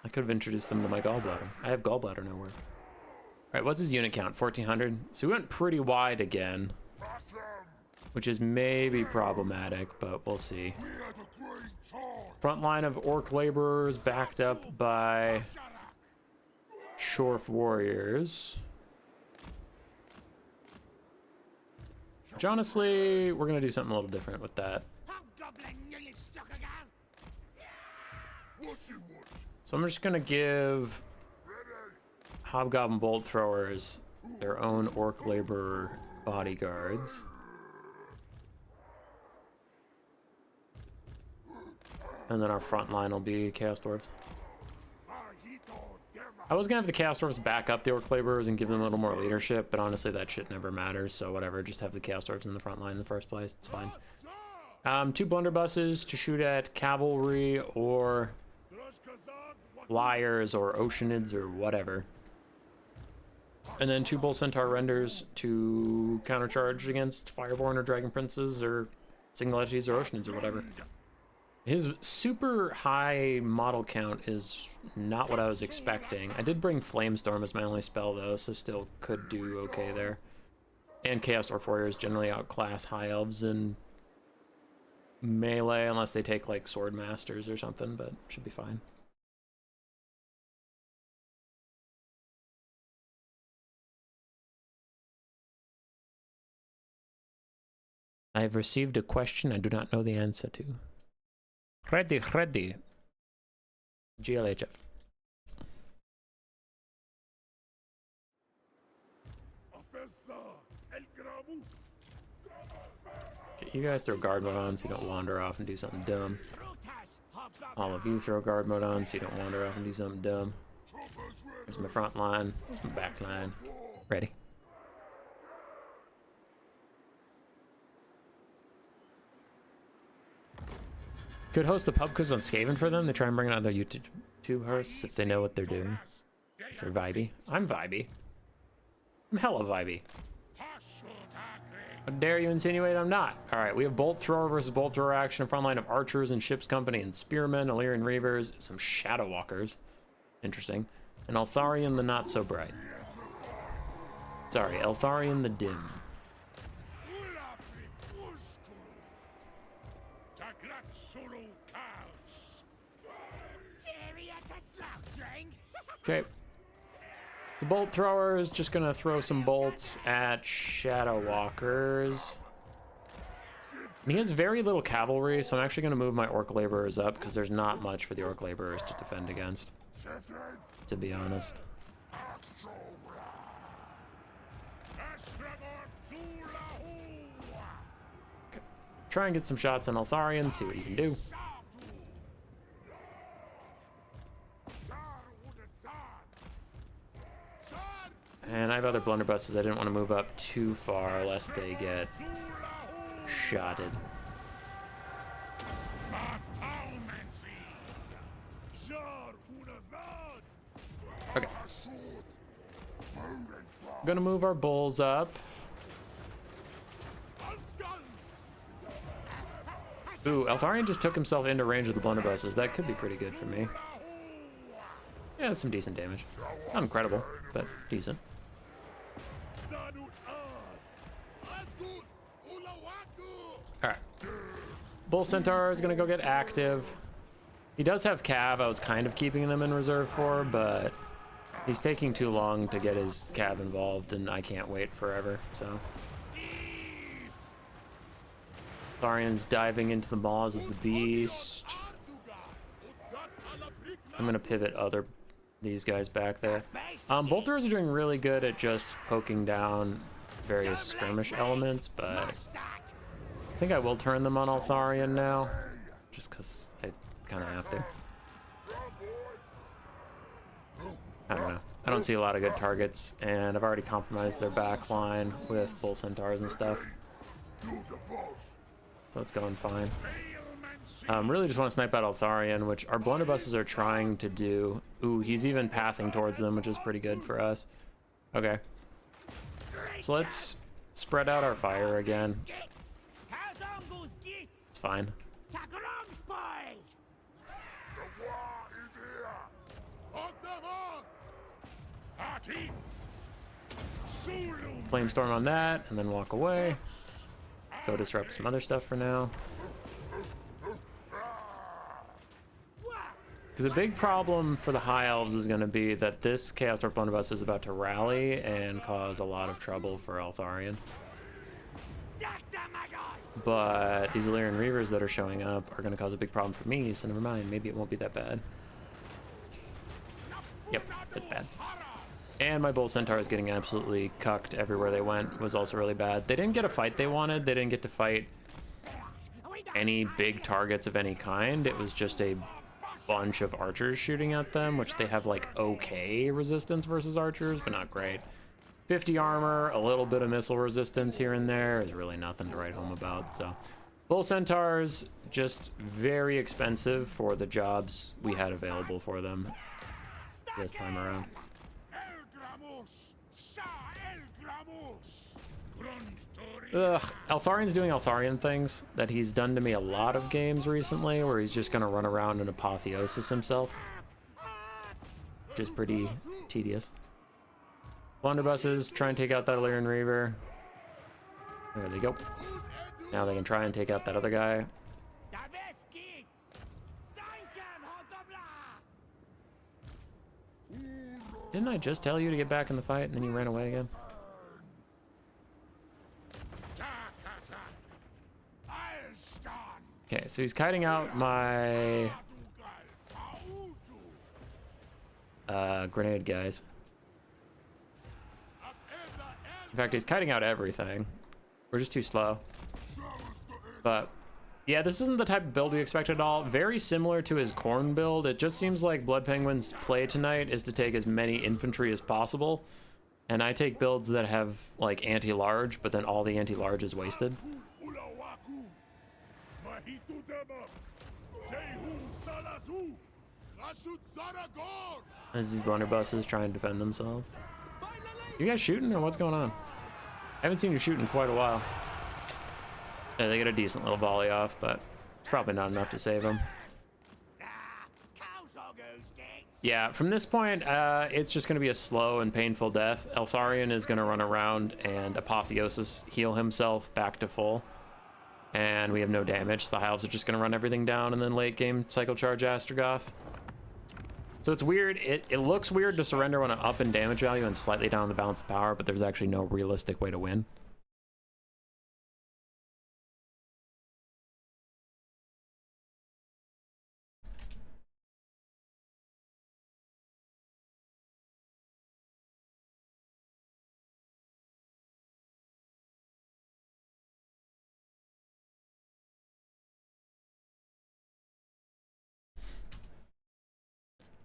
I could have introduced them to my gallbladder. I have gallbladder no work. All right, what's his unit count? 1400. So we went pretty wide again, which is maybe problematic, but we'll see. Front line of orc laborers backed up by Shorf warriors. Which honestly, we're gonna do something a little different with that. So I'm just gonna give Hobgoblin bolt throwers their own orc laborer bodyguards. And then our front line will be Chaos Dwarves. I was gonna have the Chaos Dwarves back up the Orc Laborers and give them a little more leadership, but honestly that shit never matters, so whatever, just have the Chaos Dwarves in the front line in the first place, it's fine. 2 blunderbusses to shoot at cavalry or flyers or oceanids or whatever. And then 2 Bull Centaur renders to countercharge against Fireborn or Dragon Princes or Singuletities or oceanids or whatever. His super high model count is not what I was expecting. I did bring Flamestorm as my only spell though, so still could do okay there. And Chaos Dwarf Warriors generally outclass High Elves in melee unless they take like Sword Masters or something, but should be fine. I have received a question I do not know the answer to. Ready. GLHF. Okay, you guys throw guard mode on so you don't wander off and do something dumb. All of you throw guard mode on so you don't wander off and do something dumb. There's my front line. There's my back line. Ready. Could host a pub quiz on Skaven for them. They try and bring in other YouTube hosts if they know what they're doing. If they're vibey. I'm vibey. I'm hella vibey. How dare you insinuate I'm not? Alright, we have Bolt Thrower versus Bolt Thrower action. A front line of Archers and Ship's Company and Spearmen, Illyrian Reavers, some Shadow Walkers. Interesting. And Eltharion the Not So Bright. Sorry, Eltharion the Dim. Okay. The Bolt Thrower is just gonna throw some bolts at Shadow Walkers. And he has very little cavalry, so I'm actually gonna move my Orc Laborers up because there's not much for the Orc Laborers to defend against, to be honest. Okay. Try and get some shots on Eltharion, see what you can do. And I have other blunderbusses. I didn't want to move up too far lest they get shotted. Okay. Gonna move our bulls up. Ooh, Eltharion just took himself into range of the blunderbusses. That could be pretty good for me. Yeah, that's some decent damage. Not incredible, but decent. Alright. Bull Centaur is gonna go get active. He does have Cav. I was kind of keeping them in reserve for, but he's taking too long to get his Cav involved, and I can't wait forever, so. Tharian's diving into the maws of the beast. I'm gonna pivot these guys back there. Bolt throwers are doing really good at just poking down various skirmish elements, but I think I will turn them on Altharian now, just because I kind of have to. I don't know. I don't see a lot of good targets, and I've already compromised their back line with bull centaurs and stuff. So it's going fine. Really just want to snipe out Altharian, which our blunderbusses are trying to do. Ooh, he's even pathing towards them, which is pretty good for us. Okay. So let's spread out our fire again. It's fine. Flamestorm on that, and then walk away. Go disrupt some other stuff for now. Because a big problem for the High Elves is going to be that this Chaos Dwarf Blunderbuss is about to rally and cause a lot of trouble for Altharian. But these Illyrian Reavers that are showing up are going to cause a big problem for me, so never mind. Maybe it won't be that bad. Yep, it's bad. And my Bull Centaur is getting absolutely cucked everywhere they went. It was also really bad. They didn't get a fight they wanted. They didn't get to fight any big targets of any kind. It was just a bunch of archers shooting at them, which they have like okay resistance versus archers, but not great. 50 armor, a little bit of missile resistance here and there is really nothing to write home about. So Bull Centaurs, just very expensive for the jobs we had available for them this time around. Ugh, Altharian's doing Altharian things that he's done to me a lot of games recently, where he's just gonna run around and apotheosis himself, which is pretty tedious. Blunderbusses try and take out that Illyrian Reaver. There they go. Now they can try and take out that other guy. Didn't I just tell you to get back in the fight and then you ran away again? Okay, so he's kiting out my grenade guys. In fact, he's kiting out everything. We're just too slow. But yeah, this isn't the type of build we expected at all. Very similar to his Khorne build. It just seems like Blood Penguin's play tonight is to take as many infantry as possible. And I take builds that have like anti-large, but then all the anti-large is wasted. As these blunderbusses try and defend themselves. You guys shooting or what's going on? I haven't seen you shoot in quite a while. Yeah, they get a decent little volley off, but it's probably not enough to save them. Yeah, from this point, it's just going to be a slow and painful death. Altharian is going to run around and apotheosis heal himself back to full. And we have no damage, so the High Elves are just going to run everything down and then late game cycle charge Astrogoth. So it's weird. It looks weird to surrender when I'm up in damage value and slightly down the balance of power, but there's actually no realistic way to win.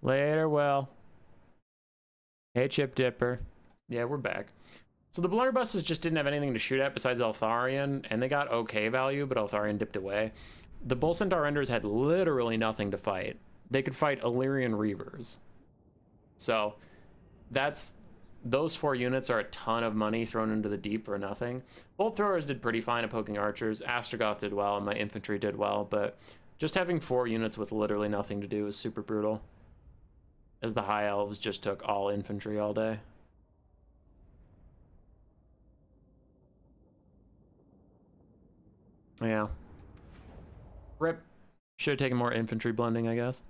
Later, Will. Hey, Chip Dipper. Yeah, we're back. So the blunderbusses just didn't have anything to shoot at besides Altharian, and they got okay value, but Altharian dipped away. The Bull Centaur Enders had literally nothing to fight. They could fight Illyrian Reavers. So those 4 units are a ton of money thrown into the deep for nothing. Bolt throwers did pretty fine at poking archers. Astrogoth did well, and my infantry did well, but just having 4 units with literally nothing to do is super brutal. As the High Elves just took all infantry all day. Yeah. Rip. Should have taken more infantry blending, I guess.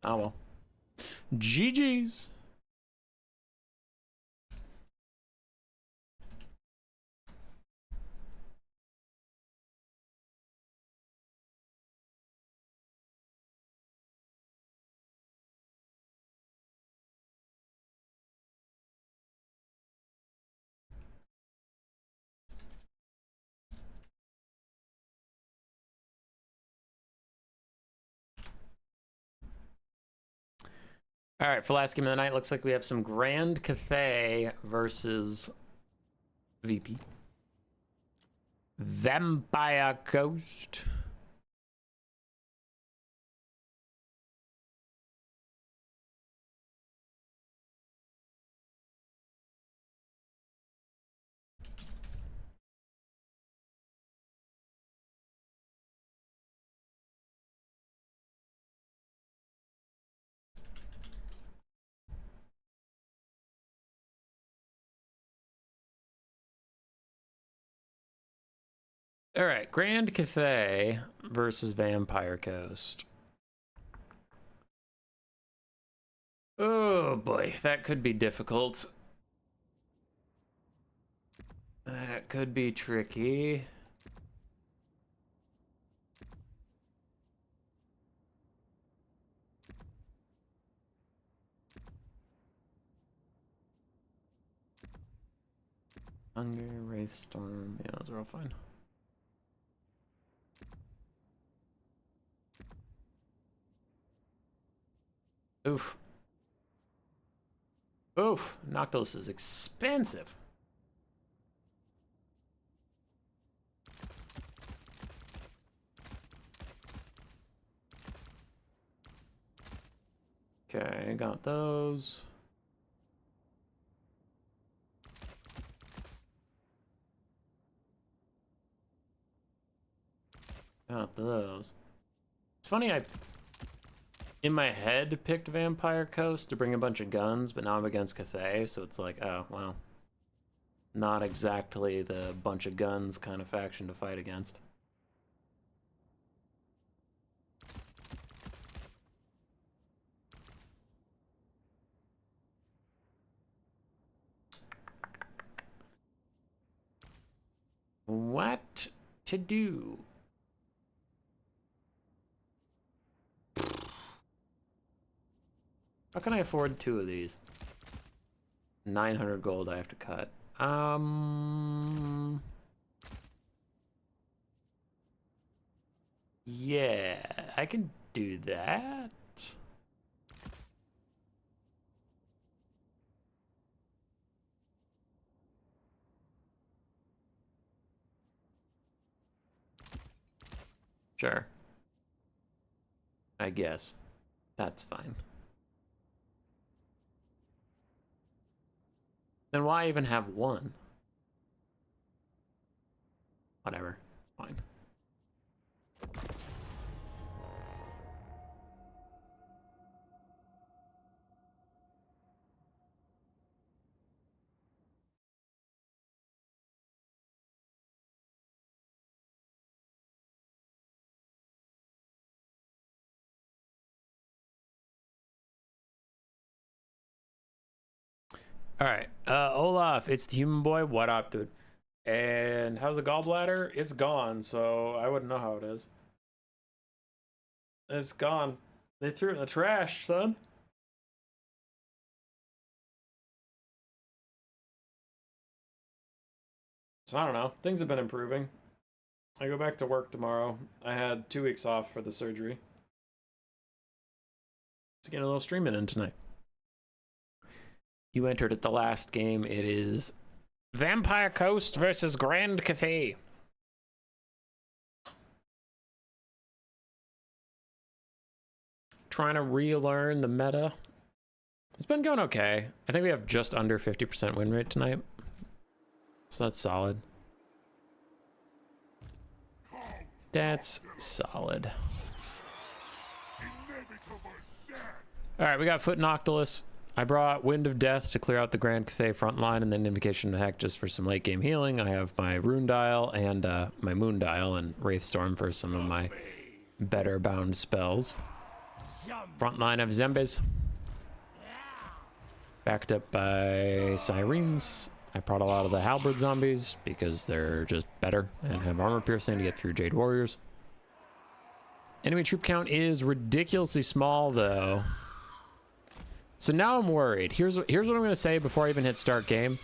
Oh well. GG's. All right, for last game of the night, looks like we have some Grand Cathay versus VP. Vampire Coast. All right, Grand Cathay versus Vampire Coast. Oh boy, that could be difficult. That could be tricky. Hunger, Wraithstorm, yeah, those are all fine. Oof. Oof, Noctilus is expensive. Okay, got those. Got those. It's funny, I in my head picked Vampire Coast to bring a bunch of guns, but now I'm against Cathay, so it's like, oh, well. Not exactly the bunch of guns kind of faction to fight against. What to do? How can I afford 2 of these? 900 gold I have to cut. Yeah, I can do that. Sure. I guess. That's fine. Then why even have 1? Whatever. It's fine. All right, Olaf, it's the human boy. What up, dude? And how's the gallbladder? It's gone, so I wouldn't know how it is. It's gone. They threw it in the trash, son. So I don't know. Things have been improving. I go back to work tomorrow. I had 2 weeks off for the surgery. Just getting a little streaming in tonight. You entered at the last game. It is Vampire Coast versus Grand Cathay. Trying to relearn the meta. It's been going okay. I think we have just under 50% win rate tonight. So that's solid. That's solid. All right, we got Foot Noctilus. I brought Wind of Death to clear out the Grand Cathay front line, and then Invocation of Heck just for some late game healing. I have my Rune Dial and my Moon Dial and Wraithstorm for some of my better bound spells. Front line of zombies. Backed up by sirens. I brought a lot of the halberd zombies because they're just better and have armor piercing to get through Jade Warriors. Enemy troop count is ridiculously small though. So now I'm worried. Here's what I'm going to say before I even hit start game.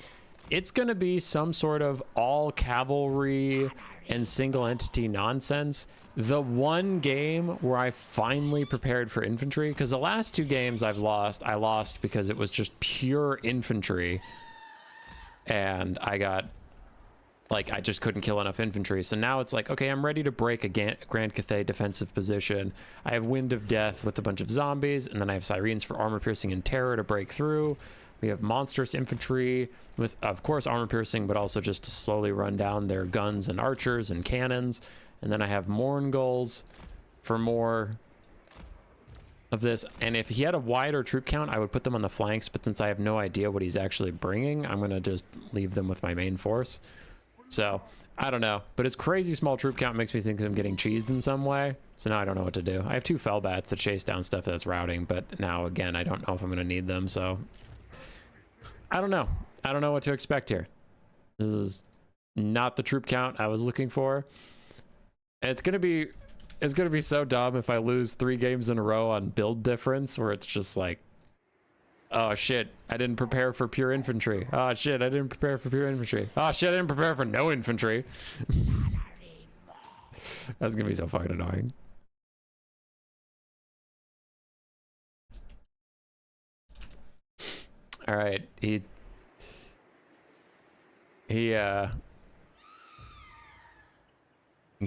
It's going to be some sort of all cavalry and single entity nonsense. The one game where I finally prepared for infantry, because the last 2 games I lost because it was just pure infantry. And I got, like, I just couldn't kill enough infantry. So now it's like, okay, I'm ready to break a Grand Cathay defensive position. I have Wind of Death with a bunch of zombies, and then I have Sirens for armor piercing and terror to break through. We have monstrous infantry with, of course, armor piercing, but also just to slowly run down their guns and archers and cannons. And then I have Morngulls for more of this. And if he had a wider troop count, I would put them on the flanks. But since I have no idea what he's actually bringing, I'm going to just leave them with my main force. So I don't know. But his crazy small troop count makes me think that I'm getting cheesed in some way. So now I don't know what to do. I have 2 Fellbats to chase down stuff that's routing. But now, again, I don't know if I'm going to need them. So I don't know. I don't know what to expect here. This is not the troop count I was looking for. And it's gonna be so dumb if I lose 3 games in a row on build difference, where it's just like, oh shit, I didn't prepare for pure infantry. Oh shit, I didn't prepare for pure infantry. Oh shit, I didn't prepare for no infantry. That's gonna be so fucking annoying. All right, he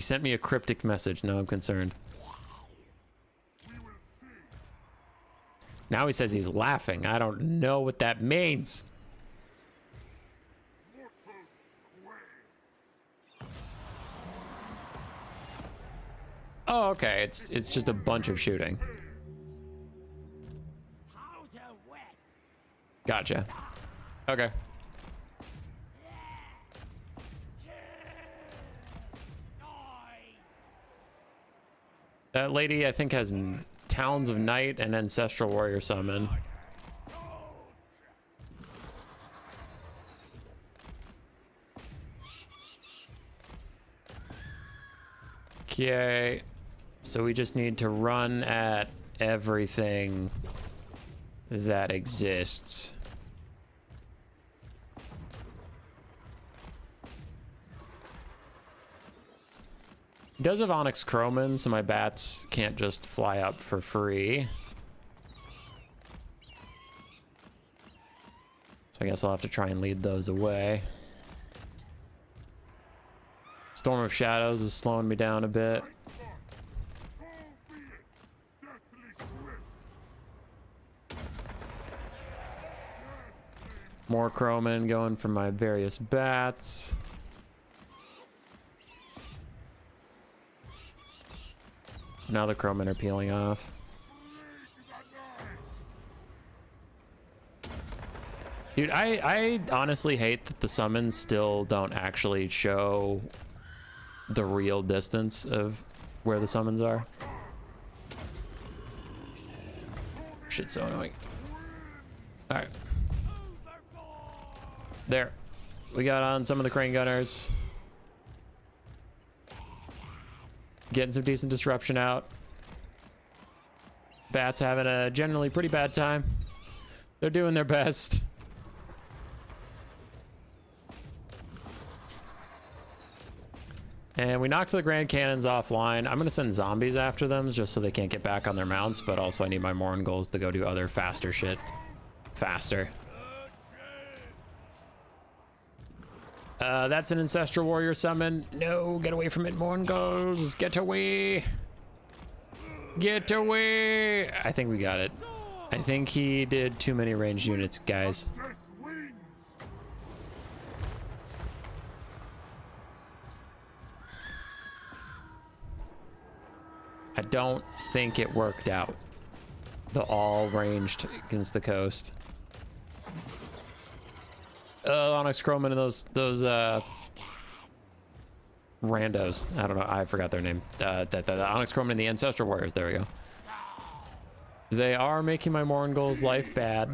sent me a cryptic message. Now I'm concerned. Now he says he's laughing. I don't know what that means. Oh, okay. It's just a bunch of shooting. Gotcha. Okay. That lady, I think, has Talons of Night and Ancestral Warrior Summon. Okay. So we just need to run at everything that exists. He does have Onyx Croman, so my bats can't just fly up for free. So I guess I'll have to try and lead those away. Storm of Shadows is slowing me down a bit. More Croman going for my various bats. Now the Croman are peeling off. Dude, I honestly hate that the summons still don't actually show the real distance of where the summons are. Shit's so annoying. Alright. There. We got on some of the crane gunners. Getting some decent disruption out. Bats having a generally pretty bad time. They're doing their best. And we knocked the Grand Cannons offline. I'm going to send zombies after them just so they can't get back on their mounts, but also I need my Morngulls to go do other faster shit. Faster. That's an Ancestral Warrior summon. No, get away from it, Morngulls. Get away. Get away. I think we got it. I think he did too many ranged units, guys. I don't think it worked out. The all ranged against the coast. Onyx Croman and those randos. I don't know. I forgot their name. The Onyx Croman and the Ancestral Warriors. There we go. They are making my Morngul's life bad.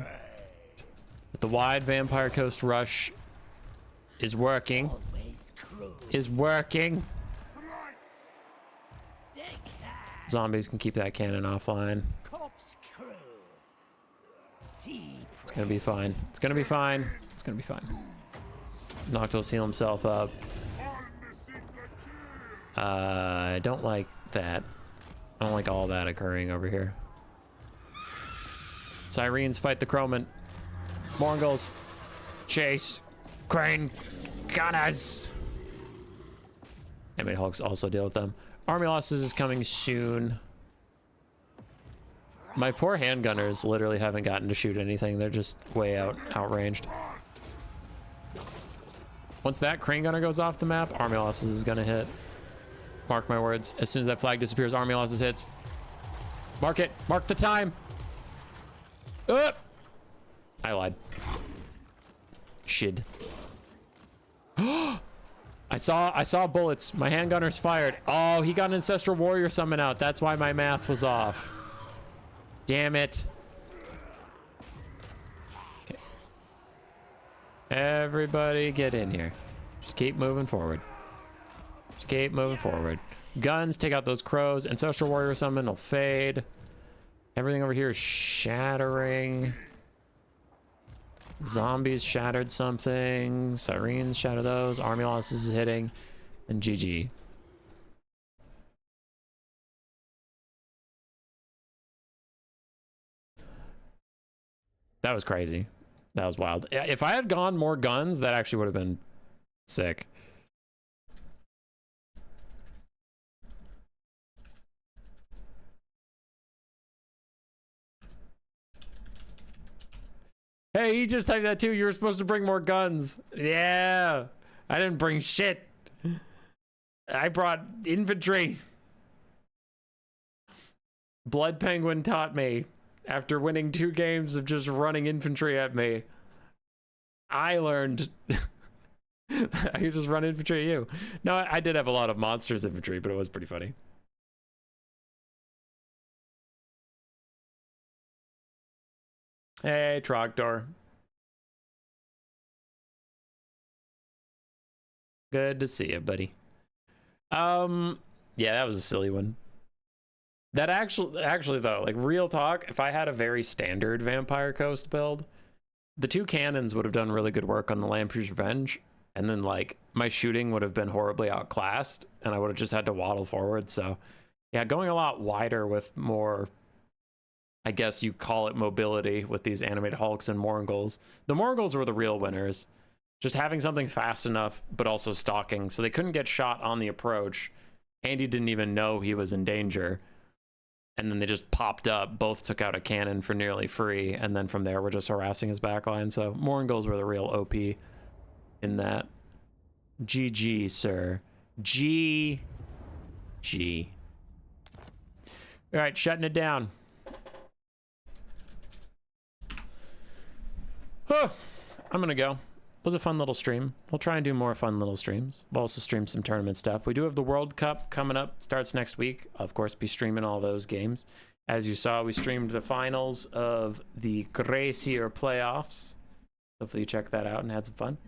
But the wide Vampire Coast rush is working. Zombies can keep that cannon offline. It's gonna be fine. It's gonna be fine. It's gonna be fine. Noctil's heal himself up. I don't like that. I don't like all that occurring over here. Sirens fight the Croman. Morgul's chase. Crane. Gunners. Animate Hulks also deal with them. Army losses is coming soon. My poor handgunners literally haven't gotten to shoot anything. They're just way outranged. Once that crane gunner goes off the map, army losses is gonna hit. Mark my words. As soon as that flag disappears, army losses hits. Mark it. Mark the time. I lied. Shid. I saw bullets. My handgunner's fired. Oh, he got an Ancestral Warrior summon out. That's why my math was off. Damn it. Okay. Everybody get in here. Just keep moving forward. Just keep moving forward. Guns, take out those crows. Ancestral Warrior summon will fade. Everything over here is shattering. Zombies shattered something. Sirens shatter those. Army losses is hitting. And GG. That was crazy. That was wild. If I had gone more guns, that actually would have been sick. Hey, he just typed that too. You were supposed to bring more guns. Yeah. I didn't bring shit. I brought infantry. Blood Penguin taught me after winning 2 games of just running infantry at me. I learned I could just run infantry at you. No, I did have a lot of monsters infantry, but it was pretty funny. Hey, Trogdor. Good to see you, buddy. Yeah, that was a silly one. That actually though, like real talk, if I had a very standard Vampire Coast build, the 2 cannons would have done really good work on the Lamprey's Revenge, and then like my shooting would have been horribly outclassed, and I would have just had to waddle forward. So yeah, going a lot wider with more, I guess you call it mobility with these animated Hulks and Morgul's. The Morgul's were the real winners. Just having something fast enough, but also stalking, so they couldn't get shot on the approach. Andy didn't even know he was in danger. And then they just popped up, both took out a cannon for nearly free, and then from there we're just harassing his backline. So Morgul's were the real OP in that. GG, sir. GG. All right, shutting it down. Oh, I'm gonna go. It was a fun little stream. We'll try and do more fun little streams. We'll also stream some tournament stuff. We do have the World Cup coming up. Starts next week. I'll, of course, be streaming all those games. As you saw, we streamed the finals of the Gracier playoffs. Hopefully you check that out and had some fun.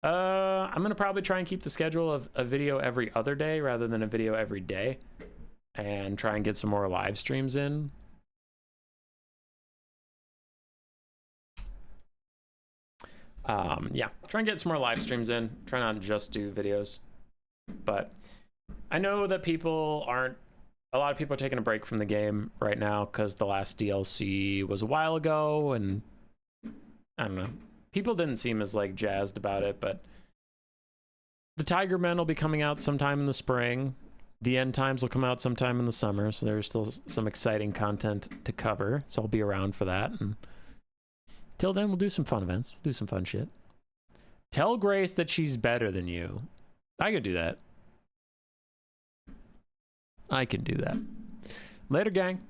I'm going to probably try and keep the schedule of a video every other day rather than a video every day. And try and get some more live streams in. Yeah, try and get some more live streams in. Try not to just do videos. But I know that a lot of people are taking a break from the game right now because the last DLC was a while ago, and I don't know. People didn't seem as like jazzed about it, but the Tiger Men will be coming out sometime in the spring. The End Times will come out sometime in the summer, so there's still some exciting content to cover. So I'll be around for that. And till then, we'll do some fun events. Do some fun shit. Tell Grace that she's better than you. I could do that. I can do that. Later, gang.